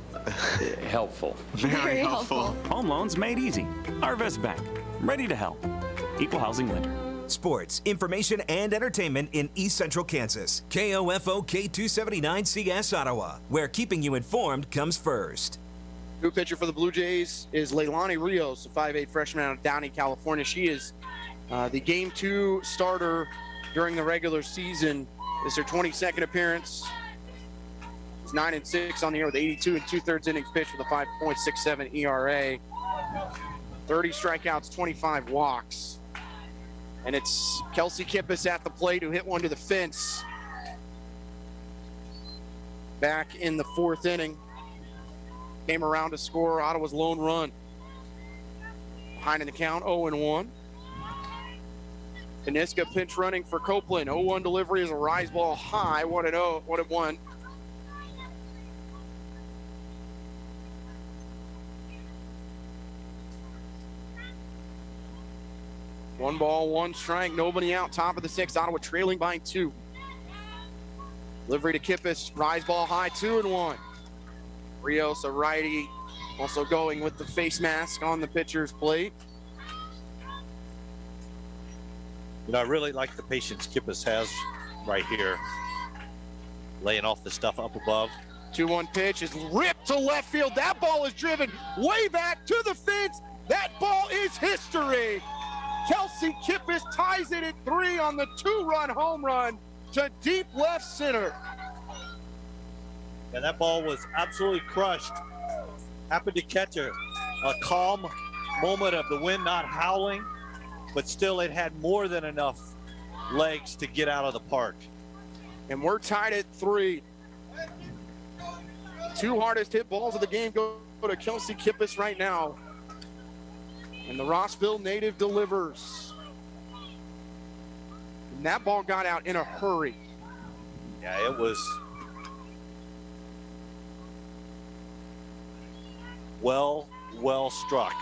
W: helpful.
O: Very helpful.
H: Home loans made easy. Arvest Bank, ready to help. Equal housing lender.
P: Sports, information, and entertainment in East Central Kansas. KOFO K279CS Ottawa, where keeping you informed comes first.
D: New pitcher for the Blue Jays is Leilani Rios, a 5'8" freshman out of Downey, California. She is the Game 2 starter during the regular season. This is her 22nd appearance. She's 9-6 on the year with 82 2/3 innings pitched with a 5.67 ERA. 30 strikeouts, 25 walks. And it's Kelsey Kippis at the plate who hit one to the fence back in the 4th inning. Came around to score Ottawa's lone run. Behind in the count, 0-1. Kaniska pinch running for Copeland. 0-1 delivery is a rise ball high, 1-1. One ball, one strike, nobody out. Top of the 6th, Ottawa trailing by 2. Delivery to Kippis, rise ball high, 2-1. Rios, a righty, also going with the face mask on the pitcher's plate.
E: You know, I really like the patience Kippis has right here, laying off the stuff up above.
D: 2-1 pitch is ripped to left field. That ball is driven way back to the fence. That ball is history. Kelsey Kippis ties it at 3 on the 2-run home run to deep left center.
E: And that ball was absolutely crushed. Happened to catch a calm moment of the wind not howling, but still it had more than enough legs to get out of the park.
D: And we're tied at 3. 2 hardest hit balls of the game go to Kelsey Kippis right now. And the Rossville native delivers. And that ball got out in a hurry.
E: Yeah, it was well struck.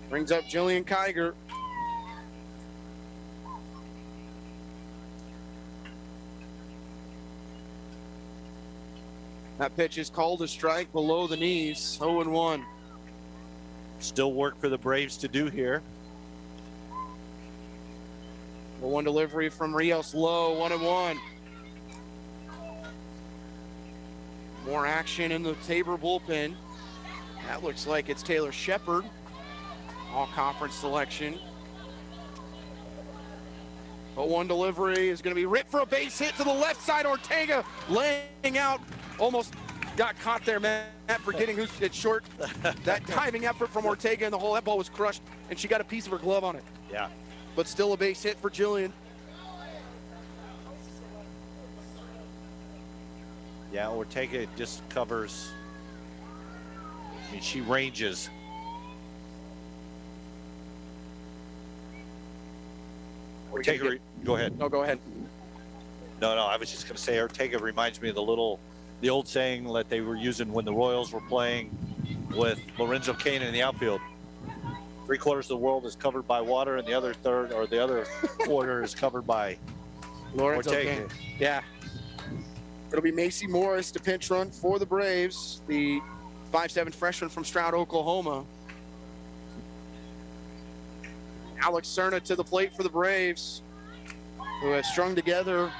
D: Brings up Jillian Kiger. That pitch is called a strike below the knees, 0-1.
E: Still work for the Braves to do here.
D: The 1 delivery from Rios low, 1-1. More action in the Tabor bullpen. That looks like it's Taylor Shepard, all conference selection. But 1 delivery is going to be ripped for a base hit to the left side. Ortega laying out. Almost got caught there, Matt, forgetting who's it short. That diving effort from Ortega in the hole, that ball was crushed, and she got a piece of her glove on it.
E: Yeah.
D: But still a base hit for Jillian.
E: Yeah, Ortega just covers. I mean, she ranges. Ortega, go ahead.
D: No, go ahead.
E: No, I was just going to say Ortega reminds me of the old saying that they were using when the Royals were playing with Lorenzo Cain in the outfield. 3/4 of the world is covered by water, and the other quarter is covered by
D: Lorenzo
E: Ortega.
D: Cain. Yeah. It'll be Macy Morris to pinch run for the Braves, the 5'7" freshman from Stroud, Oklahoma. Alex Cerna to the plate for the Braves, who have strung together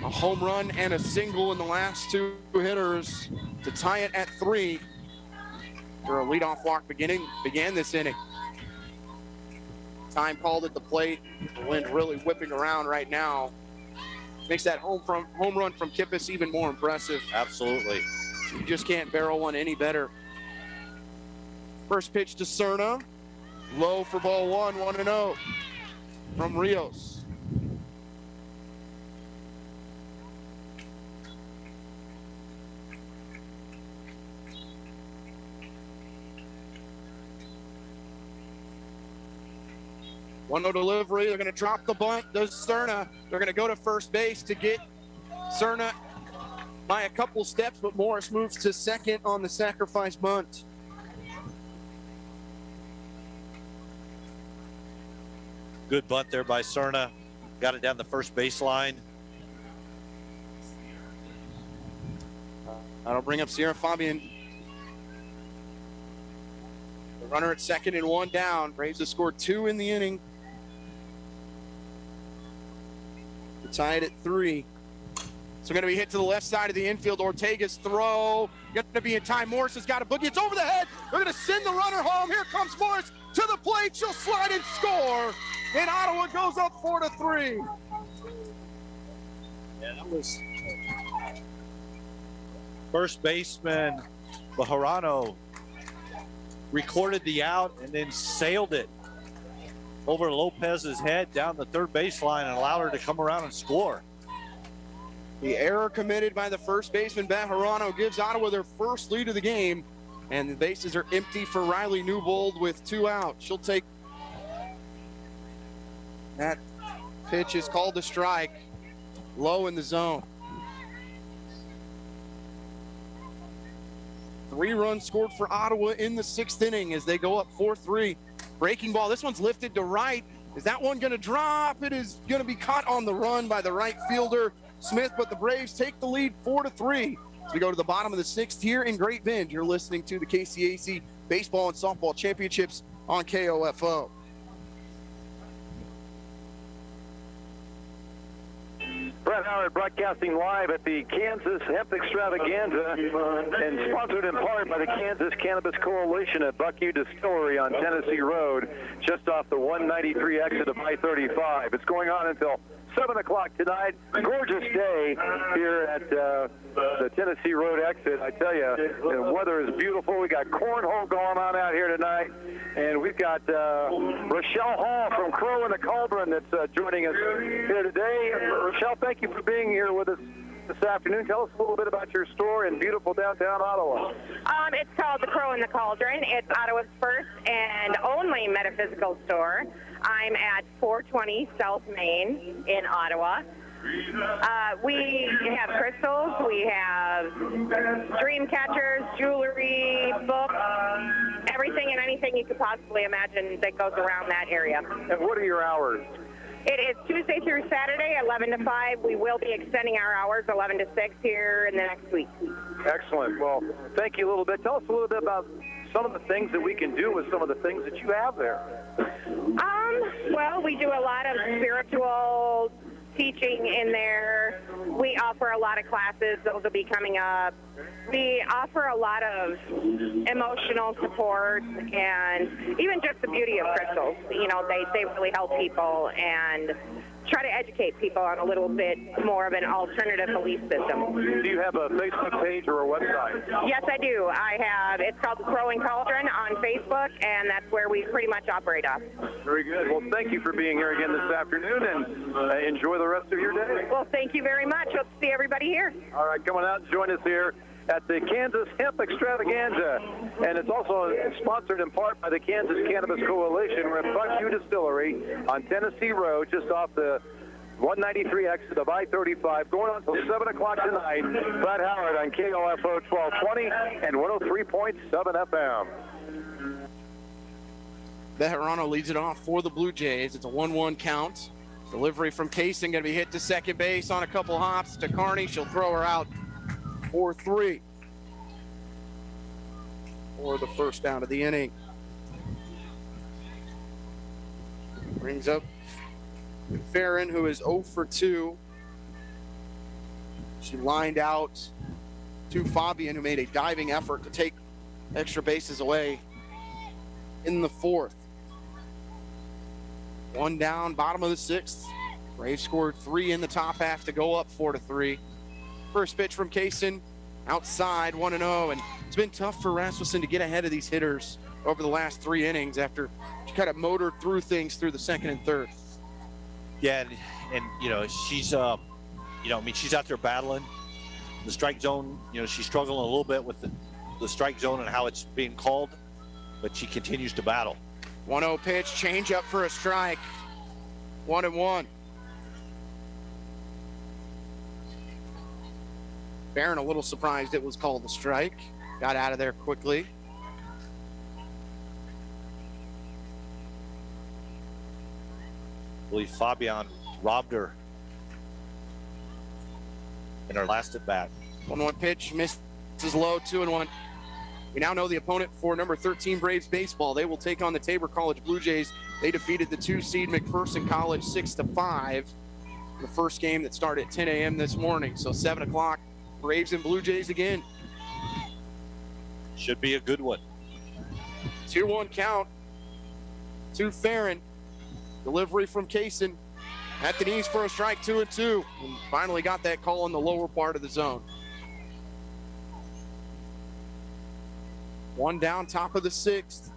D: a home run and a single in the last 2 hitters to tie it at 3. After a leadoff walk began this inning. Time called at the plate. The wind really whipping around right now. Makes that home run from Kippis even more impressive.
E: Absolutely.
D: You just can't barrel one any better. First pitch to Cerna. Low for ball 1, 1-0 from Rios. One-0 delivery. They're going to drop the bunt. Does Cerna. They're going to go to first base to get Cerna by a couple steps, but Morris moves to second on the sacrifice bunt.
E: Good bunt there by Cerna. Got it down the first baseline.
D: That'll bring up Sierra Fabian. The runner at second and 1 down. Braves have scored 2 in the inning. We're tied at 3. So going to be hit to the left side of the infield. Ortega's throw. Going to be in time. Morris has got a boogie. It's over the head. They're going to send the runner home. Here comes Morris to the plate. She'll slide and score. And Ottawa goes up 4-3.
E: Yeah, that was first baseman Bejarano recorded the out and then sailed it over Lopez's head down the third baseline and allowed her to come around and score.
D: The error committed by the first baseman, Bejarano, gives Ottawa their first lead of the game. And the bases are empty for Riley Newbold with 2 out. She'll take that pitch is called a strike, low in the zone. 3 runs scored for Ottawa in the 6th inning as they go up 4-3. Breaking ball. This one's lifted to right. Is that one going to drop? It is going to be caught on the run by the right fielder, Smith, but the Braves take the lead 4-3. As we go to the bottom of the 6th here in Great Bend, you're listening to the KCAC Baseball and Softball Championships on KOFO.
Q: Brett Howard broadcasting live at the Kansas Hemp Extravaganza and sponsored in part by the Kansas Cannabis Coalition at Buckhew Distillery on Tennessee Road, just off the 193 exit of I-35. It's going on until 7 o'clock tonight. Gorgeous day here at the Tennessee Road exit. I tell you, the weather is beautiful. We got cornhole going on out here tonight. And we've got Rochelle Hall from Crow in the Cauldron that's joining us here today. Rochelle, thank you for being here with us this afternoon. Tell us a little bit about your store in beautiful downtown Ottawa.
B: It's called the Crow in the Cauldron. It's Ottawa's first and only metaphysical store. I'm at 420 South Main in Ottawa. We have crystals, we have dream catchers, jewelry, books, everything and anything you could possibly imagine that goes around that area.
Q: And what are your hours?
B: It is Tuesday through Saturday, 11 to 5. We will be extending our hours 11 to 6 here in the next week.
Q: Excellent. Well, thank you a little bit. Tell us a little bit about some of the things that we can do with some of the things that you have there.
B: Well, we do a lot of spiritual teaching in there. We offer a lot of classes. Those will be coming up. We offer a lot of emotional support and even just the beauty of crystals. You know, they really help people and try to educate people on a little bit more of an alternative belief system.
Q: Do you have a Facebook page or a website?
B: Yes, I do. It's called the Crow and Cauldron on Facebook, and that's where we pretty much operate off.
Q: Very good. Well, thank you for being here again this afternoon, and enjoy the rest of your day.
B: Well, thank you very much. Hope to see everybody here.
Q: All right, come on out and join us here at the Kansas Hemp Extravaganza, and it's also sponsored in part by the Kansas Cannabis Coalition. We're at Buckhew Distillery on Tennessee Road, just off the 193 exit of I-35, going on until 7 o'clock tonight. Brad Howard on KOFO 1220 and 103.7 FM.
D: Bejarano leads it off for the Blue Jays. It's a 1-1 count. Delivery from Kaysen, going to be hit to second base on a couple hops to Carney. She'll throw her out 4-3 for the first down of the inning. Brings up Farron, who is 0 for 2. She lined out to Fabian, who made a diving effort to take extra bases away in the fourth. One down, bottom of the sixth. Braves scored 3 in the top half to go up 4-3. First pitch from Kaysen, outside, 1-0, and it's been tough for Rasmussen to get ahead of these hitters over the last 3 innings after she kind of motored through things through the second and third.
E: Yeah, and you know, she's, she's out there battling the strike zone. You know, she's struggling a little bit with the strike zone and how it's being called, but she continues to battle.
D: 1-0 pitch, change up for a strike, 1-1. Barron a little surprised it was called a strike. Got out of there quickly.
E: I believe Fabian robbed her in her last at bat.
D: 1-1 pitch, misses low, 2-1. We now know the opponent for number 13 Braves baseball. They will take on the Tabor College Blue Jays. They defeated the 2-seed McPherson College 6-5. The first game that started at 10 a.m. this morning. So 7 o'clock. Braves and Blue Jays again.
E: Should be a good one.
D: 2-1 count to Farron. Delivery from Kaysen at the knees for a strike, 2-2. And finally got that call in the lower part of the zone. One down, top of the sixth.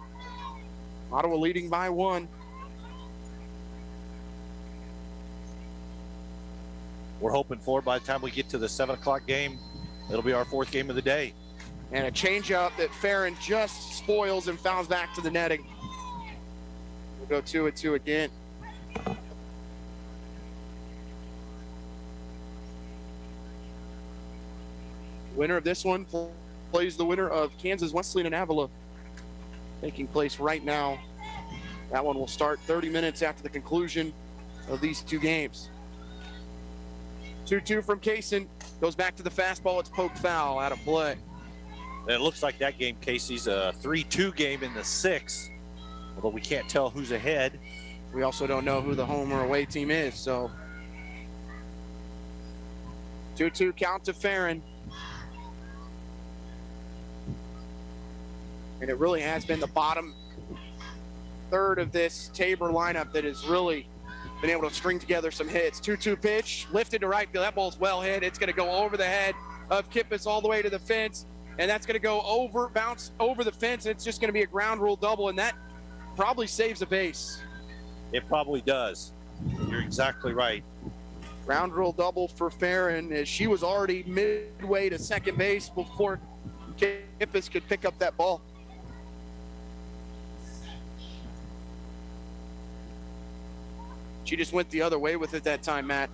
D: Ottawa leading by 1.
E: We're hoping for by the time we get to the 7 o'clock game, it'll be our 4th game of the day.
D: And a changeup that Farron just spoils and fouls back to the netting. We'll go 2-2 again. Winner of this one plays the winner of Kansas Wesleyan and Avila, taking place right now. That one will start 30 minutes after the conclusion of these 2 games. 2-2 from Kaysen. Goes back to the fastball. It's poked foul, out of play.
E: And it looks like that game, Casey's a 3-2 game in the 6th, although we can't tell who's ahead.
D: We also don't know who the home or away team is, so 2-2 count to Farron. And it really has been the bottom third of this Tabor lineup that has really been able to string together some hits. 2-2 pitch, lifted to right field. That ball's well hit. It's going to go over the head of Kippis all the way to the fence. And that's going to go bounce over the fence. And it's just going to be a ground rule double. And that probably saves a base.
E: It probably does. You're exactly right.
D: Ground rule double for Farron, as she was already midway to second base before Kippis could pick up that ball. She just went the other way with it that time, Matt.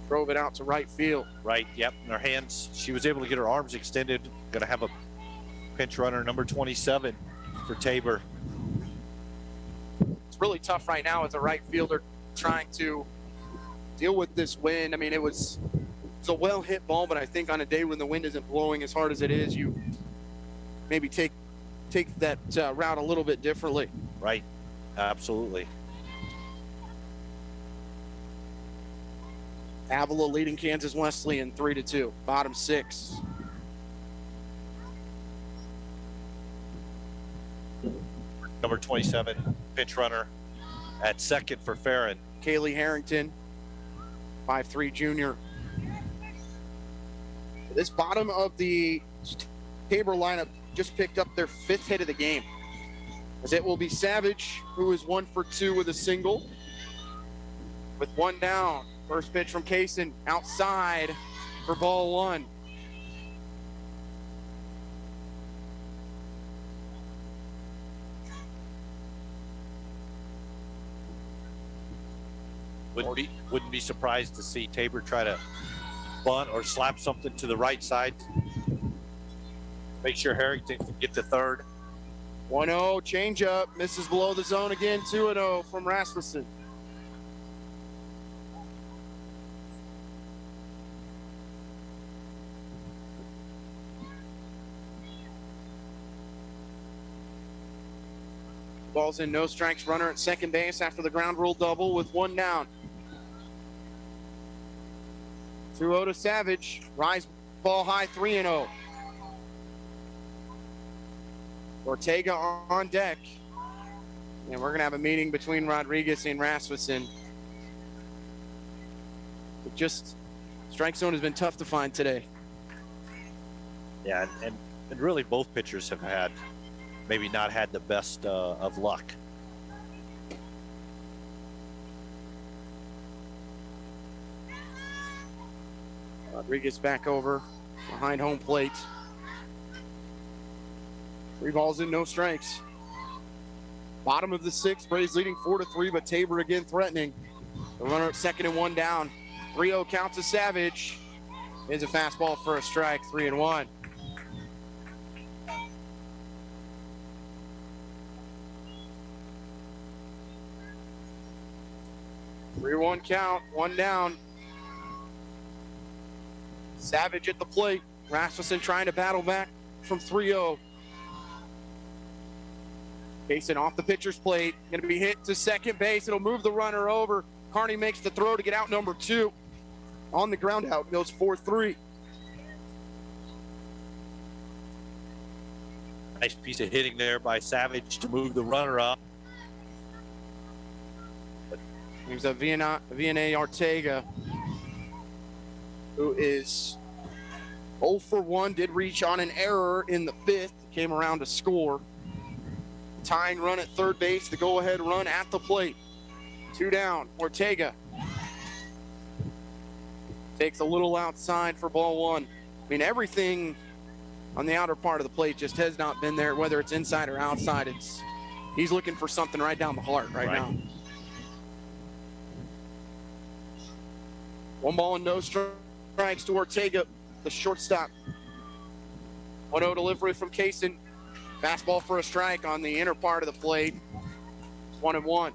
D: Drove it out to right field.
E: Right, yep. In her hands, she was able to get her arms extended. Going to have a pinch runner, number 27 for Tabor.
D: It's really tough right now as a right fielder trying to deal with this wind. I mean, it was a well-hit ball, but I think on a day when the wind isn't blowing as hard as it is, you maybe take that route a little bit differently.
E: Right, absolutely.
D: Avila leading Kansas Wesleyan 3-2, bottom 6.
E: Number 27, pinch runner at second for Farron.
D: Kaylee Harrington, 5'3" junior. This bottom of the Tabor lineup just picked up their 5th hit of the game. As it will be Savage, who is 1 for 2 with a single. With 1 down. First pitch from Kaysen outside for ball 1.
E: Wouldn't be surprised to see Tabor try to bunt or slap something to the right side. Make sure Harrington can get to third.
D: 1-0 changeup, misses below the zone again. 2-0 from Rasmussen. Ball's in, no strikes, runner at second base after the ground rule double with 1 down. 2-0 to Savage. Rise ball high, 3-0. Ortega on deck. And we're going to have a meeting between Rodriguez and Rasmussen. But just strike zone has been tough to find today.
E: Yeah, and really both pitchers have maybe not had the best of luck.
D: Rodriguez back over behind home plate. 3 balls in, no strikes. Bottom of the 6th, Braves leading 4-3, but Tabor again threatening. The runner at second and 1 down. 3-0 count to Savage. Is a fastball for a strike, 3-1. 3-1 count, 1 down. Savage at the plate. Rasmussen trying to battle back from 3-0. Kaysen off the pitcher's plate. Going to be hit to second base. It'll move the runner over. Carney makes the throw to get out number 2. On the ground out, goes 4-3.
E: Nice piece of hitting there by Savage to move the runner up.
D: Here's a Vianney Ortega, who is 0 for 1, did reach on an error in the 5th, came around to score. Tying run at third base, the go-ahead run at the plate. 2 down, Ortega takes a little outside for ball 1. I mean, everything on the outer part of the plate just has not been there, whether it's inside or outside. He's looking for something right down the heart right now. 1 ball and no strikes to Ortega, the shortstop. 1-0 delivery from Kaysen. Fastball for a strike on the inner part of the plate. 1-1.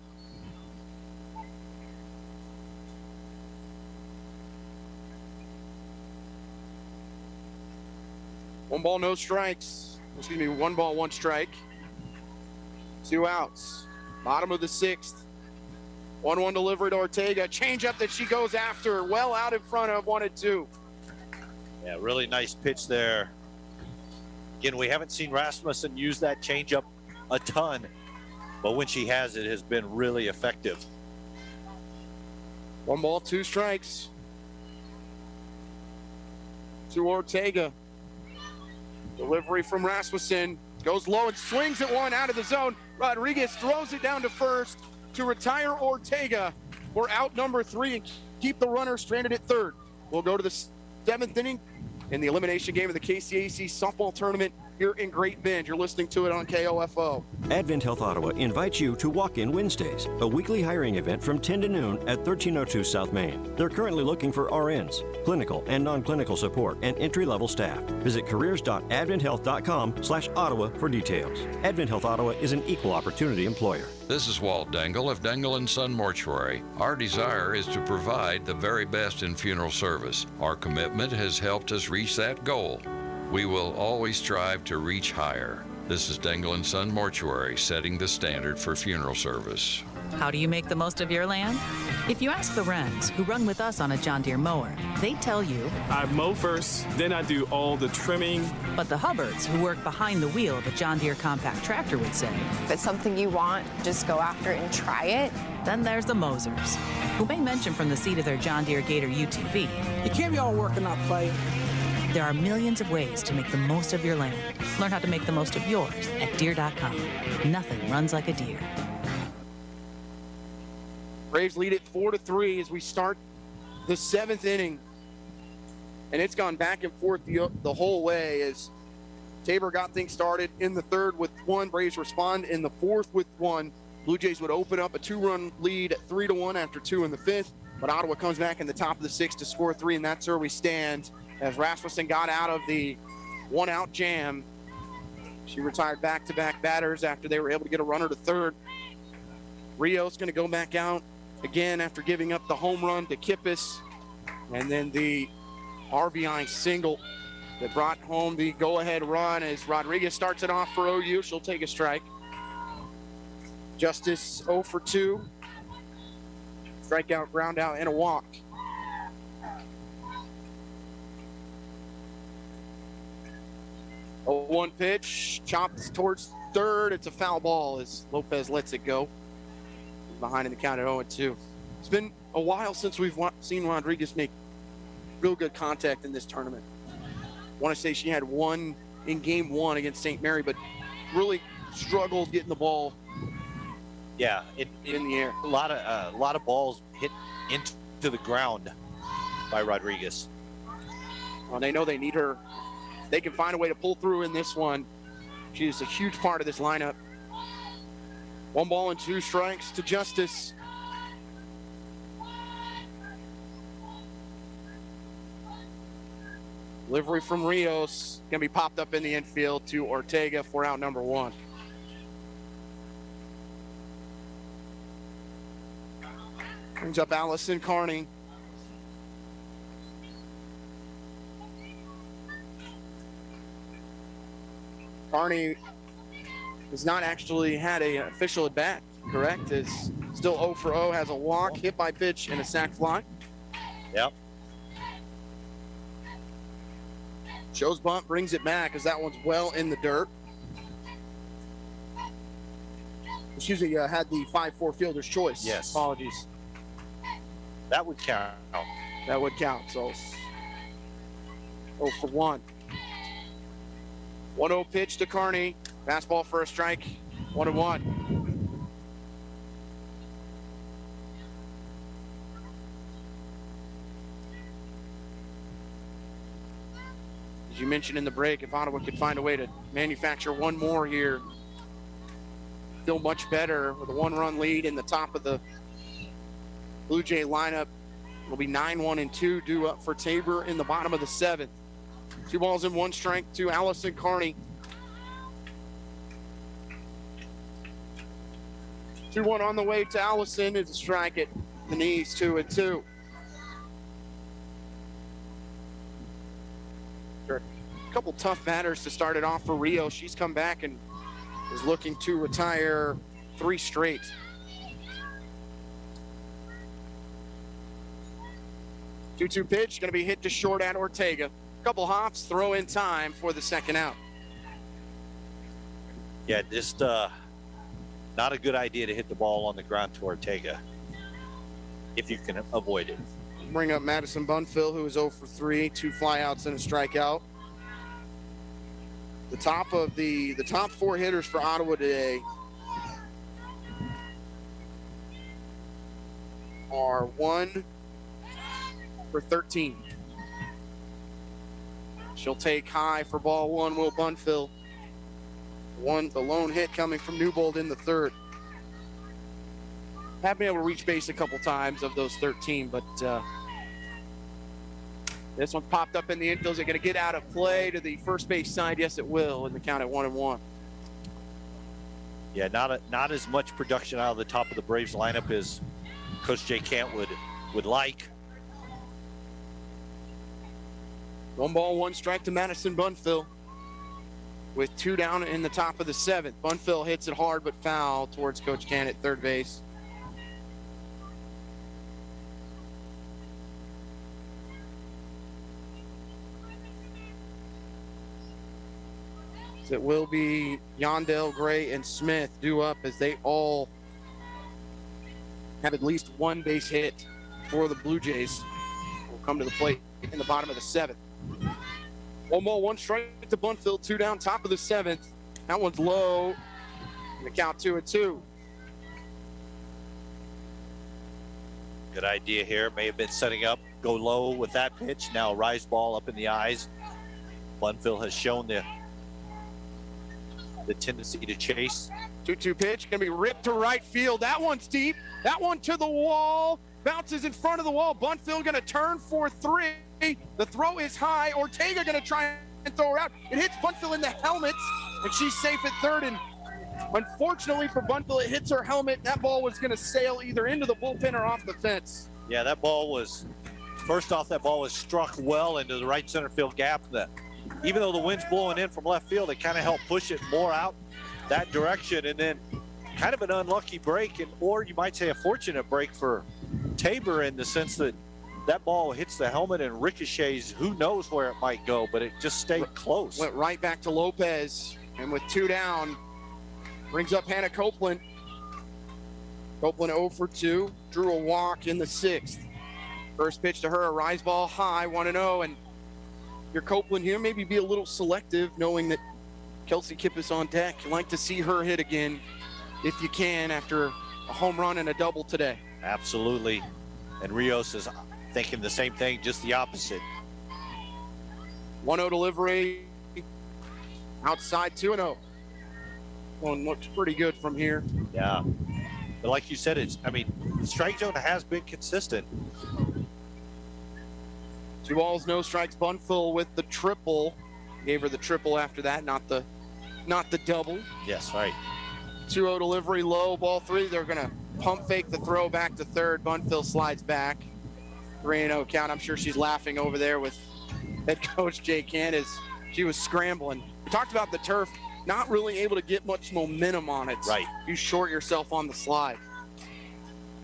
D: One ball, no strikes. Excuse me, 1 ball, 1 strike. 2 outs. Bottom of the 6th. 1-1 delivery to Ortega. Change-up that she goes after, well out in front of 1-2.
E: Yeah, really nice pitch there. Again, we haven't seen Rasmussen use that changeup a ton, but when she has, it has been really effective.
D: 1 ball, 2 strikes. To Ortega. Delivery from Rasmussen. Goes low and swings at one out of the zone. Rodriguez throws it down to first to retire Ortega for out number 3 and keep the runner stranded at third. We'll go to the 7th inning in the elimination game of the KCAC softball tournament here in Great Bend. You're listening to it on KOFO.
C: Advent Health Ottawa invites you to Walk-In Wednesdays, a weekly hiring event from 10 to noon at 1302 South Main. They're currently looking for RNs, clinical and non-clinical support, and entry-level staff. Visit careers.adventhealth.com/Ottawa for details. Advent Health Ottawa is an equal opportunity employer.
R: This is Walt Dangle of Dangle & Son Mortuary. Our desire is to provide the very best in funeral service. Our commitment has helped us reach that goal. We will always strive to reach higher. This is Dangle & Son Mortuary, setting the standard for funeral service.
S: How do you make the most of your land? If you ask the Wrens, who run with us on a John Deere mower, they tell you,
T: I mow first, then I do all the trimming.
S: But the Hubbards, who work behind the wheel of a John Deere compact tractor, would say,
O: If it's something you want, just go after it and try it.
S: Then there's the Mosers, who may mention from the seat of their John Deere Gator UTV,
U: you can't be all work and not play.
S: There are millions of ways to make the most of your land. Learn how to make the most of yours at Deere.com. Nothing runs like a Deere.
D: Braves lead it 4-3 as we start the 7th inning. And it's gone back and forth the whole way as Tabor got things started in the 3rd with 1. Braves respond in the 4th with 1. Blue Jays would open up a 2-run lead at 3-1 after 2 in the 5th. But Ottawa comes back in the top of the 6th to score 3, and that's where we stand. As Rasmussen got out of the 1-out jam, she retired back-to-back batters after they were able to get a runner to 3rd. Rios going to go back out again after giving up the home run to Kippis, and then the RBI single that brought home the go-ahead run as Rodriguez starts it off for OU. She'll take a strike. Justice 0 for 2. Strikeout, ground out, and a walk. A 1 pitch, chopped towards 3rd. It's a foul ball as Lopez lets it go. Behind in the count at 0-2. It's been a while since we've seen Rodriguez make real good contact in this tournament. I want to say she had 1 in game 1 against St. Mary, but really struggled getting the ball
E: Yeah,
D: in the air.
E: A lot of balls hit into the ground by Rodriguez.
D: Well, they know they need her. They can find a way to pull through in this one. She is a huge part of this lineup. 1 ball and 2 strikes to Justice. Delivery from Rios going to be popped up in the infield to Ortega for out number 1. Brings up Allison Carney. Carney has not actually had an official at bat, correct? Is still 0 for 0, has a walk, hit by pitch, and a sac fly.
E: Yep.
D: Shows bunt, brings it back as that one's well in the dirt. Excuse me, had the 5-4 fielder's choice.
E: Yes.
D: Apologies.
E: That would count.
D: That would count. So 0 for 1. 1-0 pitch to Carney. Fastball for a strike. 1-1. As you mentioned in the break, if Ottawa could find a way to manufacture 1 more here, feel much better with a 1-run lead in the top of the Blue Jay lineup. It'll be 9-1-2 due up for Tabor in the bottom of the 7th. 2 balls and 1 strike to Allison Carney. 2-1 on the way to Allison. It's a strike at the knees, 2-2. A couple tough batters to start it off for Rio. She's come back and is looking to retire 3 straight. 2-2 pitch, going to be hit to short at Ortega. Couple hops, throw in time for the second out.
E: Yeah, just not a good idea to hit the ball on the ground to Ortega if you can avoid it.
D: Bring up Madison Bunfill, who is 0 for 3, 2 flyouts and a strikeout. The top 4 hitters for Ottawa today are 1 for 13. She'll take high for ball 1, Will Bunfill. The lone hit coming from Newbold in the third. Have been able to reach base a couple times of those 13, but this one popped up in the infield. Is it going to get out of play to the first base side? Yes, it will, in the count at 1-1.
E: Yeah, not as much production out of the top of the Braves lineup as Coach Jay Kent would like.
D: 1 ball, 1 strike to Madison Bunfill with 2 down in the top of the 7th. Bunfill hits it hard but foul towards Coach Kent at third base. It will be Yondell, Gray, and Smith due up as they all have at least 1 base hit for the Blue Jays. Will come to the plate in the bottom of the 7th. 1 ball, 1 strike to Bunfill, 2 down, top of the 7th. That one's low. And the count 2-2.
E: Good idea here. May have been setting up, go low with that pitch. Now rise ball up in the eyes. Bunfill has shown the tendency to chase.
D: 2-2 pitch, gonna be ripped to right field. That one's deep. That one to the wall. Bounces in front of the wall. Bunfill gonna turn for 3. The throw is high. Ortega gonna try and throw her out. It hits Bunfill in the helmet, and she's safe at third. And unfortunately for Bunfill, it hits her helmet. That ball was gonna sail either into the bullpen or off the fence.
E: Yeah, that ball was, first off, that ball was struck well into the right center field gap. That even though the wind's blowing in from left field, it kind of helped push it more out that direction. And then kind of an unlucky break, or you might say a fortunate break for Tabor, in the sense that that ball hits the helmet and ricochets. Who knows where it might go, but it just stayed close.
D: Went right back to Lopez, and with 2 down, brings up Hannah Copeland. Copeland 0 for 2, drew a walk in the 6th. First pitch to her, a rise ball high, 1-0, and your Copeland here, maybe be a little selective, knowing that Kelsey Kipp is on deck. You like to see her hit again, if you can, after a home run and a double today.
E: Absolutely. And Rios is thinking the same thing, just the opposite.
D: 1-0 delivery. Outside 2-0. One looks pretty good from here.
E: Yeah. But like you said, the strike zone has been consistent.
D: 2 balls, no strikes. Bunfill with the triple. Gave her the triple after that, not the double.
E: Yes, right.
D: 2-0 delivery, low, ball 3. They're going to pump fake the throw back to third. Bunfill slides back. 3-0 count. I'm sure she's laughing over there with head coach Jay Kent as she was scrambling. We talked about the turf, not really able to get much momentum on it.
E: Right.
D: You short yourself on the slide.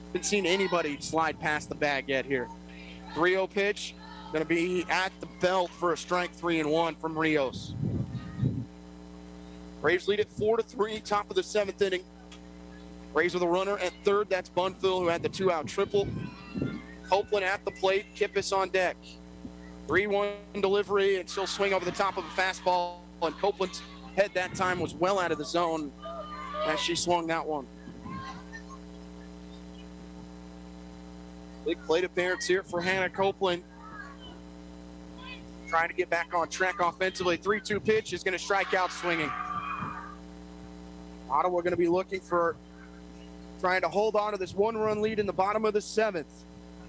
D: Haven't seen anybody slide past the bag yet here. 3-0 pitch. Going to be at the belt for a strike, 3-1 from Rios. Braves lead at 4-3, top of the 7th inning. Braves with a runner at third. That's Bunfill, who had the 2-out triple. Copeland at the plate. Kippis on deck. 3-1 delivery, and she'll swing over the top of a fastball. And Copeland's head that time was well out of the zone as she swung that one. Big plate appearance here for Hannah Copeland. Trying to get back on track offensively. 3-2 pitch is going to strike out swinging. Ottawa going to be looking for trying to hold on to this 1-run lead in the bottom of the 7th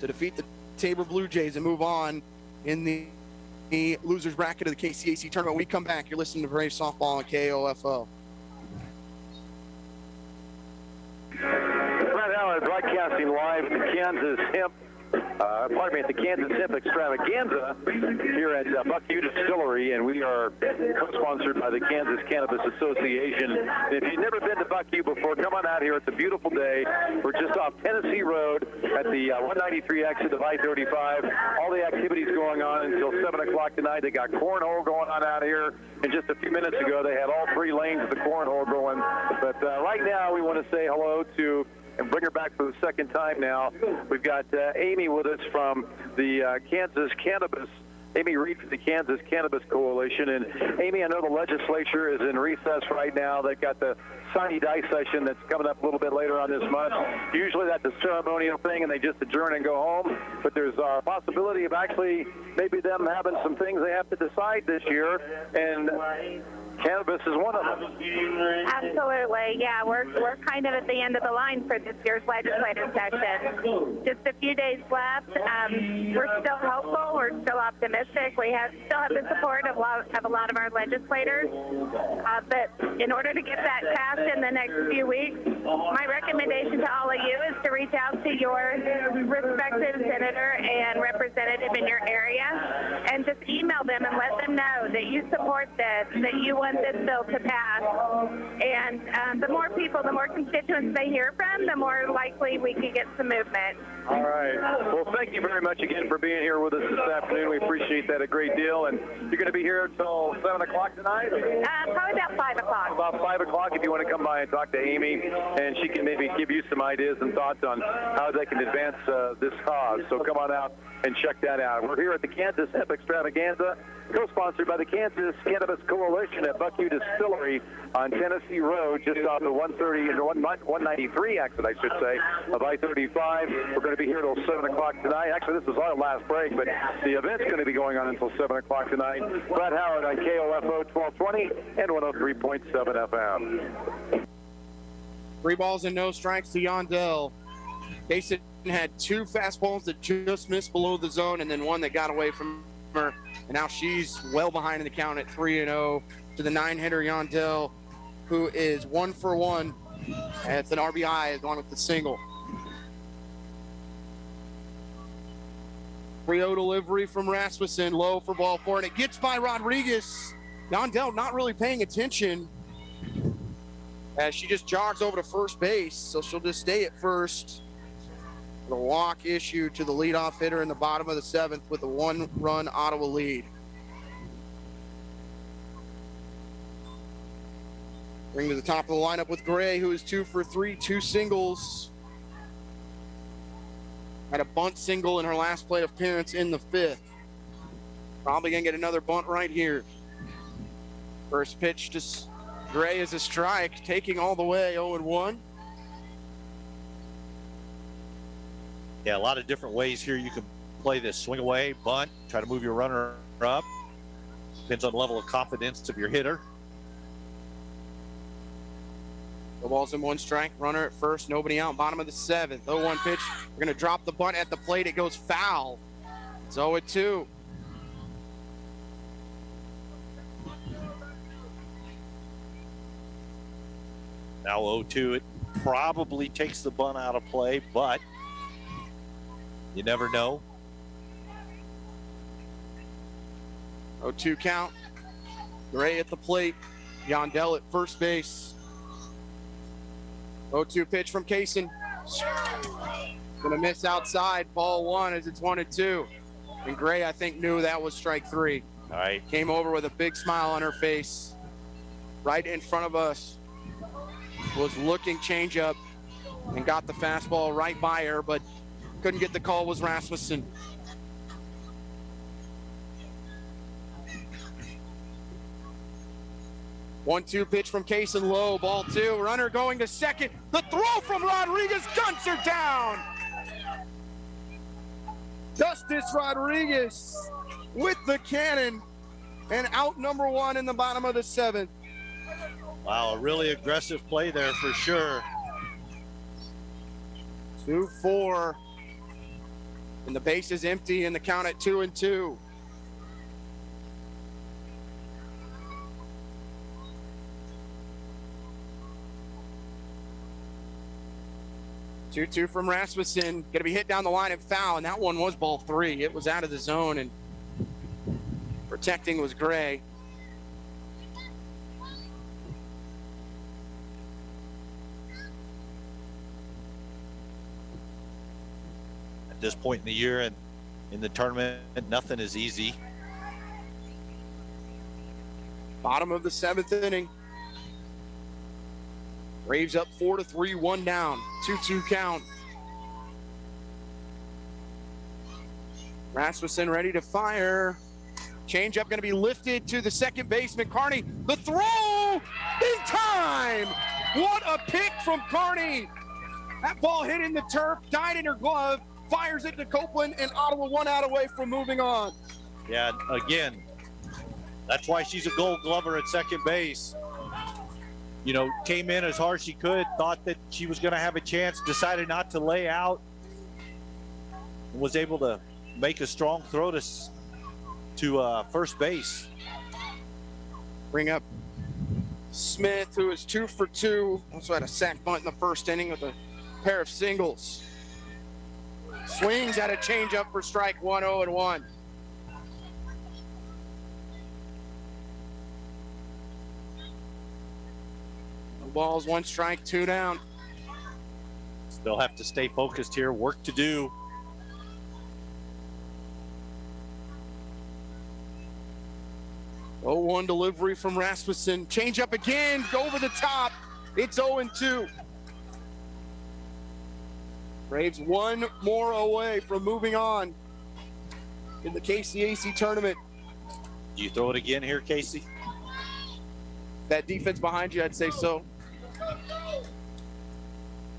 D: to defeat the Tabor Blue Jays and move on in the losers bracket of the KCAC tournament. When we come back, you're listening to Braves Softball on KOFO.
Q: Brett Howard broadcasting live from Kansas Hemp at the Kansas Hemp Extravaganza here at Buckview Distillery, and we are co-sponsored by the Kansas Cannabis Association. And if you've never been to Buckview before, come on out here. It's a beautiful day. We're just off Tennessee Road at the 193 exit of I-35. All the activities going on until 7 o'clock tonight. They got cornhole going on out here. And just a few minutes ago, they had all 3 lanes of the cornhole going. But right now, we want to say hello to and bring her back for the second time now. We've got Amy with us from the Kansas Cannabis. Amy Reed from the Kansas Cannabis Coalition. And Amy, I know the legislature is in recess right now. They've got the Sine Die session that's coming up a little bit later on this month. Usually that's a ceremonial thing and they just adjourn and go home. But there's a possibility of actually maybe them having some things they have to decide this year. And cannabis is one of them.
B: Absolutely, yeah. We're kind of at the end of the line for this year's legislative session. Just a few days left. We're still hopeful. We're still optimistic. We still have the support of a lot of our legislators. But in order to get that passed in the next few weeks, my recommendation to all of you is to reach out to your respective senator and representative in your area and just email them and let them know that you support this, that you want this bill to pass. And the more people, the more constituents they hear from, the more likely we can get some movement.
Q: All right. Well, thank you very much again for being here with us this afternoon. We appreciate that a great deal. And you're going to be here until 7 o'clock tonight?
B: Probably about 5 o'clock.
Q: About 5 o'clock if you want to come by and talk to Amy, and she can maybe give you some ideas and thoughts on how they can advance this cause. So come on out and check that out. We're here at the Kansas Hemp Extravaganza, co-sponsored by the Kansas Cannabis Coalition at Buckview Distillery on Tennessee Road, just off the 193 exit, I should say, of I-35. We're going to be here till 7 o'clock tonight. Actually, this is our last break, but the event's going to be going on until 7 o'clock tonight. Brett Howard on KOFO 1220 and 103.7 FM.
D: 3 balls and no strikes to Yondell. Kaysen had 2 fastballs that just missed below the zone and then one that got away from her. And now she's well behind in the count at 3-0 to the 9-hitter Yondell, who is 1 for 1. And it's an RBI along with the single. 3-0 delivery from Rasmussen, low for ball 4, and it gets by Rodriguez. Yondell not really paying attention as she just jogs over to first base, so she'll just stay at first. The walk issue to the leadoff hitter in the bottom of the 7th with a 1-run Ottawa lead. Bring to the top of the lineup with Gray, who is 2 for 3, 2 singles. Had a bunt single in her last plate appearance in the 5th. Probably gonna get another bunt right here. First pitch to Gray is a strike, taking all the way 0-1.
E: Yeah, a lot of different ways here you can play this. Swing away, bunt, try to move your runner up. Depends on the level of confidence of your hitter.
D: 2 balls and 1 strike. Runner at first, nobody out. Bottom of the 7th. 0-1 pitch. We're going to drop the bunt at the plate. It goes foul. It's 0-2.
E: Now 0-2. It probably takes the bunt out of play, but you never know.
D: 0-2 count. Gray at the plate. Yondell at first base. 0-2 pitch from Kaysen. Gonna miss outside. Ball 1 as it's 1-2. And Gray, I think, knew that was strike 3.
E: All right.
D: Came over with a big smile on her face. Right in front of us. Was looking changeup and got the fastball right by her, but couldn't get the call. Was Rasmussen. One-two pitch from Kaysen, low, ball 2. Runner going to second. The throw from Rodriguez guns her down. Justice Rodriguez with the cannon and out number 1 in the bottom of the 7th.
E: Wow, a really aggressive play there for sure.
D: 2-4. And the base is empty and the count at 2-2. 2-2 from Rasmussen. Going to be hit down the line and foul, and that one was ball 3. It was out of the zone, and protecting was Gray.
E: At this point in the year and in the tournament, nothing is easy.
D: Bottom of the 7th inning. Braves up 4-3, 1 down. 2-2 count. Rasmussen ready to fire. Changeup going to be lifted to the second baseman, Carney. The throw in time. What a pick from Carney. That ball hit in the turf, died in her glove, fires it to Copeland, and Ottawa 1 out away from moving on.
E: Yeah, again, that's why she's a Gold Glover at second base. You know, came in as hard as she could, thought that she was going to have a chance, decided not to lay out, and was able to make a strong throw to first base.
D: Bring up Smith, who is 2 for 2. Also had a sac bunt in the first inning with a pair of singles. Swings at a changeup for strike 1, 0-1. No balls, 1 strike, 2 down.
E: Still have to stay focused here, work to do.
D: Oh, 1 delivery from Rasmussen. Change up again, go over the top. It's 0-2. Braves 1 more away from moving on in the KCAC tournament.
E: Do you throw it again here, Casey?
D: That defense behind you, I'd say so.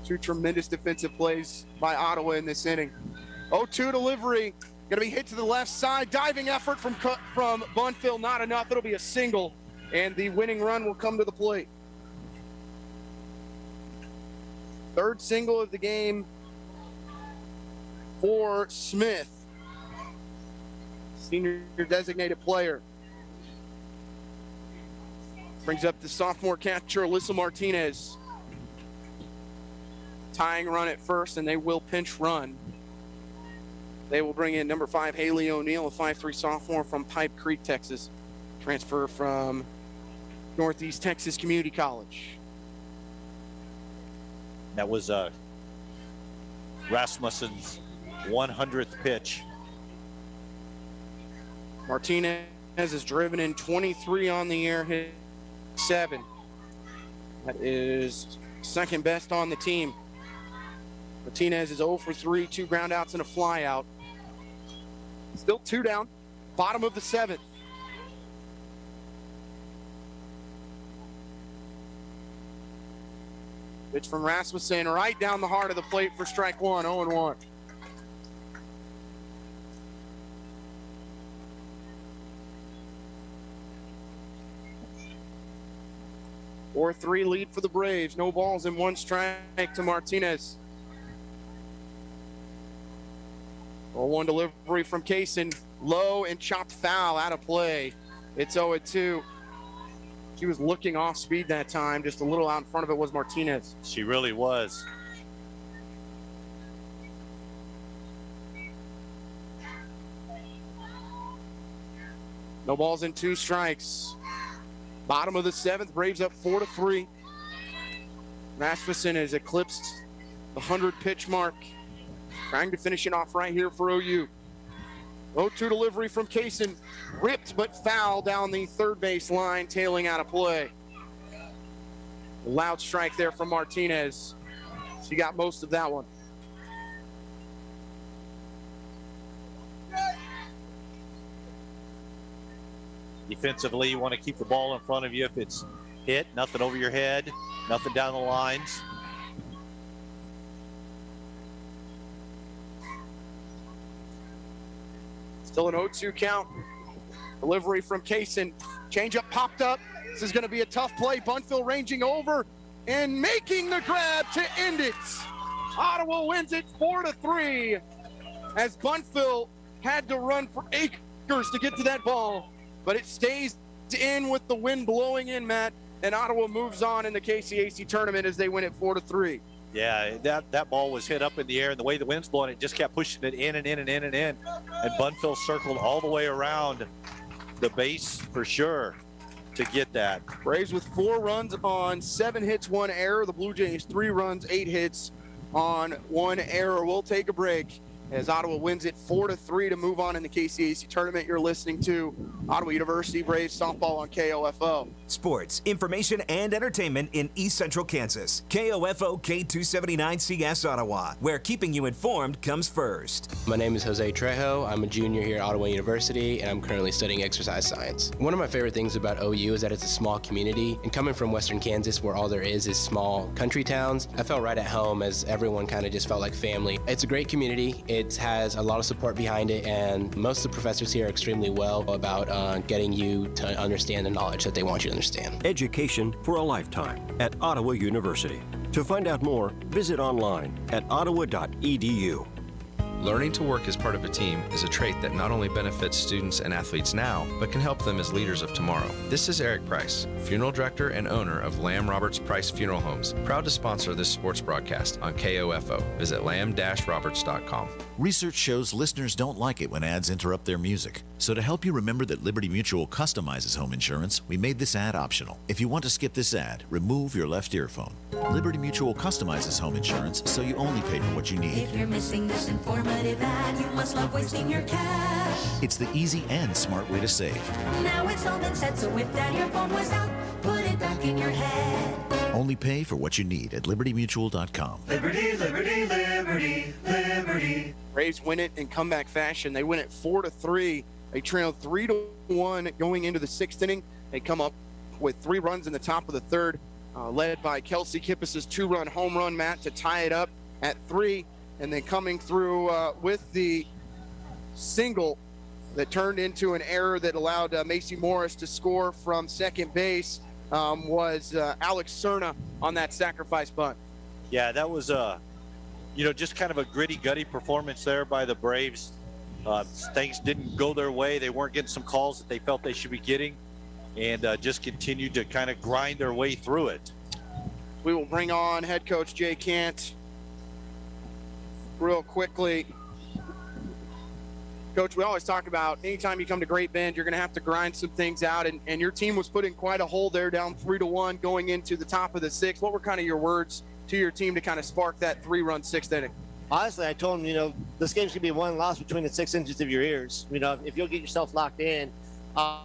D: 2 tremendous defensive plays by Ottawa in this inning. 0-2 delivery. Going to be hit to the left side. Diving effort from Bunfill. Not enough. It'll be a single, and the winning run will come to the plate. 3rd single of the game for Smith, senior designated player. Brings up the sophomore catcher, Alyssa Martinez. Tying run at first, and they will pinch run. They will bring in number 5, Haley O'Neill, a 5'3" sophomore from Pipe Creek, Texas. Transfer from Northeast Texas Community College.
E: That was Rasmussen's 100th pitch.
D: Martinez has driven in 23 on the year, hit 7. That is second best on the team. Martinez is 0 for 3, 2 ground outs and a fly out. Still 2 down, bottom of the 7th. Pitch from Rasmussen right down the heart of the plate for strike 1, 0-1. Or 3 lead for the Braves. No balls and 1 strike to Martinez. 0-1 delivery from Kaysen. Low and chopped foul, out of play. It's 0-2. She was looking off speed that time. Just a little out in front of it was Martinez.
E: She really was.
D: No balls and 2 strikes. Bottom of the 7th, Braves up 4-3. Rasmussen has eclipsed the 100-pitch mark. Trying to finish it off right here for OU. 0-2 delivery from Kaysen. Ripped but foul down the third base line, tailing out of play. A loud strike there from Martinez. She got most of that one.
E: Defensively, you want to keep the ball in front of you. If it's hit, nothing over your head, nothing down the lines.
D: Still an 0-2 count. Delivery from Kaysen. Changeup popped up. This is going to be a tough play. Bunfill ranging over and making the grab to end it. Ottawa wins it 4-3 as Bunfill had to run for acres to get to that ball. But it stays in with the wind blowing in, Matt, and Ottawa moves on in the KCAC tournament as they win it 4-3.
E: Yeah, that ball was hit up in the air, and the way the wind's blowing, it just kept pushing it in and in and in and in. And Bunfill circled all the way around the base for sure to get that.
D: Braves with 4 runs on 7 hits, 1 error. The Blue Jays 3 runs, 8 hits on 1 error. We'll take a break as Ottawa wins it 4-3 to move on in the KCAC tournament. You're listening to Ottawa University Braves softball on KOFO.
P: Sports, information, and entertainment in East Central Kansas. KOFO K279CS Ottawa, where keeping you informed comes first.
A: My name is Jose Trejo. I'm a junior here at Ottawa University, and I'm currently studying exercise science. One of my favorite things about OU is that it's a small community, and coming from Western Kansas, where all there is small country towns, I felt right at home as everyone kind of just felt like family. It's a great community. It has a lot of support behind it, and most of the professors here are extremely well about getting you to understand the knowledge that they want you to understand.
C: Education for a lifetime at Ottawa University. To find out more, visit online at ottawa.edu.
I: Learning to work as part of a team is a trait that not only benefits students and athletes now, but can help them as leaders of tomorrow. This is Eric Price, funeral director and owner of Lamb Roberts Price Funeral Homes, proud to sponsor this sports broadcast on KOFO. Visit lamb-roberts.com.
F: Research shows listeners don't like it when ads interrupt their music. So to help you remember that Liberty Mutual customizes home insurance, we made this ad optional. If you want to skip this ad, remove your left earphone. Liberty Mutual customizes home insurance so you only pay for what you need.
G: If you're missing this informative ad, you must love wasting your cash.
F: It's the easy and smart way to save.
G: Now it's all been said, so if that earphone was out, put it back in your head.
F: Only pay for what you need at libertymutual.com.
G: Liberty, liberty, liberty, liberty.
D: Braves win it in comeback fashion. They win it 4-3. They trailed 3-1 going into the 6th inning. They come up with 3 runs in the top of the 3rd, led by Kelsey Kippis's 2-run home run, Matt, to tie it up at 3. And then coming through with the single that turned into an error that allowed Macy Morris to score from second base was Alex Cerna on that sacrifice bunt.
E: Yeah, that was just kind of a gritty, gutty performance there by the Braves. Things didn't go their way. They weren't getting some calls that they felt they should be getting, and just continued to kind of grind their way through it.
D: We will bring on head coach Jay Cant real quickly. Coach, we always talk about anytime you come to Great Bend, you're going to have to grind some things out, and your team was put in quite a hole there, down 3-1 going into the top of the 6th. What were kind of your words to your team to kind of spark that 3-run 6th inning?
V: Honestly, I told them, this game's going to be won and lost between the 6 inches of your ears. If you'll get yourself locked in, then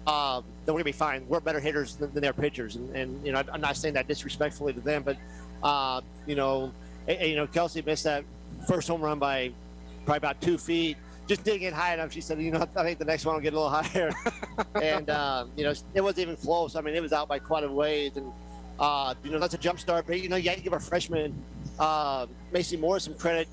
V: we're going to be fine. We're better hitters than their pitchers. And I'm not saying that disrespectfully to them, but, Kelsey missed that first home run by probably about 2 feet. Just didn't get high enough. She said, I think the next one will get a little higher. And, it wasn't even close. I mean, it was out by quite a ways. And, that's a jump start. But, you got to give our freshman, Macy Morris, some credit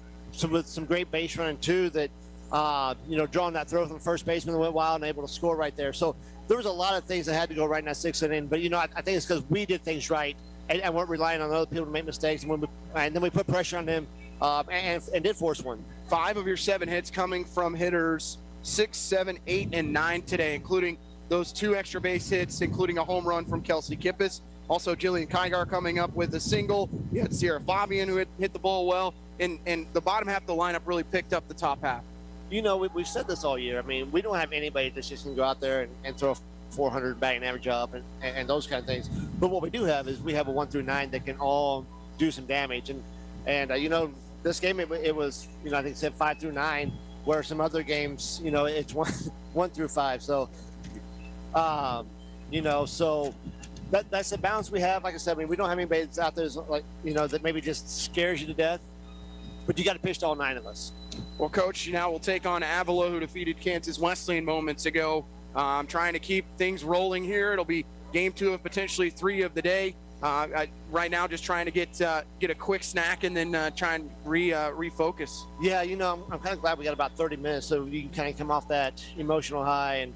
V: with some great base running, too, that, drawing that throw from the first baseman went wild and able to score right there. So there was a lot of things that had to go right in that 6th inning. But, I think it's because we did things right and weren't relying on other people to make mistakes. And then we put pressure on them and did force one.
D: 5 of your 7 hits coming from hitters 6, 7, 8, and 9 today, including those 2 extra base hits, including a home run from Kelsey Kippis. Also, Jillian Kygar coming up with a single. You had Sierra Fabian who hit the ball well, and the bottom half of the lineup really picked up the top half.
V: We've said this all year. I mean, we don't have anybody that's just going to go out there and throw a 400 batting average up and those kind of things. But what we do have is we have a 1 through 9 that can all do some damage. And this game, it was, I think it said 5 through 9, where some other games, it's 1 through 5. So, so that's the balance we have. Like I said, we don't have anybody that's out there that maybe just scares you to death, but you got to pitch to all 9 of us.
D: Well, Coach, now we'll take on Avila, who defeated Kansas Wesleyan moments ago. I'm trying to keep things rolling here. It'll be game 2 of potentially 3 of the day. Right now, just trying to get a quick snack and then try and refocus.
V: Yeah, I'm kind of glad we got about 30 minutes so you can kind of come off that emotional high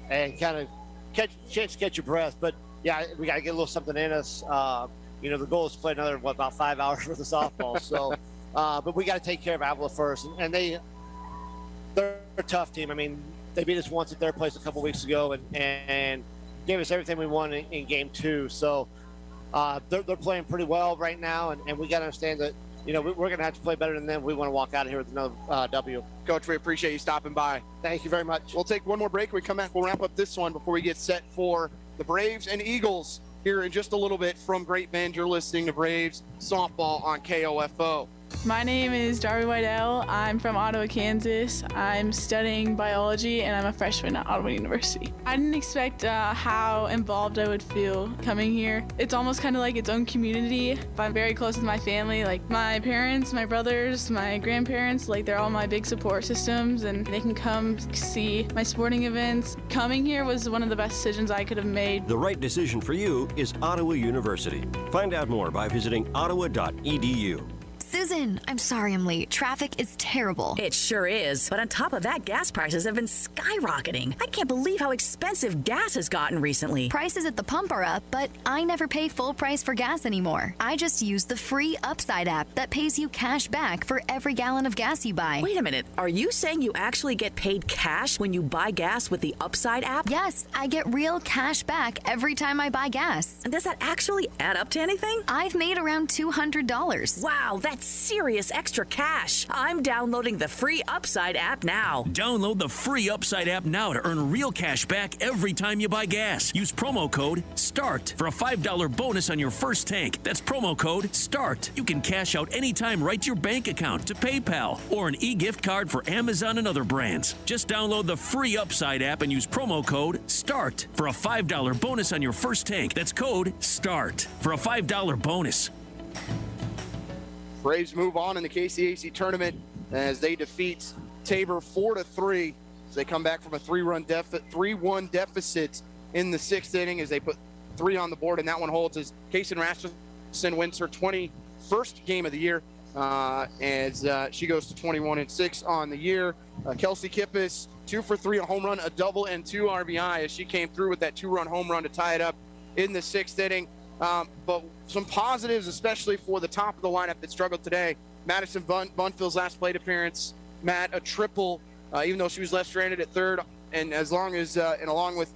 V: and kind of catch your breath. But yeah, we got to get a little something in us. The goal is to play another about 5 hours worth of softball. So, but we got to take care of Avila first, and they're a tough team. I mean, they beat us once at their place a couple weeks ago and gave us everything we wanted in game 2. So. They're playing pretty well right now, and we got to understand that, we're going to have to play better than them. We want to walk out of here with another W.
D: Coach, we appreciate you stopping by.
V: Thank you very much.
D: We'll take one more break. When we come back, we'll wrap up this one before we get set for the Braves and Eagles here in just a little bit from Great Bend. You're listening to Braves Softball on KOFO.
J: My name is Darby Weidel. I'm from Ottawa, Kansas. I'm studying biology, and I'm a freshman at Ottawa University. I didn't expect how involved I would feel coming here. It's almost kind of like its own community. I'm very close with my family, like my parents, my brothers, my grandparents, like they're all my big support systems, and they can come see my sporting events. Coming here was one of the best decisions I could have made.
K: The right decision for you is Ottawa University. Find out more by visiting ottawa.edu.
L: Susan, I'm sorry I'm late. Traffic is terrible.
M: It sure is. But on top of that, gas prices have been skyrocketing. I can't believe how expensive gas has gotten recently.
L: Prices at the pump are up, but I never pay full price for gas anymore. I just use the free Upside app that pays you cash back for every gallon of gas you buy.
M: Wait a minute. Are you saying you actually get paid cash when you buy gas with the Upside app?
L: Yes, I get real cash back every time I buy gas.
M: And does that actually add up to anything?
L: I've made around $200.
M: Wow, that's serious extra cash. I'm downloading the free Upside app now.
X: Download the free Upside app now to earn real cash back every time you buy gas. Use promo code START for a $5 bonus on your first tank. That's promo code START. You can cash out anytime right to your bank account, to PayPal, or an e-gift card for Amazon and other brands. Just download the free Upside app and use promo code START for a $5 bonus on your first tank. That's code START for a $5 bonus.
D: Braves move on in the KCAC tournament as they defeat Tabor 4-3. As they come back from a 3-1 deficit in the sixth inning as they put 3 on the board, and that one holds as Kason Rasmussen wins her 21st game of the year as she goes to 21-6 on the year. Kelsey Kippis, 2 for 3, a home run, a double, and 2 RBI as she came through with that 2-run home run to tie it up in the sixth inning. But some positives, especially for the top of the lineup that struggled today. Madison Bunfield's last plate appearance, Matt, a triple, even though she was left-stranded at third. And along with,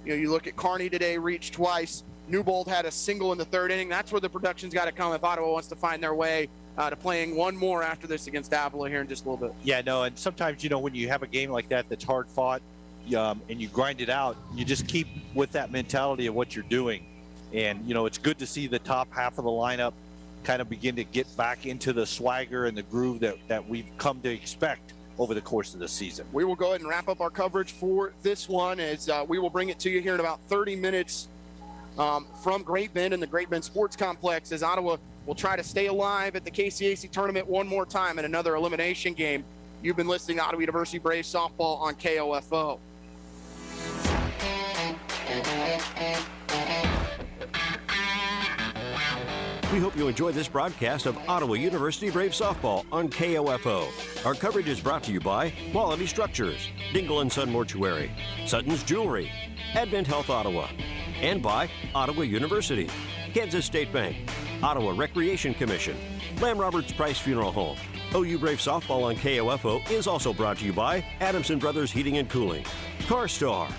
D: you look at Kearney today, reached twice. Newbold had a single in the third inning. That's where the production's got to come if Ottawa wants to find their way to playing one more after this against Avila here in just a little bit.
E: Yeah, no, and sometimes, when you have a game like that that's hard fought and you grind it out, you just keep with that mentality of what you're doing. And, it's good to see the top half of the lineup kind of begin to get back into the swagger and the groove that we've come to expect over the course of the season.
D: We will go ahead and wrap up our coverage for this one as we will bring it to you here in about 30 minutes from Great Bend and the Great Bend Sports Complex as Ottawa will try to stay alive at the KCAC tournament one more time in another elimination game. You've been listening to Ottawa University Braves Softball on KOFO.
K: We hope you enjoyed this broadcast of Ottawa University Braves Softball on KOFO. Our coverage is brought to you by Quality Structures, Dingle & Son Mortuary, Sutton's Jewelry, Advent Health Ottawa, and by Ottawa University, Kansas State Bank, Ottawa Recreation Commission, Lamb Roberts Price Funeral Home. OU Brave Softball on KOFO is also brought to you by Adamson Brothers Heating and Cooling, CarStar,